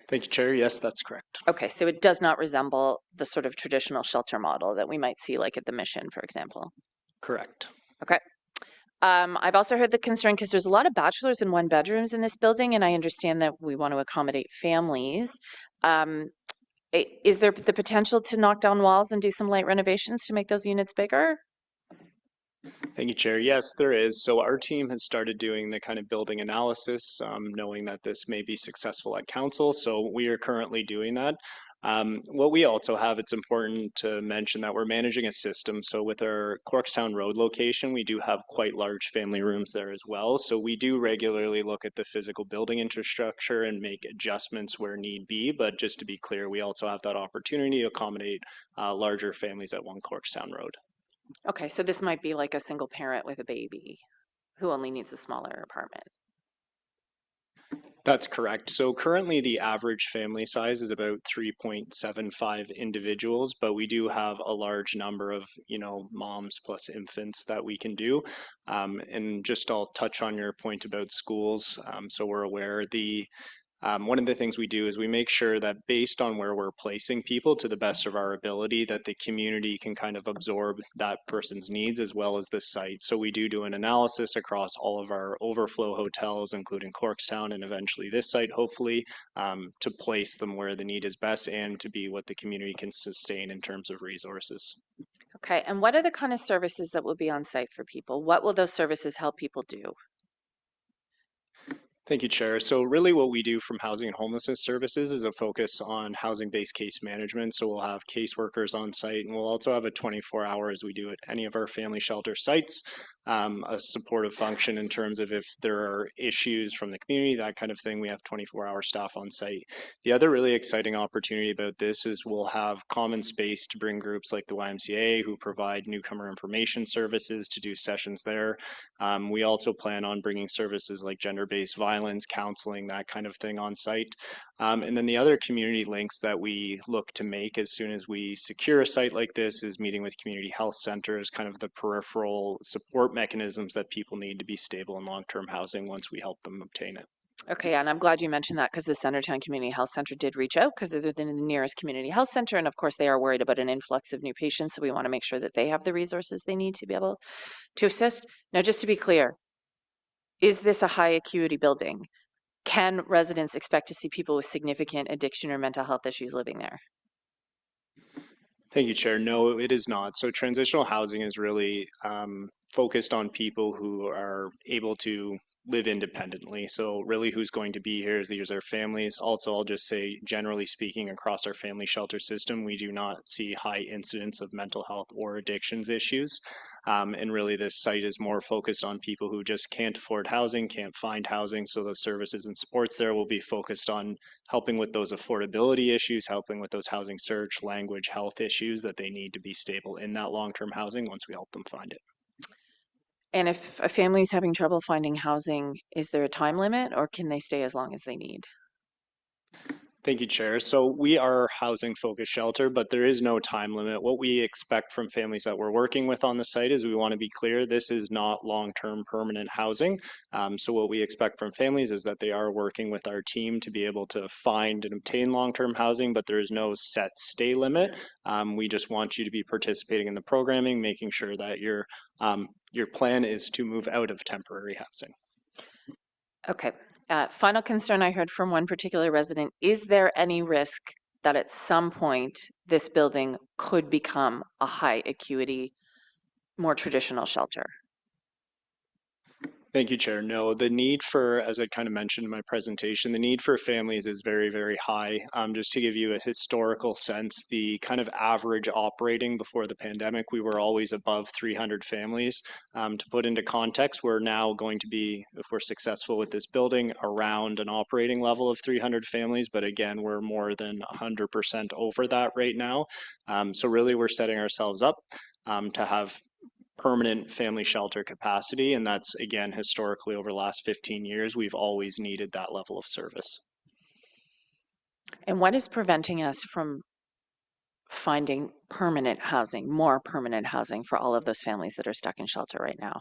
Speaker 4: Thank you, Chair. Yes, that's correct.
Speaker 8: Okay, so it does not resemble the sort of traditional shelter model that we might see like at the Mission, for example.
Speaker 4: Correct.
Speaker 8: Okay. I've also heard the concern because there's a lot of bachelors and one bedrooms in this building, and I understand that we want to accommodate families. Is there the potential to knock down walls and do some light renovations to make those units bigger?
Speaker 4: Thank you, Chair. Yes, there is. So our team has started doing the kind of building analysis, knowing that this may be successful at council. So we are currently doing that. What we also have, it's important to mention that we're managing a system. So with our Corkstown Road location, we do have quite large family rooms there as well. So we do regularly look at the physical building infrastructure and make adjustments where need be. But just to be clear, we also have that opportunity to accommodate larger families at 1 Corkstown Road.
Speaker 8: Okay, so this might be like a single parent with a baby who only needs a smaller apartment.
Speaker 4: That's correct. So currently the average family size is about 3.75 individuals, but we do have a large number of, moms plus infants that we can do. And just I'll touch on your point about schools. So we're aware one of the things we do is we make sure that based on where we're placing people to the best of our ability, that the community can kind of absorb that person's needs as well as the site. So we do an analysis across all of our overflow hotels, including Corkstown and eventually this site, hopefully, to place them where the need is best and to be what the community can sustain in terms of resources.
Speaker 8: Okay, and what are the kind of services that will be on site for people? What will those services help people do?
Speaker 4: Thank you, Chair. So really what we do from Housing and Homelessness Services is a focus on housing-based case management. So we'll have caseworkers on site, and we'll also have a 24-hour, as we do at any of our family shelter sites, a supportive function in terms of if there are issues from the community, that kind of thing. We have 24-hour staff on site. The other really exciting opportunity about this is we'll have common space to bring groups like the YMCA who provide newcomer information services to do sessions there. We also plan on bringing services like gender-based violence, counseling, that kind of thing on site. And then the other community links that we look to make as soon as we secure a site like this is meeting with community health centers, kind of the peripheral support mechanisms that people need to be stable in long-term housing once we help them obtain it.
Speaker 8: Okay, and I'm glad you mentioned that because the Centertown Community Health Center did reach out because they're the nearest community health center. And of course, they are worried about an influx of new patients. So we want to make sure that they have the resources they need to be able to assist. Now, just to be clear, is this a high acuity building? Can residents expect to see people with significant addiction or mental health issues living there?
Speaker 4: Thank you, Chair. No, it is not. So transitional housing is really focused on people who are able to live independently. So really who's going to be here is these are families. Also, I'll just say, generally speaking, across our family shelter system, we do not see high incidence of mental health or addictions issues. And really this site is more focused on people who just can't afford housing, can't find housing. So the services and supports there will be focused on helping with those affordability issues, helping with those housing search, language, health issues that they need to be stable in that long-term housing once we help them find it.
Speaker 8: And if a family is having trouble finding housing, is there a time limit or can they stay as long as they need?
Speaker 4: Thank you, Chair. So we are housing focused shelter, but there is no time limit. What we expect from families that we're working with on the site is we want to be clear, this is not long-term permanent housing. So what we expect from families is that they are working with our team to be able to find and obtain long-term housing, but there is no set stay limit. We just want you to be participating in the programming, making sure that your plan is to move out of temporary housing.
Speaker 8: Okay. Final concern I heard from one particular resident, is there any risk that at some point this building could become a high acuity, more traditional shelter?
Speaker 4: Thank you, Chair. No, the need for, as I kind of mentioned in my presentation, the need for families is very, very high. Just to give you a historical sense, the kind of average operating before the pandemic, we were always above 300 families. To put into context, we're now going to be, if we're successful with this building, around an operating level of 300 families. But again, we're more than 100% over that right now. So really, we're setting ourselves up to have permanent family shelter capacity. And that's, again, historically over the last 15 years, we've always needed that level of service.
Speaker 8: And what is preventing us from finding permanent housing, more permanent housing for all of those families that are stuck in shelter right now?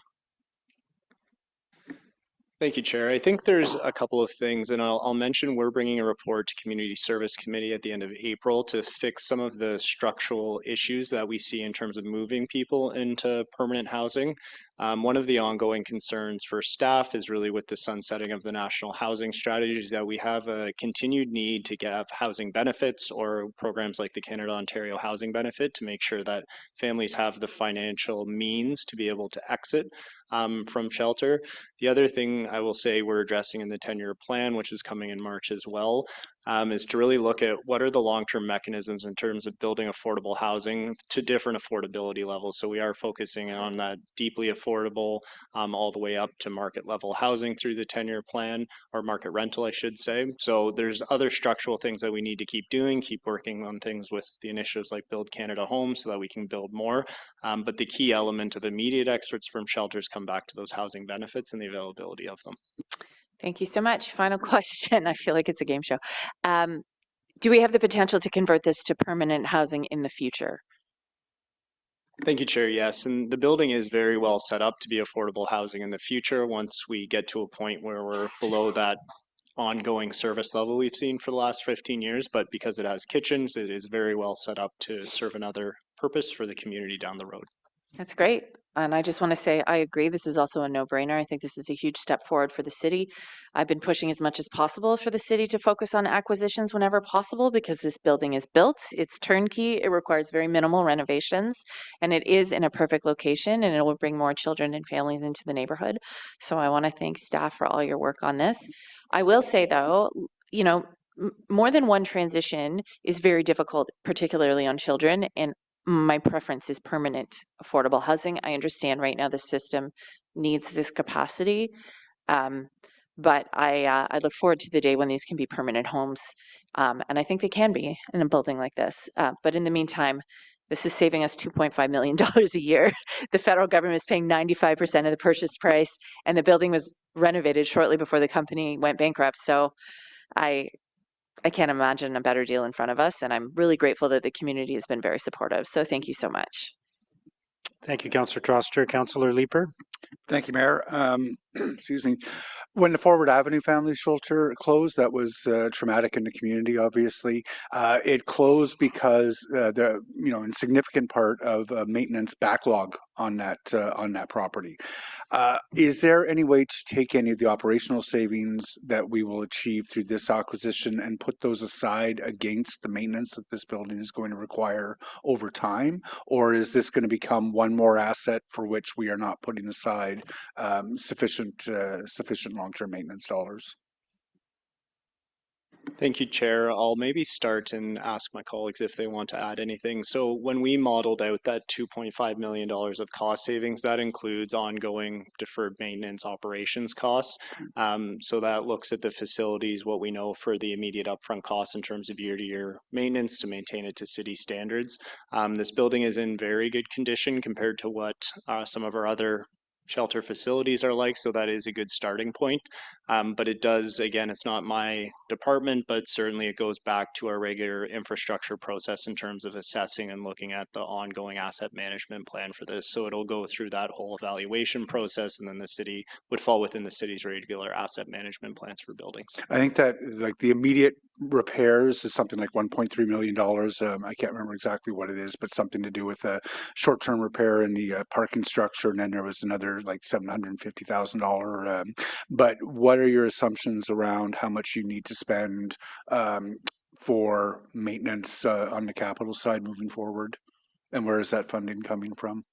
Speaker 4: Thank you, Chair. I think there's a couple of things, and I'll mention we're bringing a report to Community Service Committee at the end of April to fix some of the structural issues that we see in terms of moving people into permanent housing. One of the ongoing concerns for staff is really with the sunsetting of the national housing strategies that we have a continued need to have housing benefits or programs like the Canada-Ontario Housing Benefit to make sure that families have the financial means to be able to exit from shelter. The other thing I will say we're addressing in the 10-year plan, which is coming in March as well, is to really look at what are the long-term mechanisms in terms of building affordable housing to different affordability levels. So we are focusing on that deeply affordable all the way up to market level housing through the 10-year plan, or market rental, I should say. So there's other structural things that we need to keep doing, keep working on things with the initiatives like Build Canada Homes so that we can build more. But the key element of immediate exits from shelters come back to those housing benefits and the availability of them.
Speaker 8: Thank you so much. Final question. I feel like it's a game show. Do we have the potential to convert this to permanent housing in the future?
Speaker 4: Thank you, Chair. Yes, and the building is very well set up to be affordable housing in the future once we get to a point where we're below that ongoing service level we've seen for the last 15 years. But because it has kitchens, it is very well set up to serve another purpose for the community down the road.
Speaker 8: That's great. And I just want to say, I agree. This is also a no-brainer. I think this is a huge step forward for the city. I've been pushing as much as possible for the city to focus on acquisitions whenever possible because this building is built. It's turnkey. It requires very minimal renovations, and it is in a perfect location, and it will bring more children and families into the neighborhood. So I want to thank staff for all your work on this. I will say, though, you know, more than one transition is very difficult, particularly on children, and my preference is permanent affordable housing. I understand right now the system needs this capacity, but I look forward to the day when these can be permanent homes, and I think they can be in a building like this. But in the meantime, this is saving us $2.5 million a year. The federal government is paying 95% of the purchase price, and the building was renovated shortly before the company went bankrupt. So I can't imagine a better deal in front of us, and I'm really grateful that the community has been very supportive. So thank you so much.
Speaker 1: Thank you, Councillor Troster. Councillor Leeper.
Speaker 6: Thank you, Mayor. Excuse me. When the Forward Avenue Family Shelter closed, that was traumatic in the community. Obviously, it closed because the in significant part of maintenance backlog on that property. Is there any way to take any of the operational savings that we will achieve through this acquisition and put those aside against the maintenance that this building is going to require over time, or is this going to become one more asset for which we are not putting aside provide sufficient long-term maintenance dollars.
Speaker 4: Thank you, Chair. I'll maybe start and ask my colleagues if they want to add anything. So when we modeled out that $2.5 million of cost savings, that includes ongoing deferred maintenance operations costs. So that looks at the facilities, what we know for the immediate upfront costs in terms of year-to-year maintenance to maintain it to city standards. This building is in very good condition compared to what some of our other shelter facilities are like, so that is a good starting point. But it does, again, it's not my department, but certainly it goes back to our regular infrastructure process in terms of assessing and looking at the ongoing asset management plan for this. So it'll go through that whole evaluation process, and then the city would fall within the city's regular asset management plans for buildings.
Speaker 6: I think that like the immediate repairs is something like $1.3 million. I can't remember exactly what it is, but something to do with a short-term repair in the parking structure. And then there was another like $750,000. But what are your assumptions around how much you need to spend for maintenance on the capital side moving forward? And where is that funding coming from?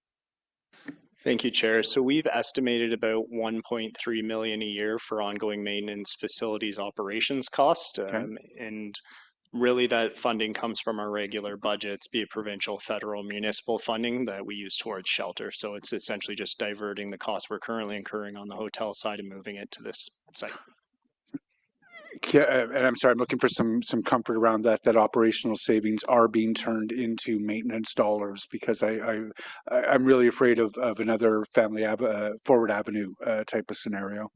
Speaker 4: Thank you, Chair. So we've estimated about 1.3 million a year for ongoing maintenance facilities operations cost. And really that funding comes from our regular budgets, be it provincial, federal, municipal funding that we use towards shelter. So it's essentially just diverting the costs we're currently incurring on the hotel side and moving it to this site.
Speaker 6: And I'm sorry, I'm looking for some comfort around that operational savings are being turned into maintenance dollars, because I'm really afraid of another Forward Avenue type of scenario.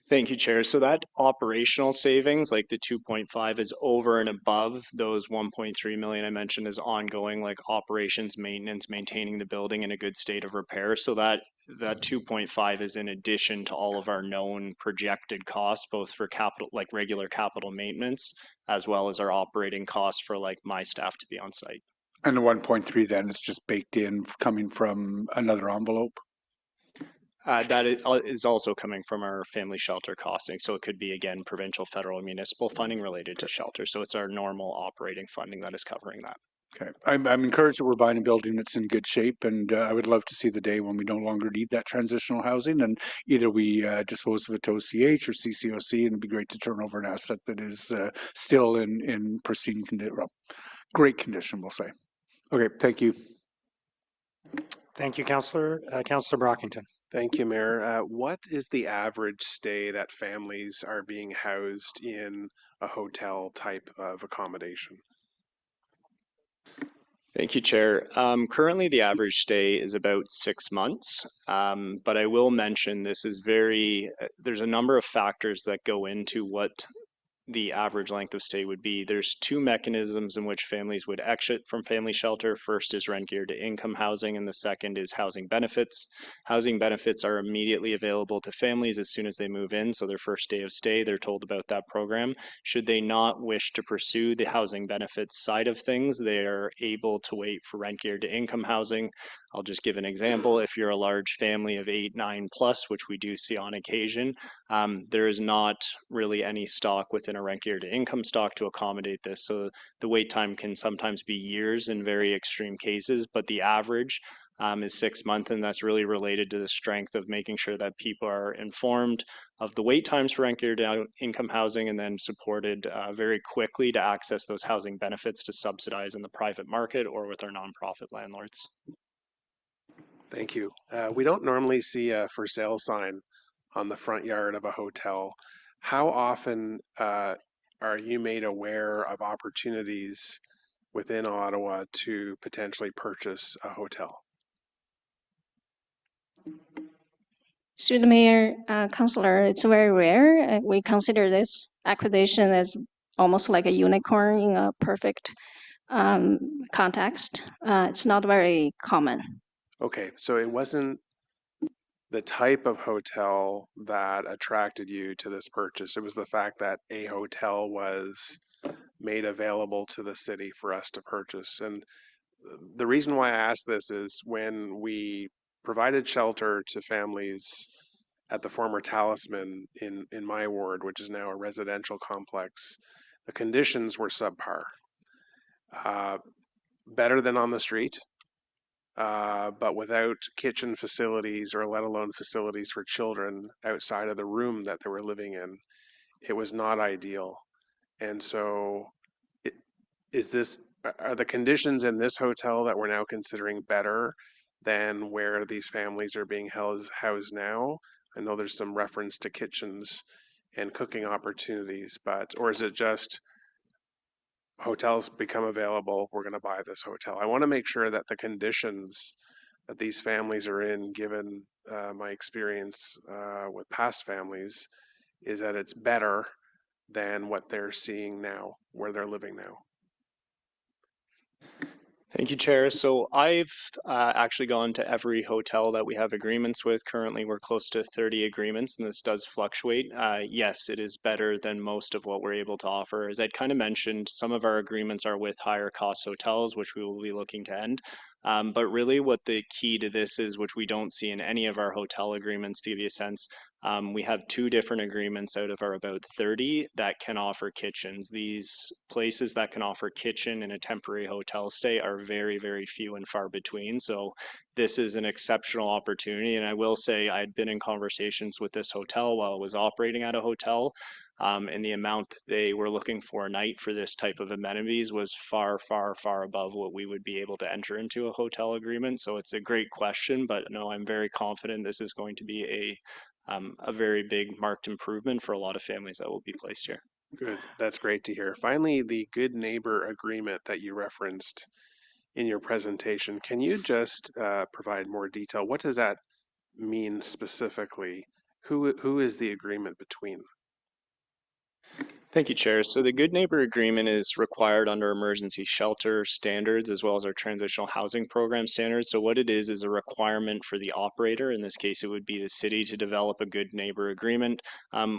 Speaker 4: Thank you, Chair. So that operational savings, like the 2.5, is over and above those 1.3 million I mentioned as ongoing, like operations, maintenance, maintaining the building in a good state of repair. So that 2.5 is in addition to all of our known projected costs, both for capital, like regular capital maintenance, as well as our operating costs for like my staff to be on site.
Speaker 6: And the 1.3 then is just baked in, coming from another envelope?
Speaker 4: That is also coming from our family shelter costing. So it could be, again, provincial, federal, and municipal funding related to shelter. So it's our normal operating funding that is covering that.
Speaker 6: Okay. I'm encouraged that we're buying a building that's in good shape, and I would love to see the day when we no longer need that transitional housing, and either we dispose of it to OCH or CCOC, and it'd be great to turn over an asset that is still in pristine condition, well, great condition, we'll say. Okay, thank you.
Speaker 1: Thank you, Councillor. Councillor Brockington.
Speaker 11: Thank you, Mayor. What is the average stay that families are being housed in a hotel type of accommodation?
Speaker 4: Thank you, Chair. Currently, the average stay is about 6 months, but I will mention this is there's a number of factors that go into what the average length of stay would be. There's two mechanisms in which families would exit from family shelter. First is rent geared to income housing, and the second is housing benefits. Housing benefits are immediately available to families as soon as they move in. So their first day of stay, they're told about that program. Should they not wish to pursue the housing benefits side of things, they are able to wait for rent geared to income housing. I'll just give an example. If you're a large family of 8, 9 plus, which we do see on occasion, there is not really any stock within a rent geared to income stock to accommodate this. So the wait time can sometimes be years in very extreme cases, but the average is 6 months, and that's really related to the strength of making sure that people are informed of the wait times for rent geared to income housing, and then supported very quickly to access those housing benefits to subsidize in the private market or with our nonprofit landlords.
Speaker 11: Thank you. We don't normally see a for sale sign on the front yard of a hotel. How often are you made aware of opportunities within Ottawa to potentially purchase a hotel?
Speaker 19: Through the mayor, councillor, it's very rare. We consider this acquisition as almost like a unicorn in a perfect context. It's not very common.
Speaker 11: Okay, so it wasn't the type of hotel that attracted you to this purchase. It was the fact that a hotel was made available to the city for us to purchase. And the reason why I ask this is when we provided shelter to families at the former Talisman in my ward, which is now a residential complex, the conditions were subpar. Better than on the street, but without kitchen facilities or let alone facilities for children outside of the room that they were living in. It was not ideal. And so are the conditions in this hotel that we're now considering better than where these families are being housed now? I know there's some reference to kitchens and cooking opportunities, or is it just hotels become available, we're going to buy this hotel? I want to make sure that the conditions that these families are in, given my experience with past families, is that it's better than what they're seeing now, where they're living now.
Speaker 4: Thank you, Chair. So I've actually gone to every hotel that we have agreements with. Currently, we're close to 30 agreements, and this does fluctuate. Yes, it is better than most of what we're able to offer. As I'd kind of mentioned, some of our agreements are with higher cost hotels, which we will be looking to end. But really what the key to this is, which we don't see in any of our hotel agreements, to give you a sense, we have 2 different agreements out of our about 30 that can offer kitchens. These places that can offer kitchen in a temporary hotel stay are very, very few and far between. So this is an exceptional opportunity. And I will say I'd been in conversations with this hotel while it was operating at a hotel. And the amount they were looking for a night for this type of amenities was far, far, far above what we would be able to enter into a hotel agreement. So it's a great question, but no, I'm very confident this is going to be a very big marked improvement for a lot of families that will be placed here.
Speaker 11: Good. That's great to hear. Finally, the good neighbor agreement that you referenced in your presentation, can you just provide more detail? What does that mean specifically? Who is the agreement between?
Speaker 4: Thank you, Chair. So the Good Neighbor Agreement is required under emergency shelter standards as well as our transitional housing program standards. So what it is a requirement for the operator, in this case it would be the city, to develop a Good Neighbor Agreement,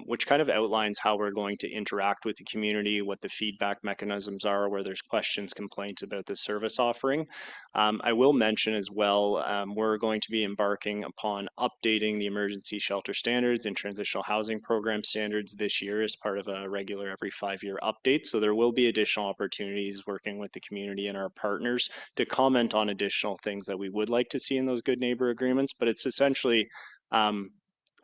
Speaker 4: which kind of outlines how we're going to interact with the community, what the feedback mechanisms are, where there's questions, complaints about the service offering. I will mention as well, we're going to be embarking upon updating the emergency shelter standards and transitional housing program standards this year as part of a regular every 5-year update. So there will be additional opportunities working with the community and our partners to comment on additional things that we would like to see in those good neighbor agreements. But it's essentially an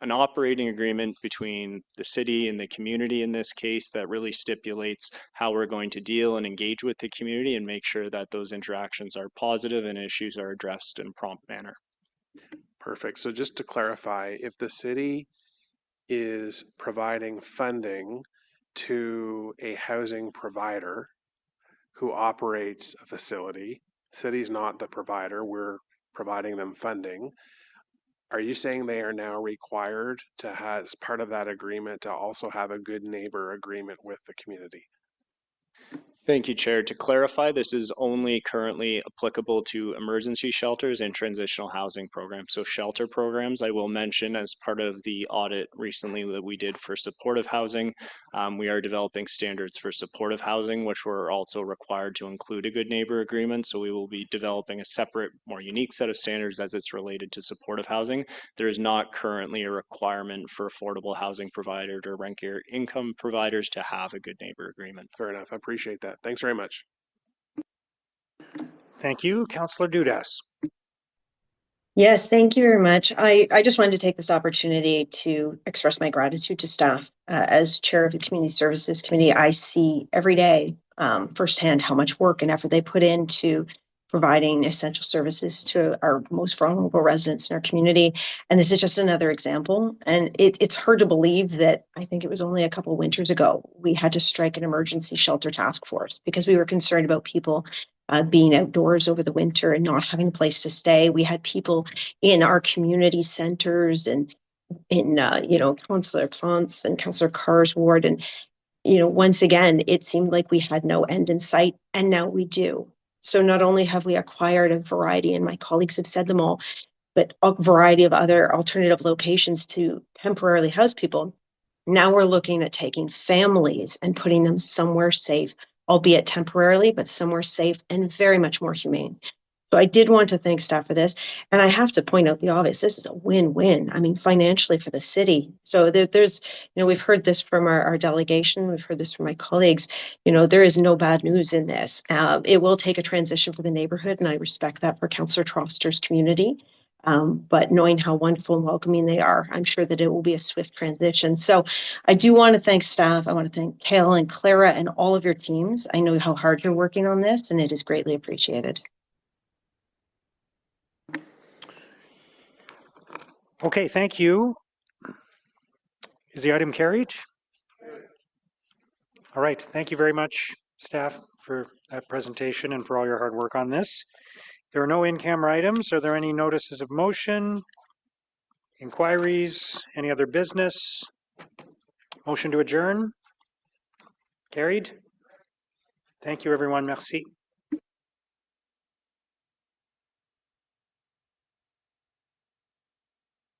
Speaker 4: operating agreement between the city and the community in this case that really stipulates how we're going to deal and engage with the community and make sure that those interactions are positive and issues are addressed in a prompt manner.
Speaker 11: Perfect. So just to clarify, if the city is providing funding to a housing provider who operates a facility, city's not the provider, we're providing them funding. Are you saying they are now required to have, as part of that agreement, to also have a good neighbor agreement with the community?
Speaker 4: Thank you, Chair. To clarify, this is only currently applicable to emergency shelters and transitional housing programs. So shelter programs, I will mention, as part of the audit recently that we did for supportive housing, we are developing standards for supportive housing, which we're also required to include a good neighbor agreement. So we will be developing a separate, more unique set of standards as it's related to supportive housing. There is not currently a requirement for affordable housing providers or rent gear income providers to have a good neighbor agreement.
Speaker 11: Fair enough. I appreciate that. Thanks very much.
Speaker 1: Thank you. Councillor Dudas.
Speaker 14: Yes, thank you very much. I just wanted to take this opportunity to express my gratitude to staff. As chair of the Community Services Committee, I see every day firsthand how much work and effort they put into providing essential services to our most vulnerable residents in our community. And this is just another example. And it's hard to believe that I think it was only a couple of winters ago, we had to strike an emergency shelter task force because we were concerned about people being outdoors over the winter and not having a place to stay. We had people in our community centers and in, Councillor Plant's and Councillor Carr's ward. And, once again, it seemed like we had no end in sight, and now we do. So not only have we acquired a variety, and my colleagues have said them all, but a variety of other alternative locations to temporarily house people, now we're looking at taking families and putting them somewhere safe, albeit temporarily, but somewhere safe and very much more humane. So I did want to thank staff for this. And I have to point out the obvious. This is a win-win. I mean, financially for the city. So there's, we've heard this from our delegation. We've heard this from my colleagues. There is no bad news in this. It will take a transition for the neighborhood, and I respect that for Councillor Troster's community. But knowing how wonderful and welcoming they are, I'm sure that it will be a swift transition. So I do want to thank staff. I want to thank Kale and Clara and all of your teams. I know how hard you're working on this, and it is greatly appreciated.
Speaker 1: Okay, thank you. Is the item carried? All right, thank you very much, staff, for that presentation and for all your hard work on this. There are no in-camera items. Are there any notices of motion, inquiries, any other business? Motion to adjourn? Carried? Thank you, everyone. Merci.